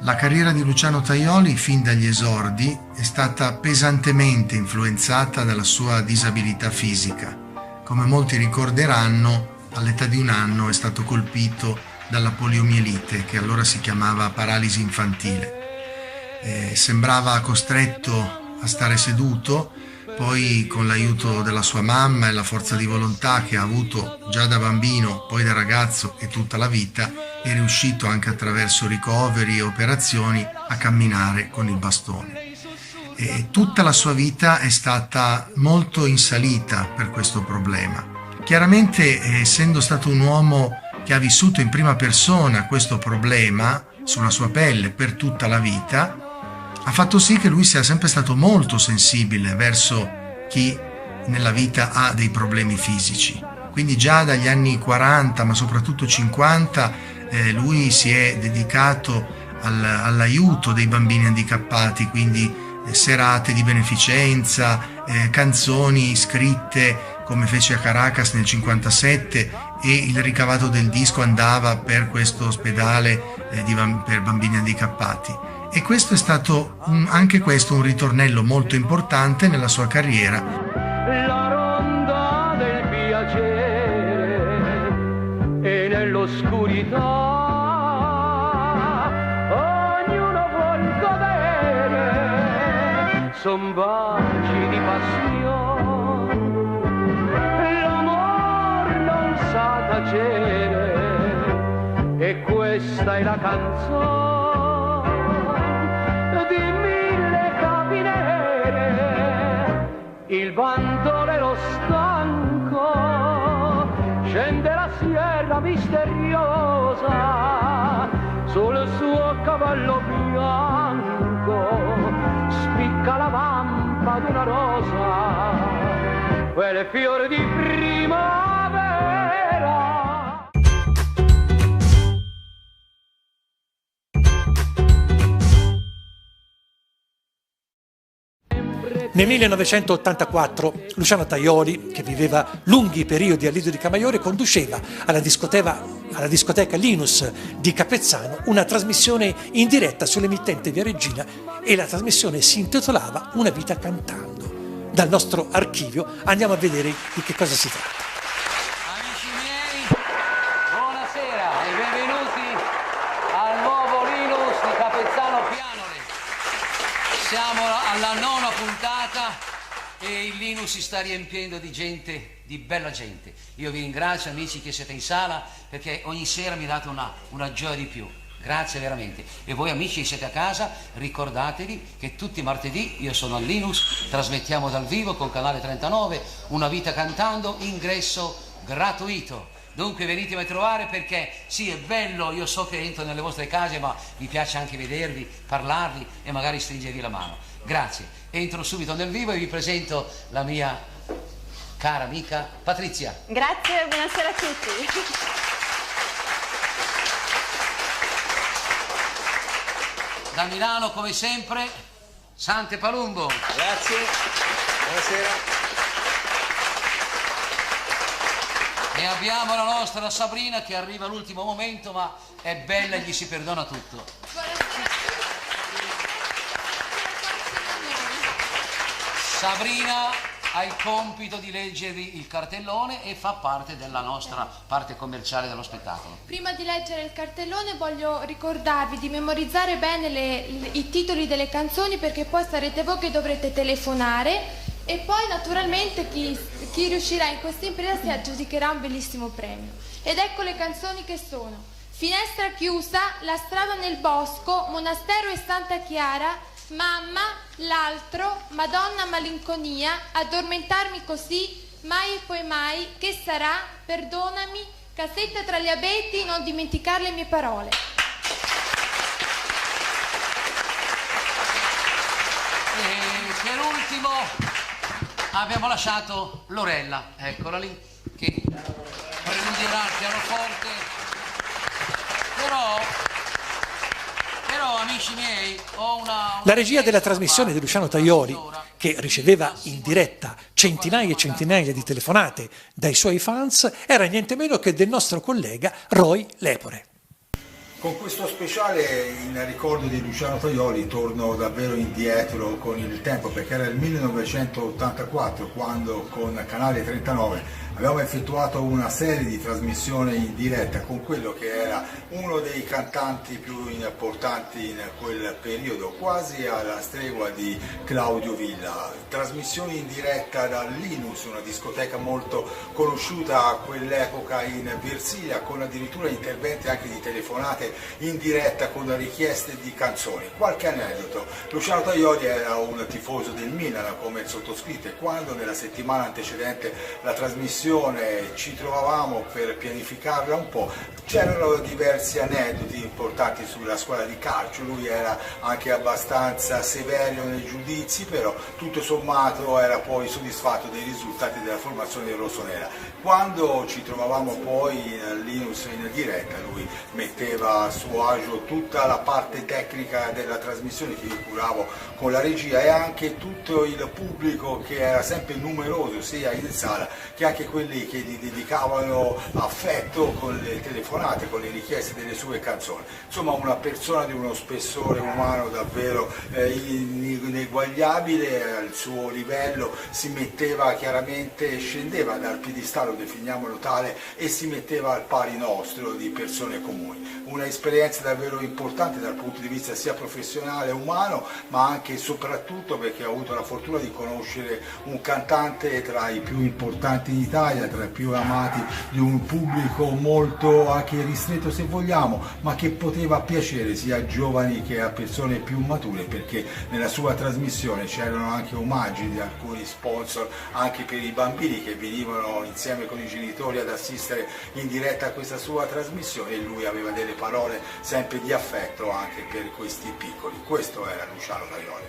Speaker 11: La carriera di Luciano Tajoli, fin dagli esordi, è stata pesantemente influenzata dalla sua disabilità fisica. Come molti ricorderanno, all'età di 1 anno è stato colpito dalla poliomielite, che allora si chiamava paralisi infantile. Sembrava costretto a stare seduto, poi con l'aiuto della sua mamma e la forza di volontà che ha avuto già da bambino, poi da ragazzo e tutta la vita, è riuscito anche attraverso ricoveri e operazioni a camminare con il bastone. E tutta la sua vita è stata molto in salita per questo problema. Chiaramente, essendo stato un uomo che ha vissuto in prima persona questo problema sulla sua pelle per tutta la vita, ha fatto sì che lui sia sempre stato molto sensibile verso chi nella vita ha dei problemi fisici. Quindi già dagli anni 40, ma soprattutto 50, lui si è dedicato all'aiuto dei bambini handicappati, quindi serate di beneficenza, canzoni scritte come fece a Caracas nel 57, e il ricavato del disco andava per questo ospedale per bambini handicappati. E questo è stato anche questo un ritornello molto importante nella sua carriera.
Speaker 5: La ronda del piacere e nell'oscurità ognuno vuol godere, son baci di passione, l'amor non sa tacere e questa è la canzone di 1000 capi nere. Il bandolero stanco scende la sierra misteriosa, sul suo cavallo bianco spicca la vampa d'una rosa, quelle fiori di primavera.
Speaker 20: Nel 1984 Luciano Tajoli, che viveva lunghi periodi al Lido di Camaiore, conduceva alla discoteca Linus di Capezzano una trasmissione in diretta sull'emittente Via Regina, e la trasmissione si intitolava Una vita cantando. Dal nostro archivio andiamo a vedere di che cosa si tratta.
Speaker 10: Amici miei, buonasera e benvenuti al nuovo Linus di Capezzano Pianole. Siamo alla 9ª puntata e il Linus si sta riempiendo di gente, di bella gente. Io vi ringrazio, amici, che siete in sala, perché ogni sera mi date una gioia di più. Grazie veramente. E voi, amici che siete a casa, ricordatevi che tutti i martedì io sono al Linus, trasmettiamo dal vivo con Canale 39, Una vita cantando, ingresso gratuito.
Speaker 4: Dunque venitemi a trovare perché sì, è bello, io so che entro nelle vostre case, ma mi piace anche vedervi, parlarvi e magari stringervi la mano. Grazie. Entro subito nel vivo e vi presento la mia cara amica Patrizia.
Speaker 9: Grazie, buonasera a tutti.
Speaker 4: Da Milano, come sempre, Sante Palumbo.
Speaker 22: Grazie, buonasera.
Speaker 4: E abbiamo la nostra Sabrina che arriva all'ultimo momento, ma è bella e gli si perdona tutto. Sabrina ha il compito di leggervi il cartellone e fa parte della nostra parte commerciale dello spettacolo.
Speaker 9: Prima di leggere il cartellone voglio ricordarvi di memorizzare bene i titoli delle canzoni, perché poi sarete voi che dovrete telefonare e poi naturalmente chi riuscirà in questa impresa si aggiudicherà un bellissimo premio. Ed ecco le canzoni che sono: Finestra chiusa, La strada nel bosco, Monastero e Santa Chiara, Mamma, L'altro, Madonna malinconia, Addormentarmi così, Mai e poi mai, Che sarà, Perdonami, Cassetta tra gli abeti, Non dimenticare le mie parole.
Speaker 4: E per ultimo abbiamo lasciato Lorella, eccola lì, che preludierà al pianoforte. Però amici miei, ho una
Speaker 20: La regia della trasmissione di Luciano Tajoli, che riceveva in diretta centinaia e centinaia di telefonate dai suoi fans, era niente meno che del nostro collega Roy Lepore.
Speaker 23: Con questo speciale in ricordo di Luciano Tajoli torno davvero indietro con il tempo, perché era il 1984 quando con Canale 39 abbiamo effettuato una serie di trasmissioni in diretta con quello che era uno dei cantanti più importanti in quel periodo, quasi alla stregua di Claudio Villa. Trasmissioni in diretta da Linus, una discoteca molto conosciuta a quell'epoca in Versilia, con addirittura interventi anche di telefonate in diretta con richieste di canzoni. Qualche aneddoto: Luciano Tajoli era un tifoso del Milan come il sottoscritto, e quando nella settimana antecedente la trasmissione ci trovavamo per pianificarla un po', c'erano diversi aneddoti importanti sulla squadra di calcio. Lui era anche abbastanza severo nei giudizi, però tutto sommato era poi soddisfatto dei risultati della formazione rossonera. Quando ci trovavamo poi in Linus in diretta, lui metteva a suo agio tutta la parte tecnica della trasmissione che io curavo con la regia, e anche tutto il pubblico che era sempre numeroso sia in sala che anche quelli che gli dedicavano affetto con le telefonate, con le richieste delle sue canzoni. Insomma, una persona di uno spessore umano davvero ineguagliabile. Al suo livello si metteva chiaramente, scendeva dal piedistallo, definiamolo tale, e si metteva al pari nostro di persone comuni. Una esperienza davvero importante dal punto di vista sia professionale, umano, ma anche e soprattutto perché ho avuto la fortuna di conoscere un cantante tra i più importanti in Italia, tra i più amati di un pubblico molto anche ristretto se vogliamo, ma che poteva piacere sia a giovani che a persone più mature, perché nella sua trasmissione c'erano anche omaggi di alcuni sponsor anche per i bambini che venivano insieme con i genitori ad assistere in diretta a questa sua trasmissione, e lui aveva delle parole sempre di affetto anche per questi piccoli. Questo era Luciano Tajoli.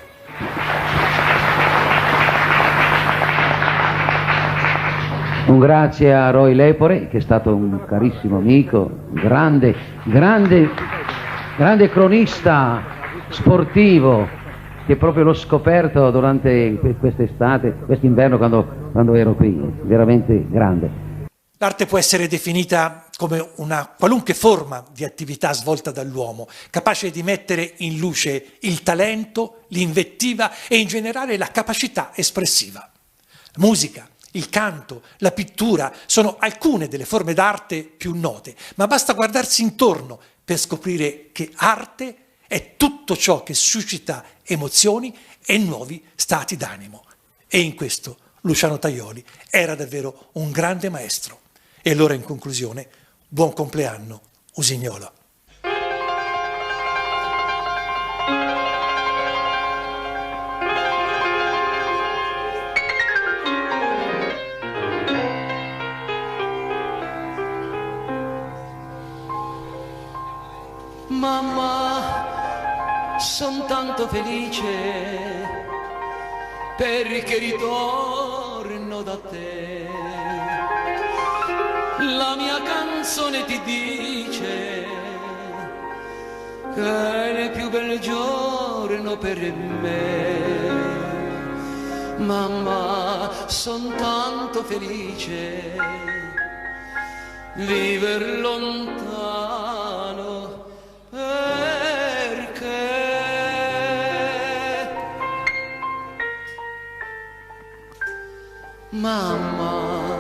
Speaker 16: Un grazie a Roy Lepore, che è stato un carissimo amico, grande cronista sportivo, che proprio l'ho scoperto durante quest'estate, quest'inverno quando ero qui, veramente grande.
Speaker 20: L'arte può essere definita come una qualunque forma di attività svolta dall'uomo, capace di mettere in luce il talento, l'invettiva e in generale la capacità espressiva. La musica, il canto, la pittura sono alcune delle forme d'arte più note, ma basta guardarsi intorno per scoprire che arte è tutto ciò che suscita emozioni e nuovi stati d'animo. E in questo Luciano Tajoli era davvero un grande maestro. E allora, in conclusione, buon compleanno, Usignola.
Speaker 5: Mamma, son tanto felice perché ritorno da te. La mia canzone ti dice che è il più bel giorno per me. Mamma, son tanto felice viver lontano perché mamma,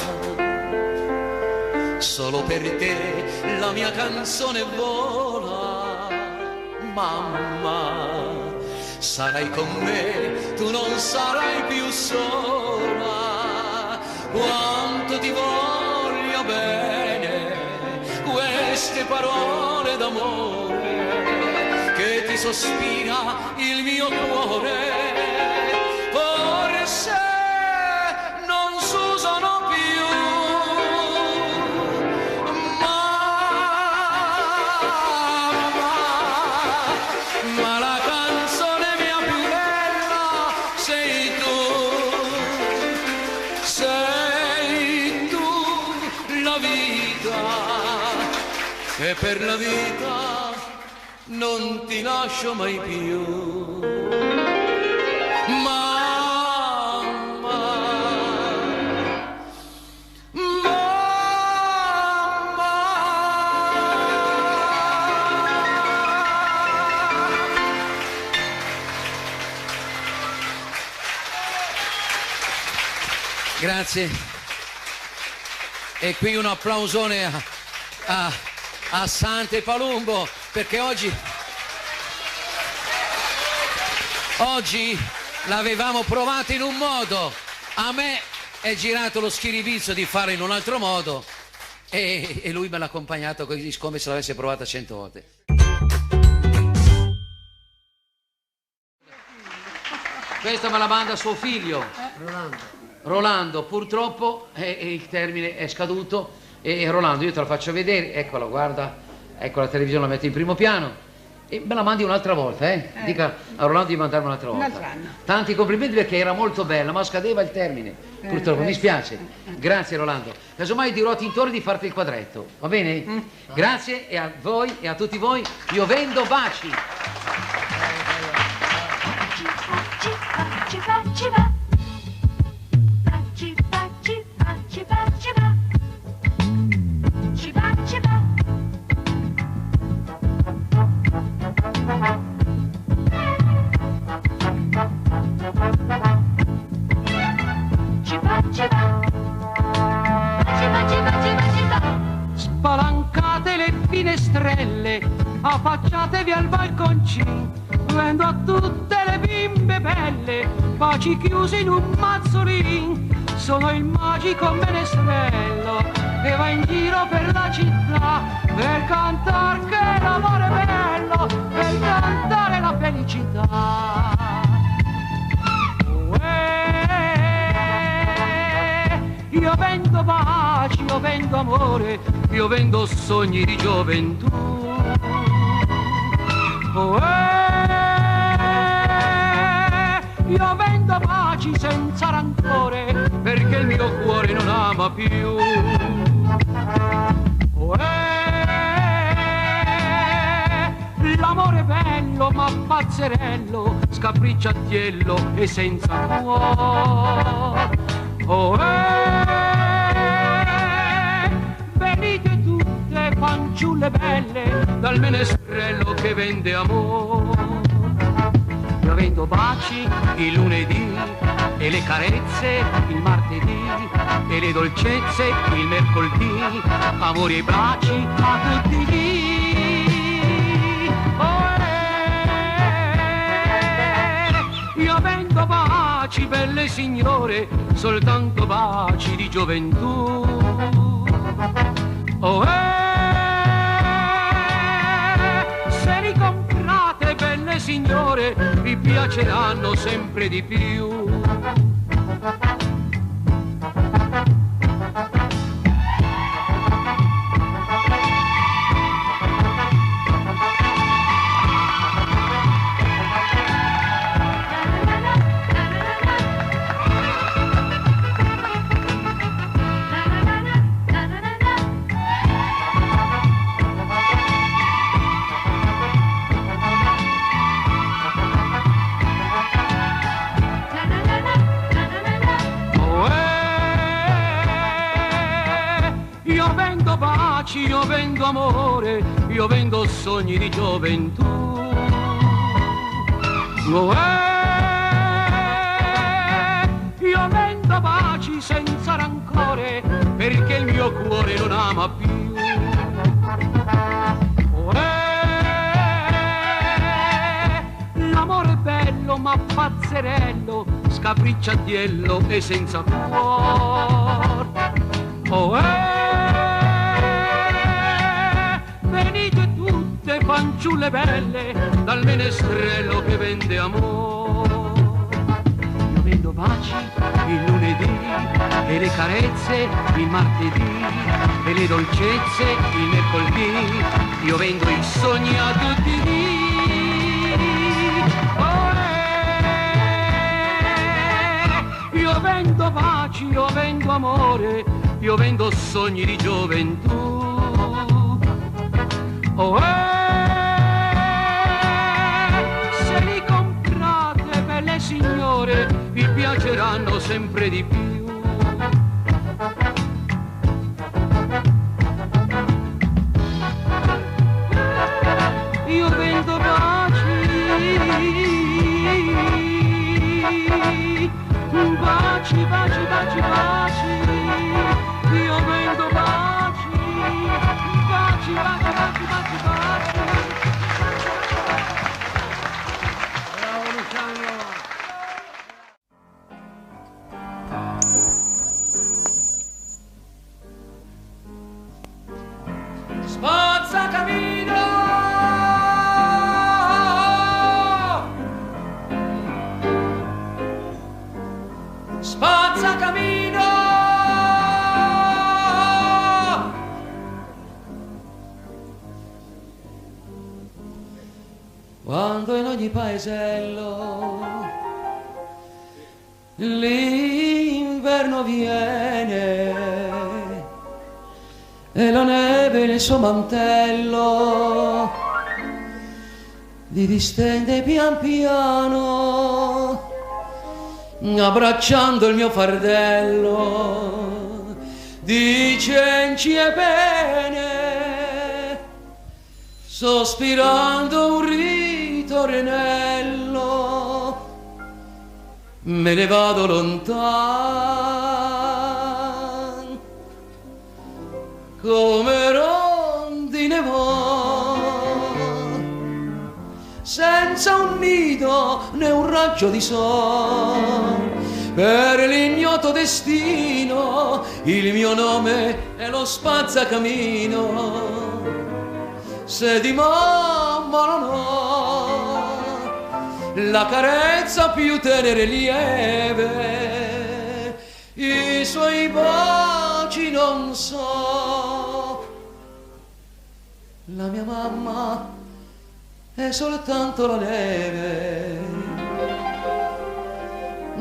Speaker 5: solo per te la mia canzone vola. Mamma, sarai con me, tu non sarai più sola. Quanto ti voglio bene, queste parole d'amore che ti sospira il mio cuore. Forse non s'usano più, ma la canzone mia più bella sei tu, la vita, e per la vita non ti lascio mai più.
Speaker 16: Grazie. E qui un applausone a Sante Palumbo, perché oggi l'avevamo provato in un modo, a me è girato lo schiribizzo di fare in un altro modo e lui me l'ha accompagnato così come se l'avesse provata 100 volte. Questa me la manda suo figlio Rolando, purtroppo il termine è scaduto e Rolando, io te la faccio vedere, eccola, guarda, ecco la televisione, la metto in primo piano e me la mandi un'altra volta, dica a Rolando di mandarmi un'altra volta. Un altro anno. Tanti complimenti perché era molto bella, ma scadeva il termine, purtroppo, mi spiace. Grazie Rolando. Casomai dirò a Tintori di farti il quadretto, va bene? Grazie e a voi e a tutti voi, io vendo baci.
Speaker 5: Spalancate le finestrelle, affacciatevi al balconcino, vendo a tutte le bimbe belle, baci chiusi in un mazzolin. Sono il magico menestrello che va in giro per la città per cantare che l'amore è bello, per cantare la felicità. Io vendo baci, io vendo amore, io vendo sogni di gioventù. Io vendo baci senza rancore, perché il mio cuore non ama più. L'amore è bello ma pazzerello, scapricciatiello e senza cuore. Venite tutte fanciulle belle dal menestrello che vende amore. Io vendo baci il lunedì e le carezze il martedì e le dolcezze il mercoledì, amori e baci a tutti i dì. Io vendo baci belle signore, soltanto baci di gioventù. Se li comprate belle signore, vi piaceranno sempre di più. vendo amore, io vendo sogni di gioventù. Io vendo baci senza rancore, perché il mio cuore non ama più. L'amore è bello ma pazzerello, scapricciatiello e senza cuore. Venite tutte fanciulle belle dal menestrello che vende amore. Io vendo baci il lunedì e le carezze il martedì e le dolcezze il mercoledì. Io vendo i sogni a tutti i dì. Io vendo baci, io vendo amore, io vendo sogni di gioventù. Se li comprate, belle signore, vi piaceranno sempre di più. Io vendo baci, baci, baci, baci, baci. Io vendo baci, baci, baci, baci, baci, baci. Bravo Luciano. Spazzacamino, spazzacamino, quando in ogni paesello l'inverno viene e la neve nel suo mantello li distende pian piano, abbracciando il mio fardello di cenci e pene, sospirando un ritornello, me ne vado lontano come rondine senza un nido né un raggio di sole. Per l'ignoto destino il mio nome è lo spazzacamino. Se di mamma non ho la carezza più tenera e lieve, i suoi baci non so. La mia mamma è soltanto la neve,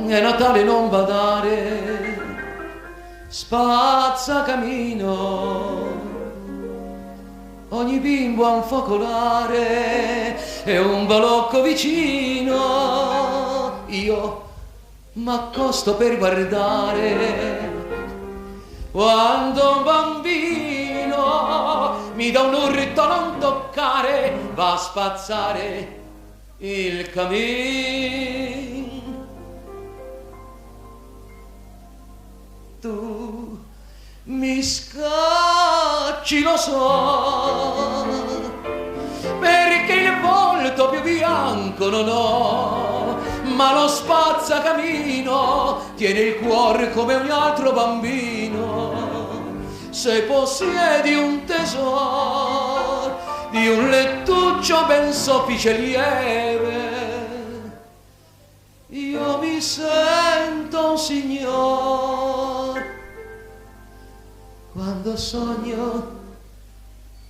Speaker 5: è Natale non badare, spazzacamino. Ogni bimbo ha un focolare e un balocco vicino. Io m'accosto per guardare quando un bambino mi dà un urto a non toccare, va a spazzare il cammin. Tu mi scacci, lo so, perché il volto più bianco non ho, ma lo spazzacamino tiene il cuore come ogni altro bambino. Se possiedi un tesoro di un lettuccio ben soffice e lieve, io mi sento un signor quando sogno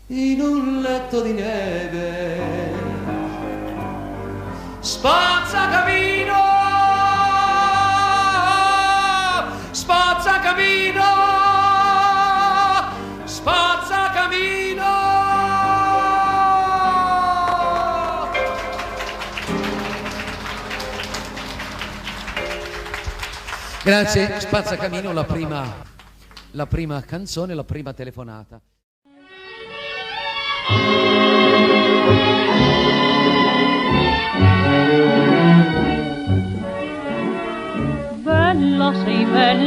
Speaker 5: in un letto di neve. Spazzacamino, spazzacamino, spazzacamino.
Speaker 10: Grazie, Spazzacamino, la prima canzone, la prima telefonata.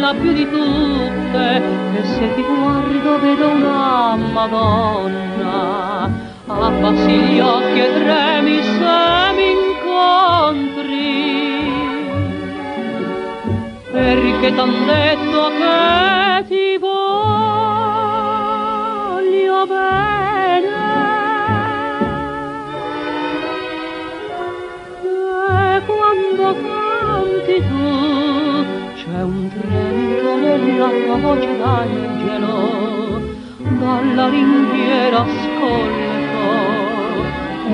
Speaker 3: donna più di tutte, e se ti guardo vedo una Madonna. Abbassi gli occhi e tremi se mi incontri, perché t'han detto che ti voglio bene. E quando canti tu c'è un tremito nella tua voce d'angelo, dalla ringhiera ascolto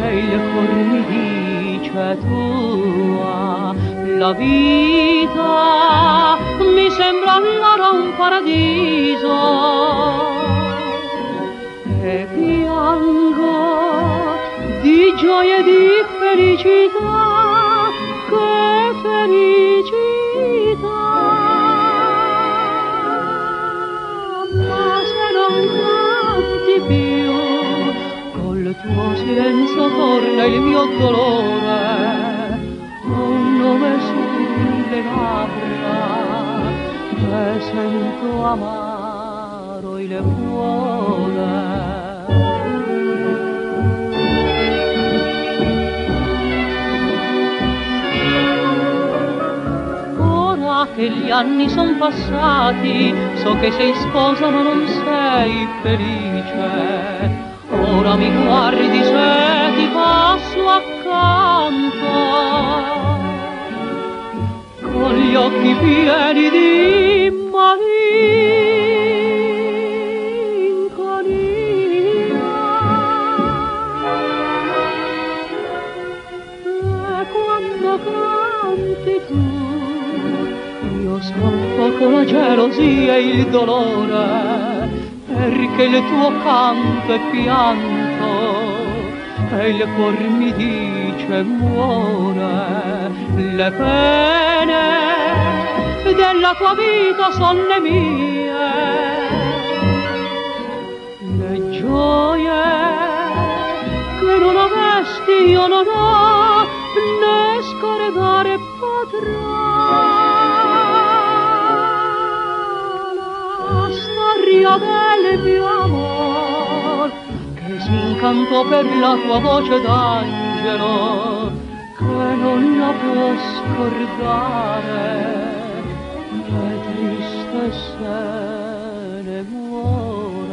Speaker 3: e il cuore mi dice tua. La vita mi sembra allora un paradiso e piango di gioia e di felicità, che felicità. Ma se non canti più, col tuo silenzio torna il mio dolore, un nome sulle labbra, e sento amaro il cuore. Ora che gli anni son passati, so che sei sposa ma non sei felice. Ora mi guardi se ti passo accanto, con gli occhi pieni di malinconia. E quando canti tu, io soffoco la gelosia e il dolore, perché il tuo canto è pianto e il cuor mi dice muore. Le pene della tua vita son le mie, le gioie che non avesti io non ho, né scordare potrò. La storia del mio amor che si incantò per la tua voce d'angelo, che non la può scordare, che triste se ne muore.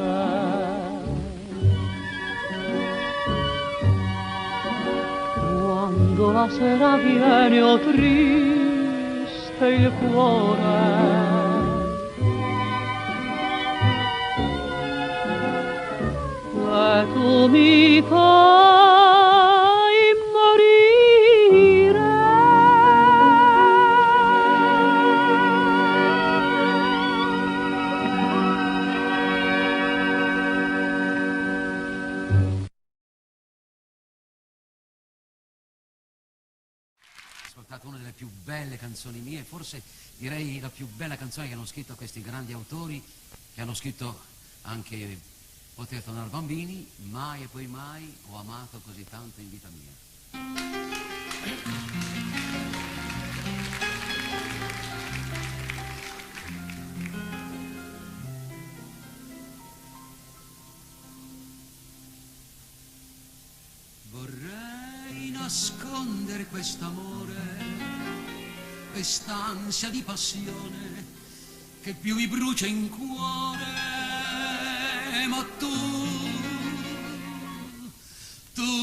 Speaker 3: Quando la sera viene o triste il cuore, e tu mi fai morire.
Speaker 4: Ascoltato una delle più belle canzoni mie, forse direi la più bella canzone che hanno scritto questi grandi autori, che hanno scritto anche Poter tornare bambini, mai e poi mai ho amato così tanto in vita mia. Vorrei nascondere quest'amore, quest'ansia di passione che più mi brucia in cuore. Ma tu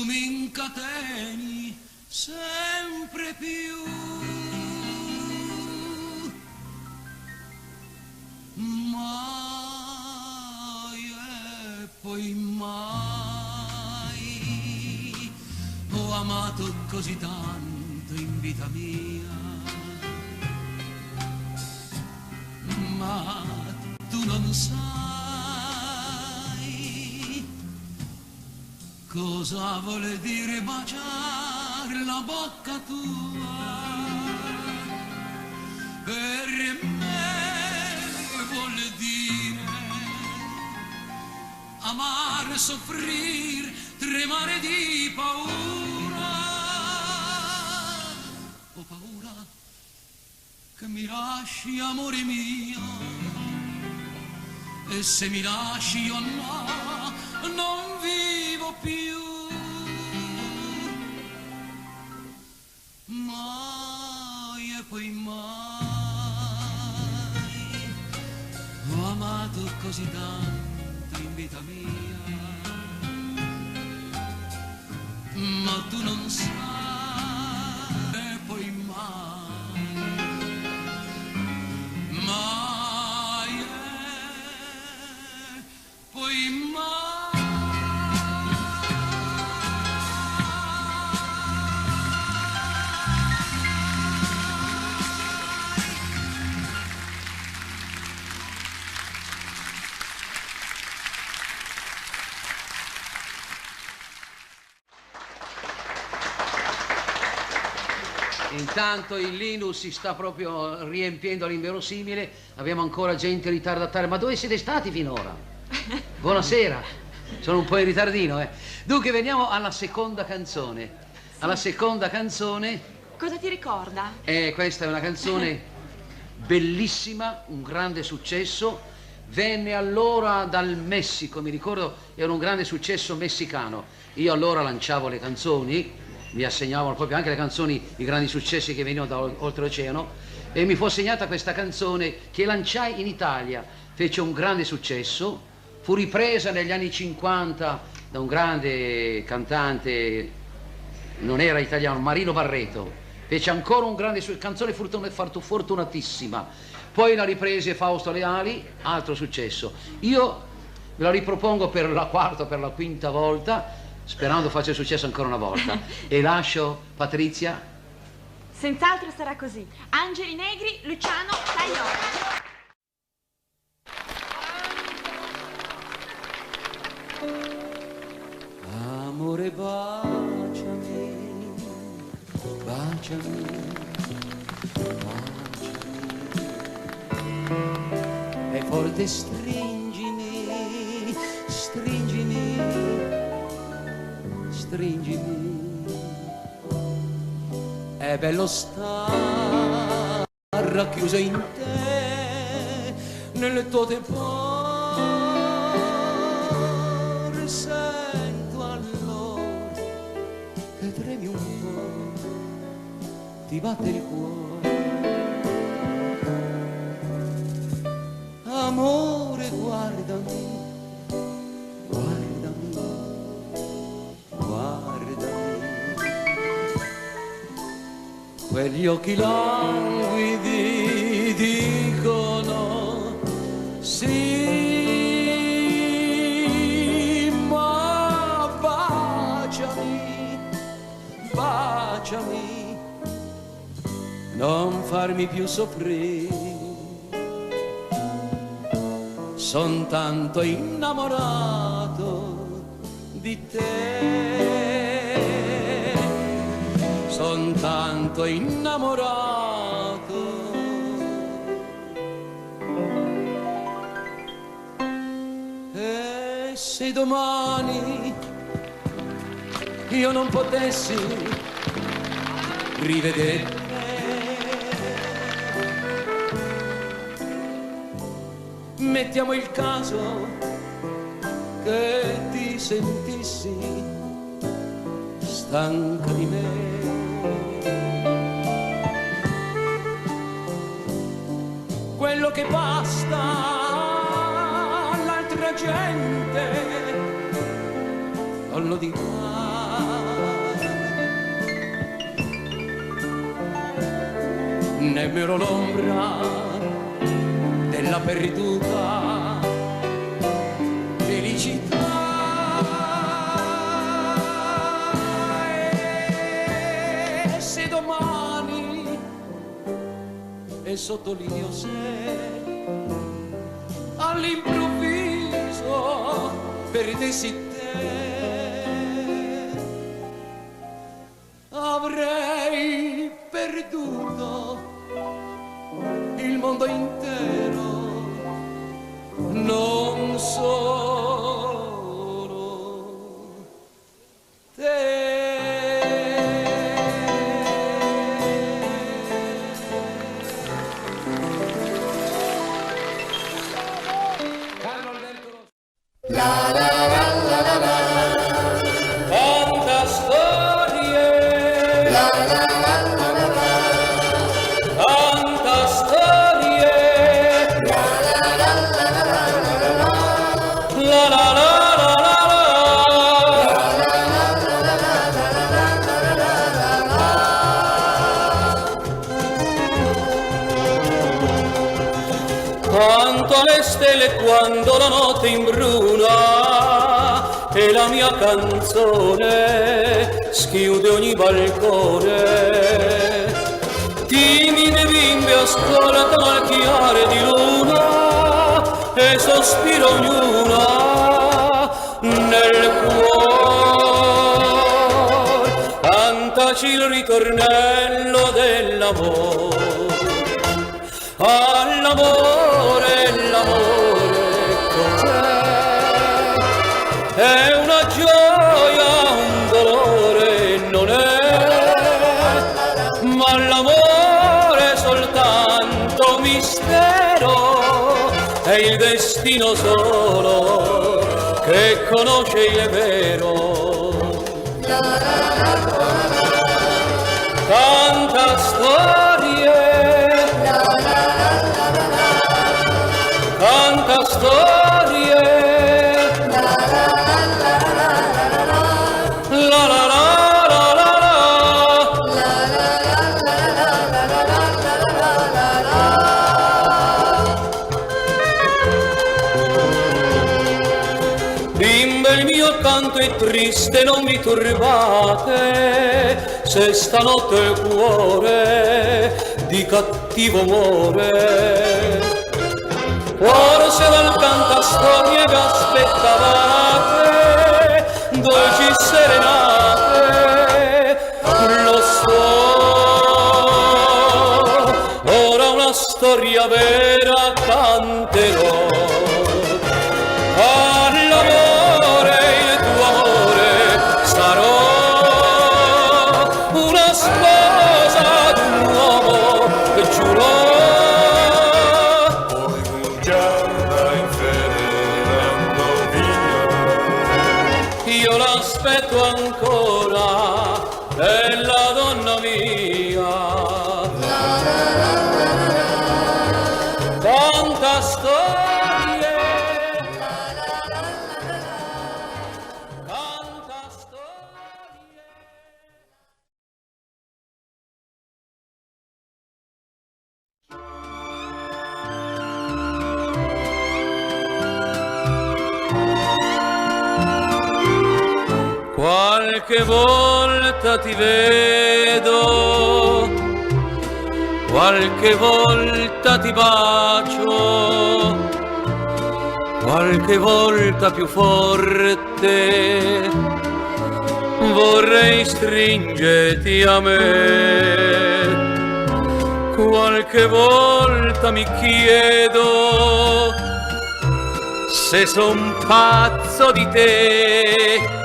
Speaker 4: mi incateni sempre più, mai e poi mai ho amato così tanto in vita mia. Ma tu non sai cosa vuole dire baciare la bocca tua. Per me vuol dire amare, soffrire, tremare di paura. Ho paura che mi lasci
Speaker 2: lasci, amore mio, e se mi lasci io no, non vivo più. Mai e poi mai ho amato così tanto in vita mia, ma tu non sai, e poi mai, mai e poi mai.
Speaker 10: Intanto il Linus si sta proprio riempiendo all'inverosimile, abbiamo ancora gente ritardataria. Ma dove siete stati finora? Buonasera, sono un po' in ritardino, eh. Dunque veniamo alla seconda canzone. Alla seconda canzone.
Speaker 8: Cosa ti ricorda?
Speaker 10: Questa è una canzone bellissima, un grande successo. Venne allora dal Messico, mi ricordo, era un grande successo messicano. Io allora lanciavo le canzoni, mi assegnavano proprio anche le canzoni, i grandi successi che venivano da oltreoceano, e mi fu assegnata questa canzone che lanciai in Italia, fece un grande successo, fu ripresa negli anni 50 da un grande cantante, non era italiano, Marino Barreto, fece ancora un grande canzone fortunatissima, poi la riprese Fausto Leali, altro successo. Io ve la ripropongo per la quarta o per la quinta volta, sperando faccia successo ancora una volta. E lascio Patrizia.
Speaker 8: Senz'altro sarà così. Angeli Negri, Luciano Tajoli.
Speaker 2: Amore, baciami, baciami, baciami, e forte stringimi, stringimi, stringimi. È bello star racchiuso in te, nel tuo tempore. Sento allora che tremi un po', ti batte il cuore. Amore, guardami, guardami, guardami. Quegli occhi languidi dicono sì, ma baciami, baciami, non farmi più soffrire. Son tanto innamorato di te, son tanto innamorato. E se domani io non potessi rivedere, mettiamo il caso che ti sentissi stanca di me. Quello che basta all'altra gente non lo dirà. Nemmeno l'ombra della perduta felicità. E se domani, e sottolineo se, all'improvviso perdessi te, avrei perduto il mondo intero, non solo te.
Speaker 5: Canta storie, la la la la la la. Canto alle stelle quando la notte imbruna e la mia canzone schiude ogni balcone. Timide bimbe ascoltano al chiare di luna e sospira ognuna nel cuore. Cantaci il ritornello dell'amore, all'amore, l'amore cos'è? È una gioia, un dolore non è, ma l'amore è soltanto mistero, è il destino solo che conosce il vero. Canta storie, canta storie, la la la la la la. Bimbe, il mio canto è triste, non vi turbate, se stanotte il cuore di cattivo umore. Forse dal cantastorie vi aspettavate, dolci serenate, lo so, ora una storia vera canterò. All'amore, il tuo amore sarò, una sposa d'un uomo che giurò. Io l'aspetto ancora, bella donna mia. Canta storie, canta storie. Qualche volta ti vedo, qualche volta ti bacio, qualche volta più forte vorrei stringerti a me. Qualche volta mi chiedo se son pazzo di te.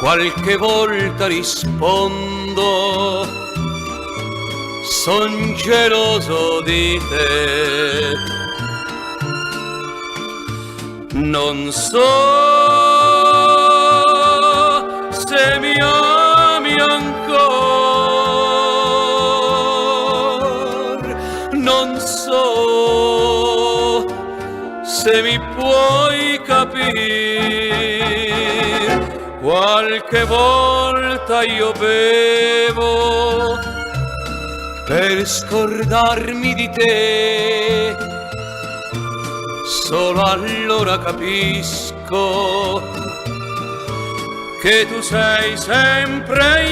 Speaker 5: Qualche volta rispondo, son geloso di te. Non so se mi ami ancora, non so se mi puoi capire. Qualche volta io bevo per scordarmi di te, solo allora capisco che tu sei sempre